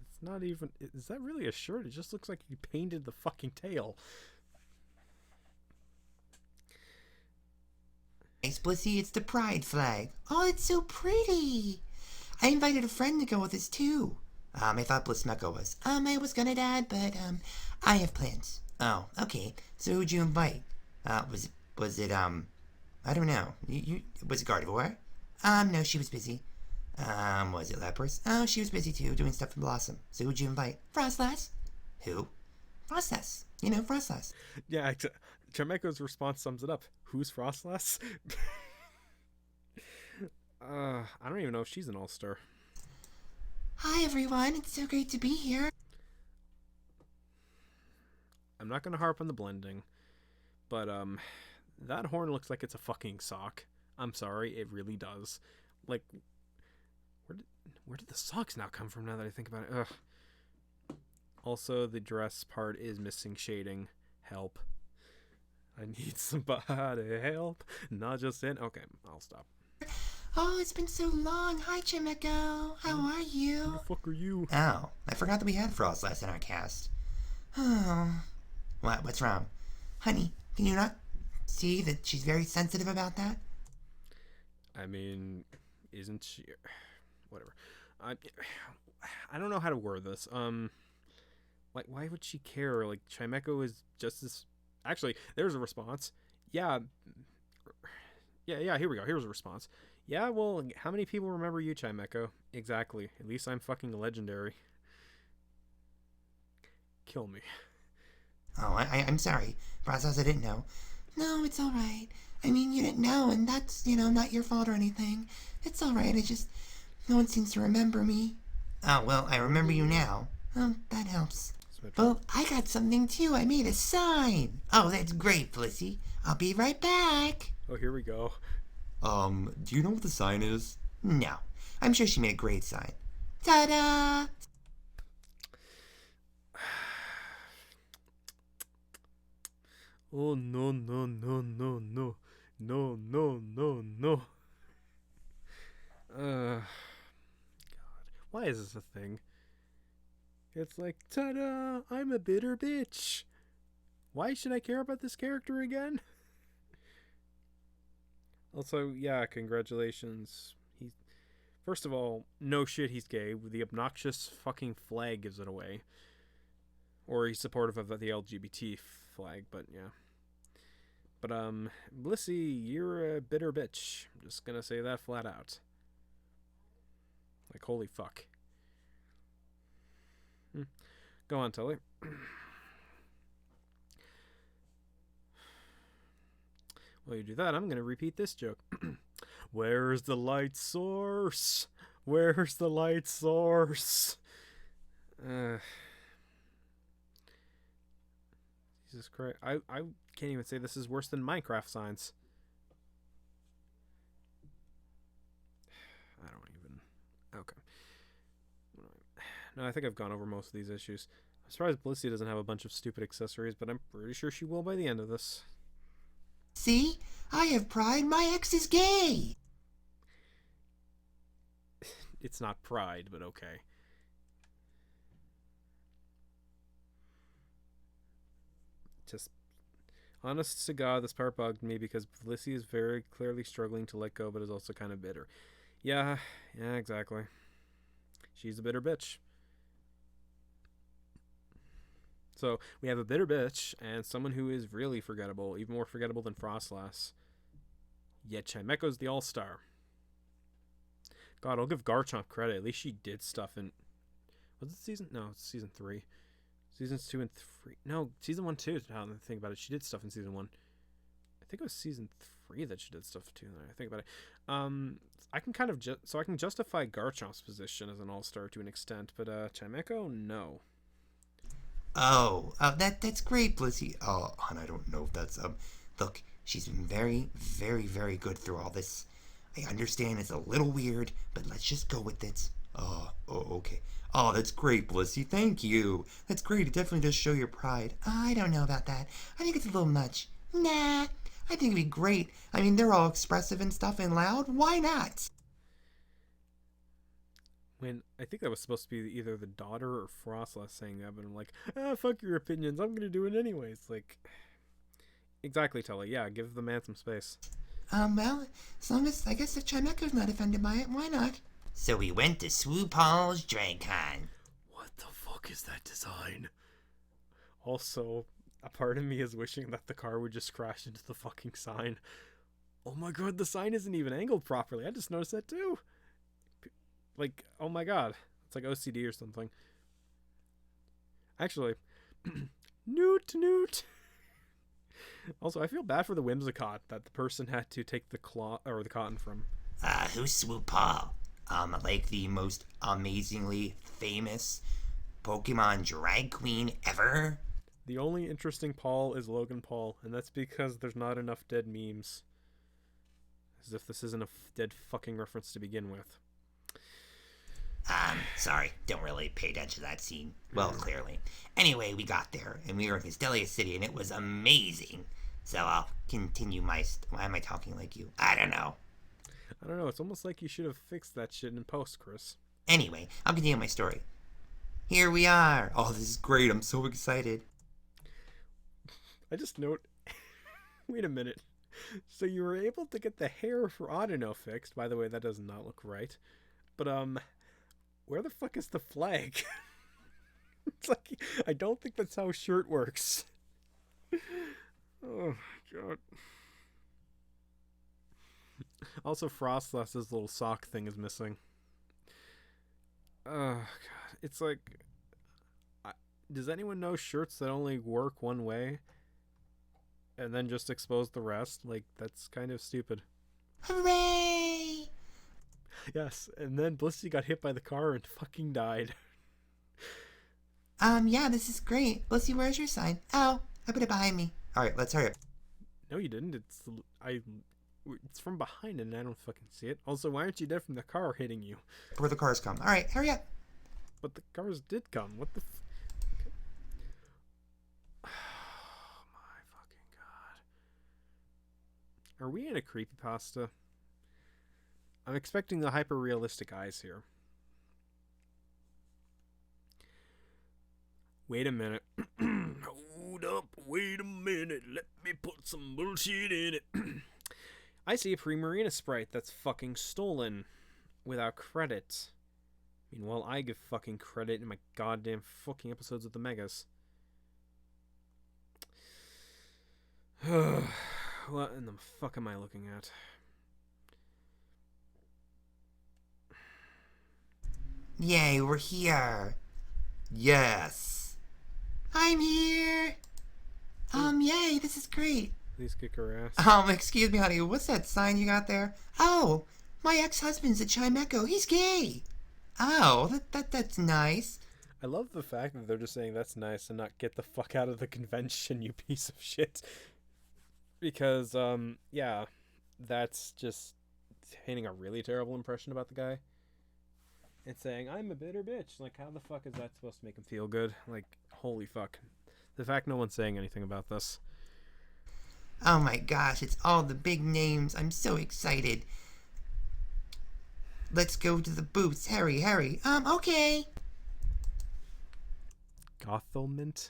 It's not even. Is that really a shirt? It just looks like you painted the fucking tail. Nice, Blissey. It's the pride flag. Oh, it's so pretty. I invited a friend to go with us too. I thought Mismagius was. I was gonna, Dad, but I have plans. Oh, okay. So who'd you invite? Was it I don't know. Was it Gardevoir? No, she was busy. Was it Lapras? Oh, she was busy too, doing stuff for Bellossom. So who'd you invite? Frostlass. Who? Frostlass. You know, Frostlass. Yeah, Chimecho's response sums it up. Who's Frostlass? I don't even know if she's an all-star. Hi, everyone. It's so great to be here. I'm not gonna harp on the blending, but that horn looks like it's a fucking sock. I'm sorry, it really does. Like, where did the socks now come from? Now that I think about it, ugh. Also, the dress part is missing shading. Help! I need somebody help. Not just in. Okay, I'll stop. Oh, it's been so long. Hi, Chimecho. How are you? Who the fuck are you? Oh, I forgot that we had Frostlass in our cast. Oh. What's wrong? Honey, can you not see that she's very sensitive about that? I mean, isn't she? Whatever. I don't know how to word this. Like, why would she care? Like, Chimecho is just this. Actually, there's a response. Yeah, here we go. Here's a response. Yeah, well, how many people remember you, Chimecho? Exactly. At least I'm fucking legendary. Kill me. Oh, I'm sorry. Process, I didn't know. No, it's alright. I mean, you didn't know, and that's, not your fault or anything. It's alright, no one seems to remember me. Oh, well, I remember you now. Oh, that helps. Well, I got something too. I made a sign. Oh, that's great, Felicity. I'll be right back. Oh, here we go. Do you know what the sign is? No. I'm sure she made a great sign. Ta-da! Oh, no, no, no, no, no. No, no, no, no. God. Why is this a thing? It's like, ta-da! I'm a bitter bitch. Why should I care about this character again? Also, yeah, congratulations. First of all, no shit, he's gay. The obnoxious fucking flag gives it away. Or he's supportive of the LGBT flag, but yeah. But, Blissey, you're a bitter bitch. I'm just gonna say that flat out. Like, holy fuck. Go on, Tully. While you do that, I'm gonna repeat this joke. Where's the light source? Where's the light source? Jesus Christ. I can't even say this is worse than Minecraft signs. I don't even... Okay. No, I think I've gone over most of these issues. I'm surprised Blissey doesn't have a bunch of stupid accessories, but I'm pretty sure she will by the end of this. See? I have pride. My ex is gay. It's not pride, but okay. Just, honest to God, this part bugged me because Blissey is very clearly struggling to let go, but is also kind of bitter. Yeah, exactly. She's a bitter bitch. So, we have a bitter bitch, and someone who is really forgettable, even more forgettable than Frostlass. Yet Chimecho's the all-star. God, I'll give Garchomp credit. At least she did stuff in... Was it season... No, it's season 3. Seasons 2 and 3... No, season 1 too, now that I think about it. She did stuff in season 1. I think it was season 3 that she did stuff too, now that I think about it. I can kind of... So I can justify Garchomp's position as an all-star to an extent, but Chimecho, no. Oh, that's great, Blissey. Oh, and I don't know if that's, look, she's been very, very, very good through all this. I understand it's a little weird, but let's just go with it. Oh, okay. Oh, that's great, Blissey. Thank you. That's great. It definitely does show your pride. I don't know about that. I think it's a little much. Nah, I think it'd be great. I mean, they're all expressive and stuff and loud. Why not? When I think that was supposed to be either the daughter or Frostlass saying that, but I'm like, fuck your opinions, I'm gonna do it anyways. Like, exactly, Tully. Yeah, give the man some space. Well, as long as, I guess if Chimecho's not offended by it, why not? So we went to Swoopall's DragCon. What the fuck is that design? Also, a part of me is wishing that the car would just crash into the fucking sign. Oh my god, the sign isn't even angled properly. I just noticed that too. Like, oh my god. It's like OCD or something. Actually, Newt. Also, I feel bad for the Whimsicott that the person had to take the the cotton from. Who's Swoopall? Like the most amazingly famous Pokemon drag queen ever? The only interesting Paul is Logan Paul, and that's because there's not enough dead memes. As if this isn't a dead fucking reference to begin with. Sorry, don't really pay attention to that scene. Well, clearly. Anyway, we got there, and we were in Castelia City, and it was amazing. So I'll continue my... Why am I talking like you? I don't know. It's almost like you should have fixed that shit in post, Chris. Anyway, I'll continue my story. Here we are. Oh, this is great. I'm so excited. I just note... Wait a minute. So you were able to get the hair for Audino fixed. By the way, that does not look right. But, where the fuck is the flag? It's like, I don't think that's how shirt works. Oh, God. Also, Frostlass's little sock thing is missing. Oh, God. It's like... does anyone know shirts that only work one way? And then just expose the rest? Like, that's kind of stupid. Hooray! Yes, and then Blissey got hit by the car and fucking died. Yeah, this is great. Blissey, where's your sign? Oh, I put it behind me. Alright, let's hurry up. No, you didn't. It's from behind and I don't fucking see it. Also, why aren't you dead from the car hitting you? Before the cars come. Alright, hurry up. But the cars did come. What the okay. Oh my fucking god. Are we in a creepypasta? I'm expecting the hyper-realistic eyes here. Wait a minute. Hold up, wait a minute. Let me put some bullshit in it. I see a Primarina sprite that's fucking stolen. without credit. Meanwhile, I give fucking credit in my goddamn fucking episodes of the Megas. What in the fuck am I looking at? Yay, we're here. Yes. I'm here. Yay, this is great. Please kick her ass. Excuse me, honey, what's that sign you got there? Oh, my ex-husband's a Chimecho. He's gay. Oh, that's nice. I love the fact that they're just saying that's nice and not get the fuck out of the convention, you piece of shit. Because, yeah, that's just painting a really terrible impression about the guy. It's saying, I'm a bitter bitch. Like, how the fuck is that supposed to make him feel good? Like, holy fuck. The fact no one's saying anything about this. Oh my gosh, it's all the big names. I'm so excited. Let's go to the booths. Hurry. Okay. Gothelmint?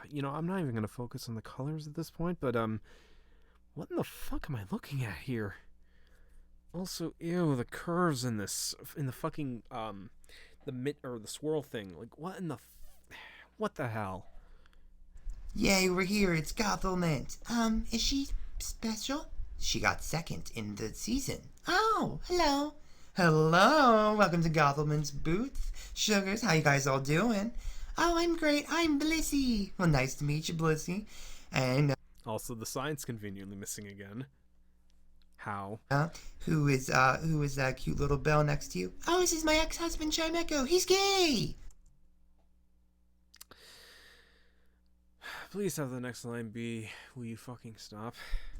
You know, I'm not even going to focus on the colors at this point, but, what in the fuck am I looking at here? Also, ew, the curves in this, in the fucking, the swirl thing. Like, what the hell? Yay, we're here. It's Gothelmint. Is she special? She got second in the season. Oh, hello. Hello. Welcome to Gothelmint's booth. Sugars, how you guys all doing? Oh, I'm great. I'm Blissy. Well, nice to meet you, Blissy. And, Also, the sign's conveniently missing again. How? who is that cute little bell next to you? Oh, this is my ex-husband, Chimecho. He's gay. Please have the next line be, will you fucking stop?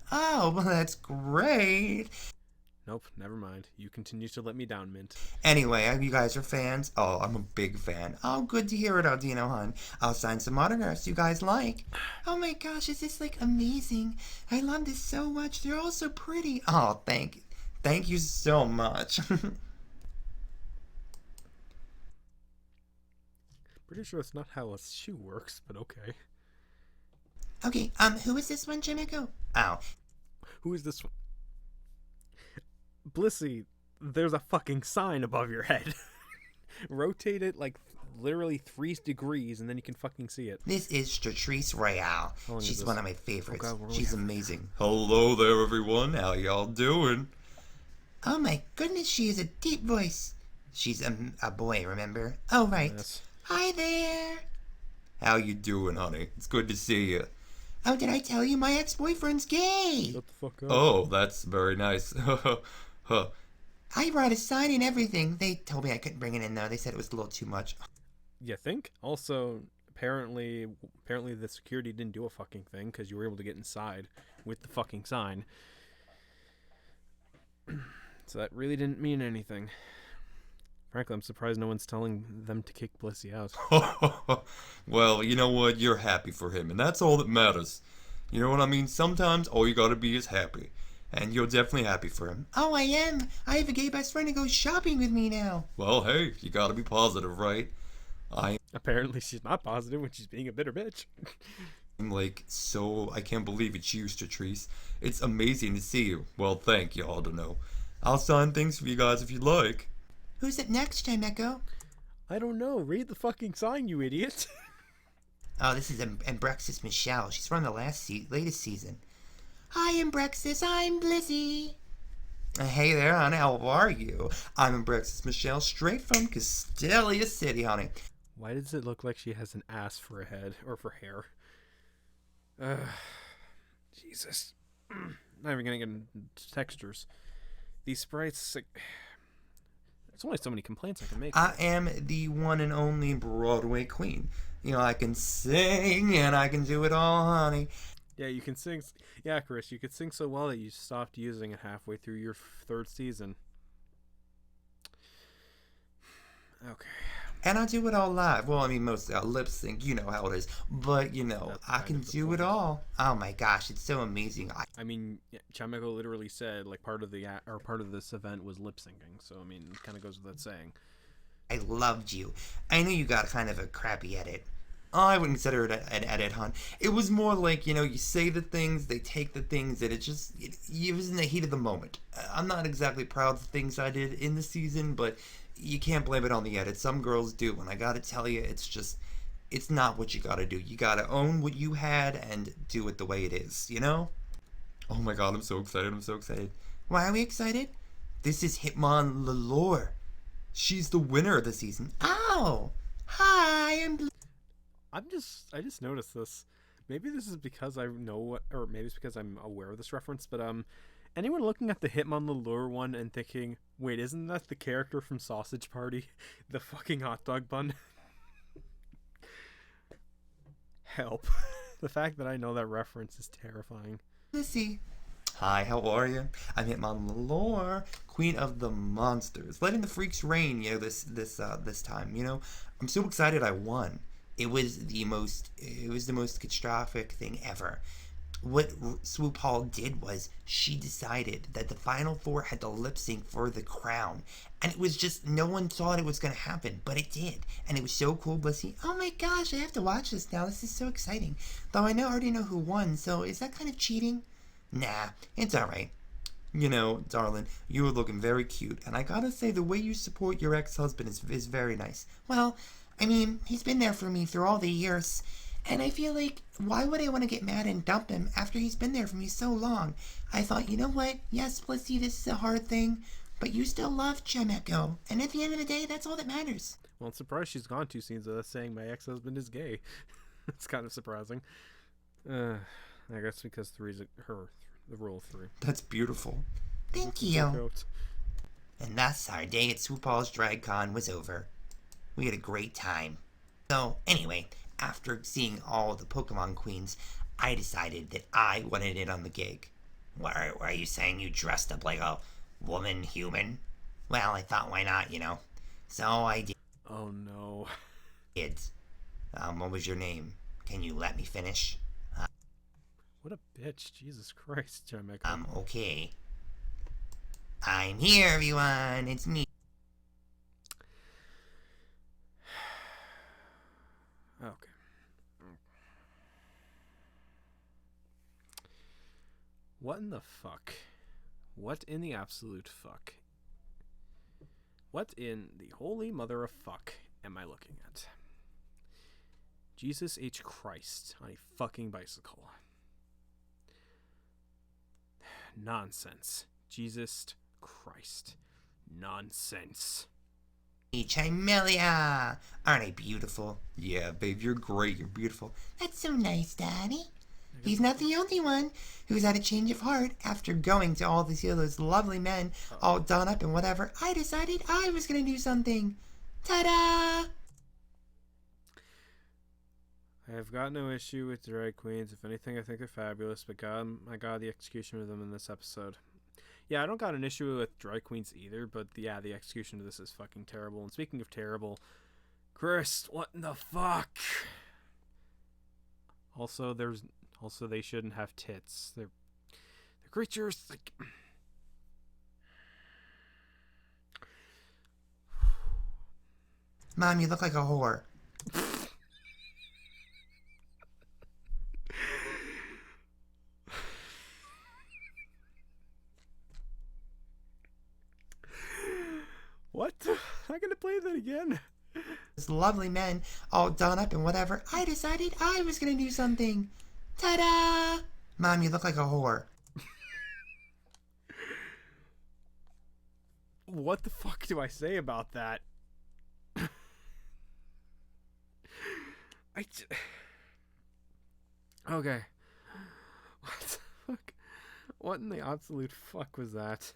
Oh, well, that's great. Nope, never mind. You continue to let me down, Mint. Anyway, you guys are fans? Oh, I'm a big fan. Oh, good to hear it, Aldino, hon. I'll sign some autographs you guys like. Oh my gosh, is this, like, amazing? I love this so much. They're all so pretty. Oh, thank you so much. Pretty sure it's not how a shoe works, but okay. Okay, who is this one, Chimecho? Oh. Who is this one? Blissy, there's a fucking sign above your head. Rotate it like literally 3 degrees and then you can fucking see it. This is Stratrice Royale. She's one of my favorites. Oh God, She's amazing. Hello there, everyone. How y'all doing? Oh my goodness, she has a deep voice. She's a boy, remember? Oh, right. Yes. Hi there. How you doing, honey? It's good to see you. Oh, did I tell you my ex-boyfriend's gay? Shut the fuck up. Oh, that's very nice. Huh. I brought a sign and everything. They told me I couldn't bring it in, though. They said it was a little too much. You think? Also, apparently the security didn't do a fucking thing because you were able to get inside with the fucking sign. So that really didn't mean anything. Frankly, I'm surprised no one's telling them to kick Blissy out. Well, you know what? You're happy for him, and that's all that matters. You know what I mean? Sometimes all you gotta be is happy. And you're definitely happy for him. Oh, I am. I have a gay best friend to go shopping with me now. Well, hey, you gotta be positive, right? Apparently she's not positive when she's being a bitter bitch. I'm like, so I can't believe it's you, Stratrice. It's amazing to see you. Well, thank you, all to know. I'll sign things for you guys if you'd like. Who's up next, Chimecho? I don't know. Read the fucking sign, you idiot. Oh, this is Ambrexis Michelle. She's from the latest season. Hi, Ambrexis. I'm Blissy. Hey there, honey. How are you? I'm Ambrexis Michelle, straight from Castelia City, honey. Why does it look like she has an ass for a head or for hair? Jesus. Not even gonna get into textures. These sprites. There's only so many complaints I can make. I am the one and only Broadway queen. You know, I can sing and I can do it all, honey. Yeah, you can sing. Yeah, Chris, you could sing so well that you stopped using it halfway through your 3rd season. Okay. And I do it all live. Well, I mean, mostly I lip sync. You know how it is. But, you know, That's I kind can of the do it point. all. Oh my gosh, it's so amazing. I mean, yeah, Chimecho literally said like part of this event was lip syncing. So I mean, it kind of goes without saying. I loved you. I know you got kind of a crappy edit. I wouldn't consider it an edit, hon. It was more like, you say the things, they take the things, and it was in the heat of the moment. I'm not exactly proud of the things I did in the season, but you can't blame it on the edit. Some girls do, and I gotta tell you, it's not what you gotta do. You gotta own what you had and do it the way it is, Oh my god, I'm so excited. I'm so excited. Why are we excited? This is Hitmonlee. She's the winner of the season. Oh! Hi, I just noticed this. Maybe this is because I know what, or maybe it's because I'm aware of this reference, but anyone looking at the Hitmonlee one and thinking, wait, isn't that the character from Sausage Party? The fucking hot dog bun? Help. The fact that I know that reference is terrifying. Lissy. Hi, how are you? I'm Hitmonlee, queen of the monsters, letting the freaks reign. This time. I'm so excited I won. It was the most catastrophic thing ever. What Swoop Hall did was she decided that the final four had to lip sync for the crown, and it was just no one thought it was going to happen, but it did, and it was so cool, Blissy. Oh my gosh, I have to watch this now. This is so exciting. Though I already know who won, so is that kind of cheating? Nah, it's alright. Darling, you were looking very cute, and I gotta say the way you support your ex-husband is very nice. Well, he's been there for me through all the years, and I feel like, why would I want to get mad and dump him after he's been there for me so long? I thought, you know what? Yes, Blissy, this is a hard thing, but you still love Chimecho, and at the end of the day, that's all that matters. Well, I'm surprised she's gone 2 scenes without saying my ex-husband is gay. It's kind of surprising. I guess because 3's the rule of 3. That's beautiful. Thank you. And thus, our day at Swoop Hall's DragCon was over. We had a great time. So, anyway, after seeing all the Pokemon Queens, I decided that I wanted in on the gig. Why are you saying you dressed up like a woman human? Well, I thought, why not, So I did. Oh no. What was your name? Can you let me finish? What a bitch. Jesus Christ, Chimecho. Okay. I'm here, everyone. It's me. Okay. What in the fuck? What in the absolute fuck? What in the holy mother of fuck am I looking at? Jesus H. Christ on a fucking bicycle. Nonsense. Jesus Christ. Nonsense. Chimelia! Aren't I beautiful? Yeah, babe, you're great. You're beautiful. That's so nice, Daddy. He's not the only one who's had a change of heart after going to all those lovely men all done up and whatever. I decided I was going to do something. Ta-da! I have got no issue with drag queens. If anything, I think they're fabulous, but my god, the execution of them in this episode. Yeah, I don't got an issue with drag queens either, but the execution of this is fucking terrible. And speaking of terrible, Chris, what in the fuck? Also, they shouldn't have tits. They're creatures. Like... Mom, you look like a whore. What? I'm gonna play that again. Those lovely men all done up and whatever. I decided I was gonna do something. Ta-da! Mom, you look like a whore. What the fuck do I say about that? Okay. What the fuck? What in the absolute fuck was that?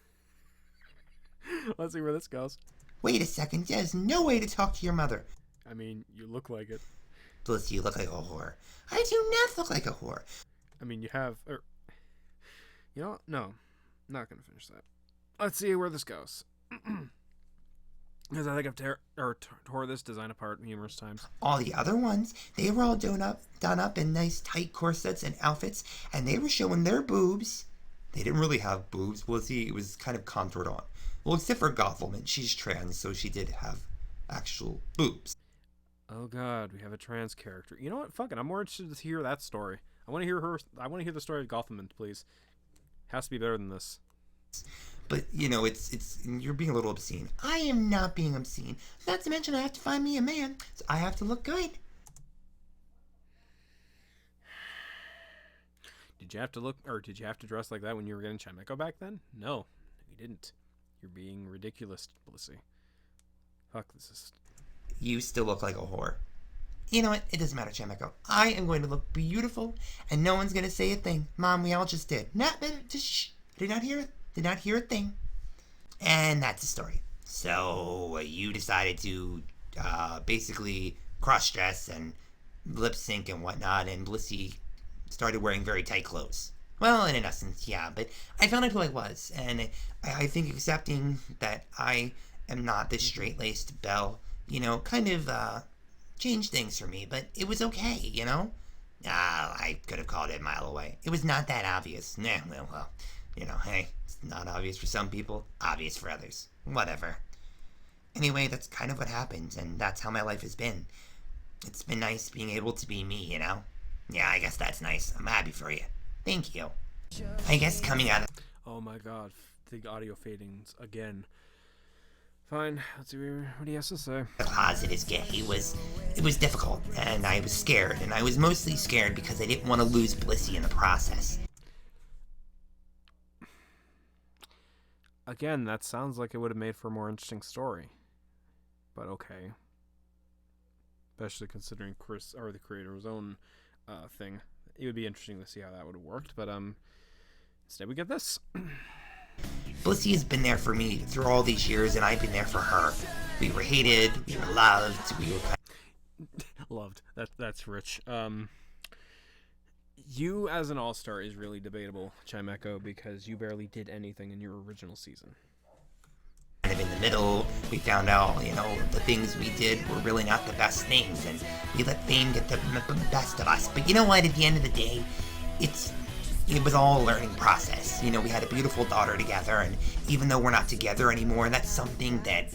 Let's see where this goes. Wait a second, there's no way to talk to your mother. I mean, you look like it. Plus, you look like a whore. I do not look like a whore. I mean, you have... you know what? No. I'm not going to finish that. Let's see where this goes. Because I think I've tore this design apart numerous times. All the other ones, they were all done up in nice tight corsets and outfits, and they were showing their boobs. They didn't really have boobs, Lizzie. It was kind of contoured on. Well, except for Gothelman. She's trans, so she did have actual boobs. Oh god, we have a trans character. You know what? Fuck it. I'm more interested to hear that story. I want to hear her. I want to hear the story of Gothamant, please. Has to be better than this. But it's you're being a little obscene. I am not being obscene. Not to mention I have to find me a man, so I have to look good. Did you have to look, or did you have to dress like that when you were getting Chimecho back then? No, you didn't. You're being ridiculous, Blissey. Fuck, this is... You still look like a whore. You know what? It doesn't matter, Chimecho. I am going to look beautiful, and no one's going to say a thing. Mom, we all just did. Just shh. Did not hear a thing. And that's the story. So you decided to basically cross-dress and lip-sync and whatnot, and Blissey started wearing very tight clothes. Well, in essence, yeah, but I found out who I was, and I think accepting that I am not this straight-laced belle, kind of changed things for me, but it was okay, I could have called it a mile away. It was not that obvious. Well, hey, it's not obvious for some people, obvious for others. Whatever. Anyway, that's kind of what happened, and that's how my life has been. It's been nice being able to be me, Yeah, I guess that's nice. I'm happy for you. Thank you. I guess coming out of... Oh my god, the audio fadings again. Fine, let's see what he has to say. The closet is gay. It was difficult, and I was scared, and I was mostly scared because I didn't want to lose Blissey in the process. Again, that sounds like it would have made for a more interesting story. But okay. Especially considering Chris, or the creator's own thing. It would be interesting to see how that would have worked, but instead we get this. Blissey has been there for me through all these years, and I've been there for her. We were hated, we were loved, we were... Loved. That's rich. You as an all-star is really debatable, Chimecho, because you barely did anything in your original season. Kind of in the middle, we found out, the things we did were really not the best things, and we let fame get the best of us. But you know what? At the end of the day, it was all a learning process. We had a beautiful daughter together, and even though we're not together anymore, that's something that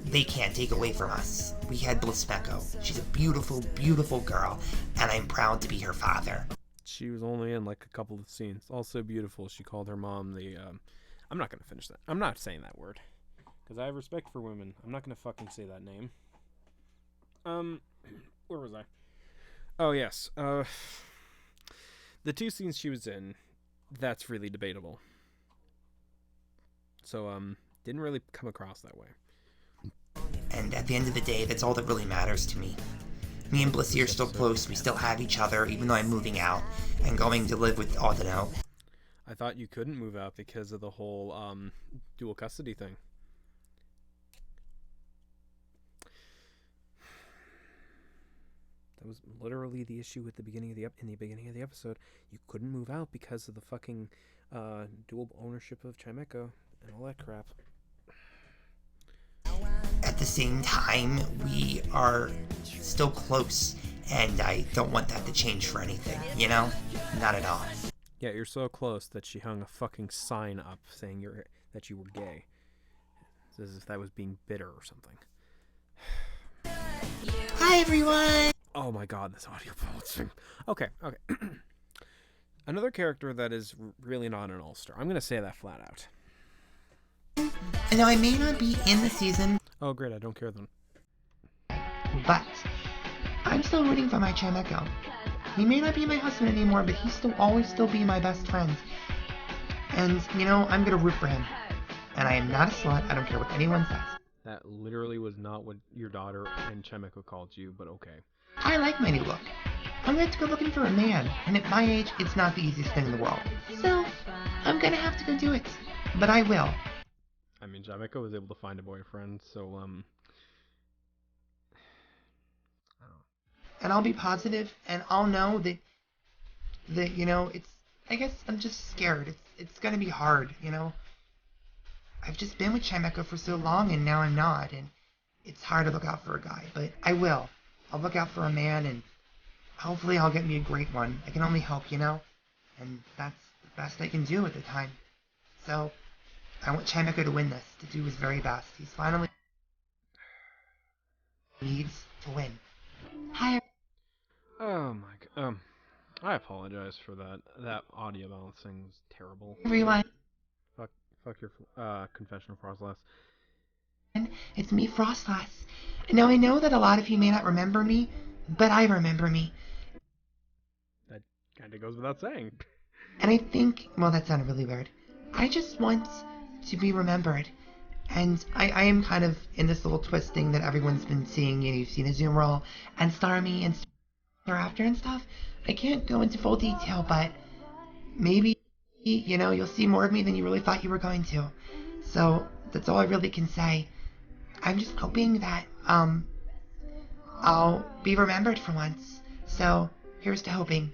they can't take away from us. We had Mismagius525. She's a beautiful, beautiful girl, and I'm proud to be her father. She was only in like a couple of scenes. Also beautiful. She called her mom the... I'm not going to finish that. I'm not saying that word. Because I have respect for women. I'm not going to fucking say that name. Where was I? Oh, yes. The two scenes she was in, that's really debatable. So, didn't really come across that way. And at the end of the day, that's all that really matters to me. Me and Blissey are still close. We still have each other, even though I'm moving out and going to live with Audino. I thought you couldn't move out because of the whole dual custody thing. That was literally the issue at the beginning of the episode. You couldn't move out because of the fucking dual ownership of Chimecho and all that crap. At the same time, we are still close, and I don't want that to change for anything, Not at all. Yeah, you're so close that she hung a fucking sign up saying that you were gay. It's as if that was being bitter or something. Hi, everyone! Oh my god, this audio quality. Okay. Another character that is really not an all-star. I'm going to say that flat out. And now I may not be in the season. Oh, great, I don't care then. But I'm still rooting for my Chimecho. He may not be my husband anymore, but he'll always be my best friend. And, I'm going to root for him. And I am not a slut. I don't care what anyone says. That literally was not what your daughter and Chimecho called you, but okay. I like my new look. I'm going to have to go looking for a man. And at my age, it's not the easiest thing in the world. So, I'm going to have to go do it. But I will. I mean, Chimecho was able to find a boyfriend, so, I don't know. And I'll be positive, and I'll know that it's, I guess I'm just scared. It's gonna be hard, I've just been with Chimecho for so long, and now I'm not, and it's hard to look out for a guy, but I will. I'll look out for a man, and hopefully I'll get me a great one. I can only hope, and that's the best I can do at the time. So, I want Chimecho to win this, to do his very best. He's finally needs to win. apologize for that. That audio balancing was terrible. Everyone, Fuck your confession of Frostlass. it's me, Frostlass. Now I know that a lot of you may not remember me, but I remember me. That kind of goes without saying. And I think, well, that sounded really weird. I just want to be remembered. And I am kind of in this little twist thing that everyone's been seeing. You know, you've seen Azumarill and Starmie and Star After and stuff. I can't go into full detail, but maybe, you know, you'll see more of me than you really thought you were going to. So that's all I really can say. I'm just hoping that I'll be remembered for once. So here's to hoping.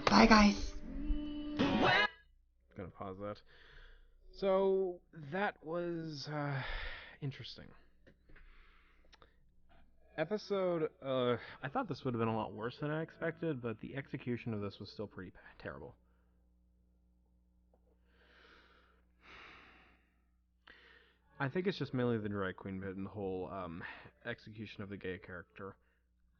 Bye, guys. Gonna pause that. So that was interesting. Episode. I thought this would have been a lot worse than I expected, but the execution of this was still pretty terrible. I think it's just mainly the drag queen bit and the whole execution of the gay character.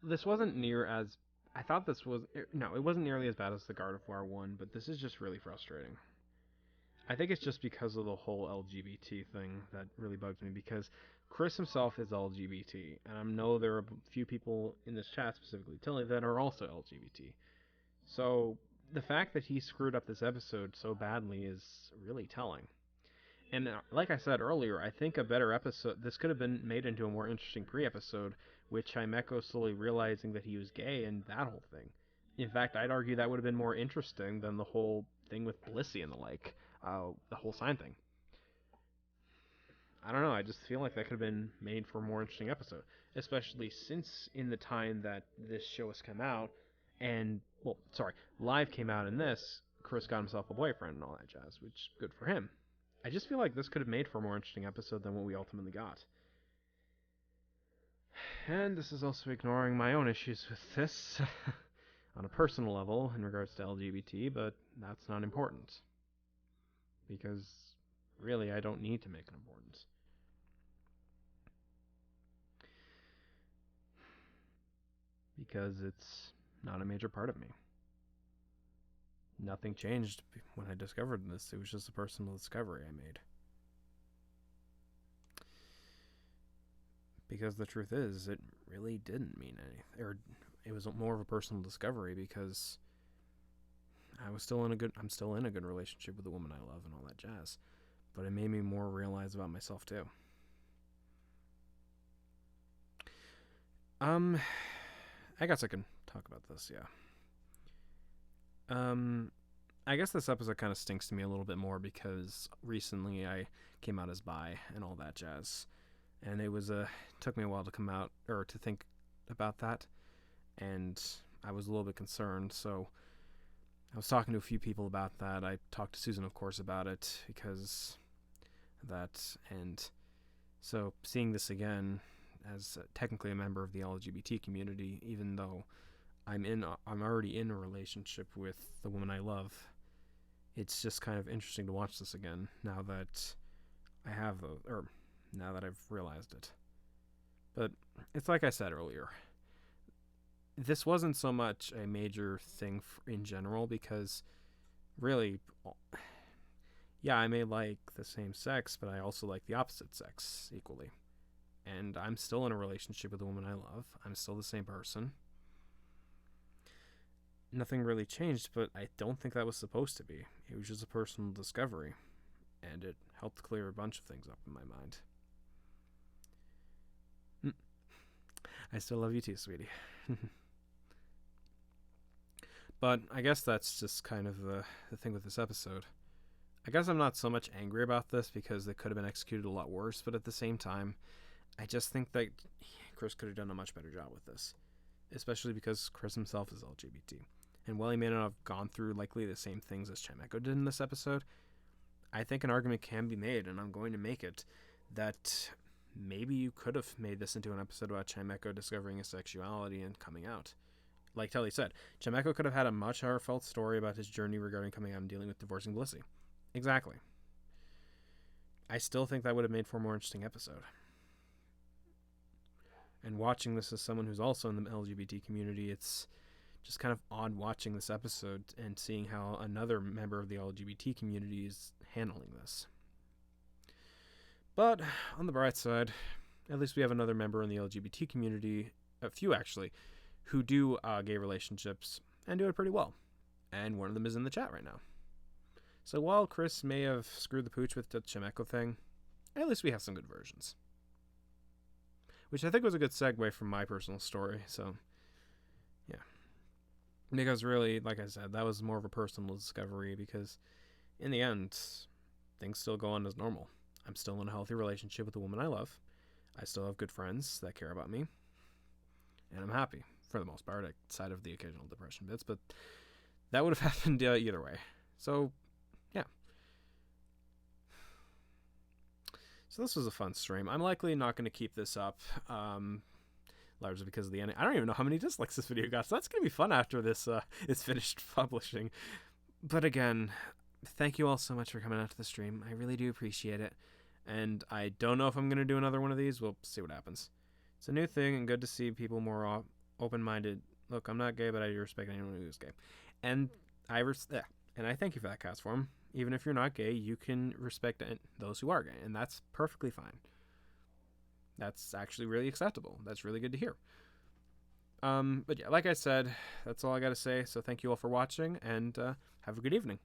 This wasn't near as I thought this was. No, it wasn't nearly as bad as the Gardevoir one, but this is just really frustrating. I think it's just because of the whole LGBT thing that really bugs me, because Chris himself is LGBT, and I know there are a few people in this chat, specifically Tilly, that are also LGBT. So the fact that he screwed up this episode so badly is really telling. And like I said earlier, I think a better episode, this could have been made into a more interesting pre-episode, with Chimecho slowly realizing that he was gay and that whole thing. In fact, I'd argue that would have been more interesting than the whole thing with Blissey and the like, the whole sign thing. I don't know, I just feel like that could have been made for a more interesting episode, especially since in the time that this show has come out, and, well, sorry, Live came out in this, Chris got himself a boyfriend and all that jazz, which, good for him. I just feel like this could have made for a more interesting episode than what we ultimately got. And this is also ignoring my own issues with this on a personal level in regards to LGBT, but that's not important. Because, really, I don't need to make it important. Because it's not a major part of me. Nothing changed when I discovered this. It was just a personal discovery I made. Because the truth is, it really didn't mean anything. Or it was more of a personal discovery because I'm still in a good relationship with the woman I love and all that jazz. But it made me more realize about myself too. I guess I can talk about this, yeah. I guess this episode kind of stinks to me a little bit more because recently I came out as bi and all that jazz. And it was took me a while to come out, or to think about that. And I was a little bit concerned, so I was talking to a few people about that. I talked to Susan, of course, about it because of that. And so seeing this again as technically a member of the LGBT community, even though I'm already in a relationship with the woman I love, it's just kind of interesting to watch this again now that now that I've realized it. But it's like I said earlier, this wasn't so much a major thing in general because really, yeah, I may like the same sex, but I also like the opposite sex equally. And I'm still in a relationship with the woman I love. I'm still the same person. Nothing really changed, but I don't think that was supposed to be. It was just a personal discovery, and it helped clear a bunch of things up in my mind. I still love you too, sweetie. But I guess that's just kind of the thing with this episode. I guess I'm not so much angry about this because they could have been executed a lot worse, but at the same time, I just think that Chris could have done a much better job with this. Especially because Chris himself is LGBT. And while he may not have gone through likely the same things as Chimecho did in this episode, I think an argument can be made, and I'm going to make it, that maybe you could have made this into an episode about Chimecho discovering his sexuality and coming out. Like Telly said, Chimecho could have had a much heartfelt story about his journey regarding coming out and dealing with divorcing Blissey. Exactly. I still think that would have made for a more interesting episode. And watching this as someone who's also in the LGBT community, it's just kind of odd watching this episode and seeing how another member of the LGBT community is handling this. But on the bright side, at least we have another member in the LGBT community, a few actually, who do gay relationships and do it pretty well. And one of them is in the chat right now. So while Chris may have screwed the pooch with the Chimecho thing, at least we have some good versions. Which I think was a good segue from my personal story, so yeah. Because really, like I said, that was more of a personal discovery because in the end, things still go on as normal. I'm still in a healthy relationship with the woman I love. I still have good friends that care about me. And I'm happy, for the most part, outside of the occasional depression bits, but that would have happened either way. So, yeah. So this was a fun stream. I'm likely not going to keep this up, largely because of the ending. I don't even know how many dislikes this video got, so that's going to be fun after this is finished publishing. But again, thank you all so much for coming out to the stream. I really do appreciate it. And I don't know if I'm going to do another one of these. We'll see what happens. It's a new thing, and good to see people more open-minded. Look, I'm not gay, but I do respect anyone who is gay. And I thank you for that, Cast Form. Even if you're not gay, you can respect those who are gay, and that's perfectly fine. That's actually really acceptable. That's really good to hear. But yeah, like I said, that's all I got to say. So thank you all for watching, and have a good evening.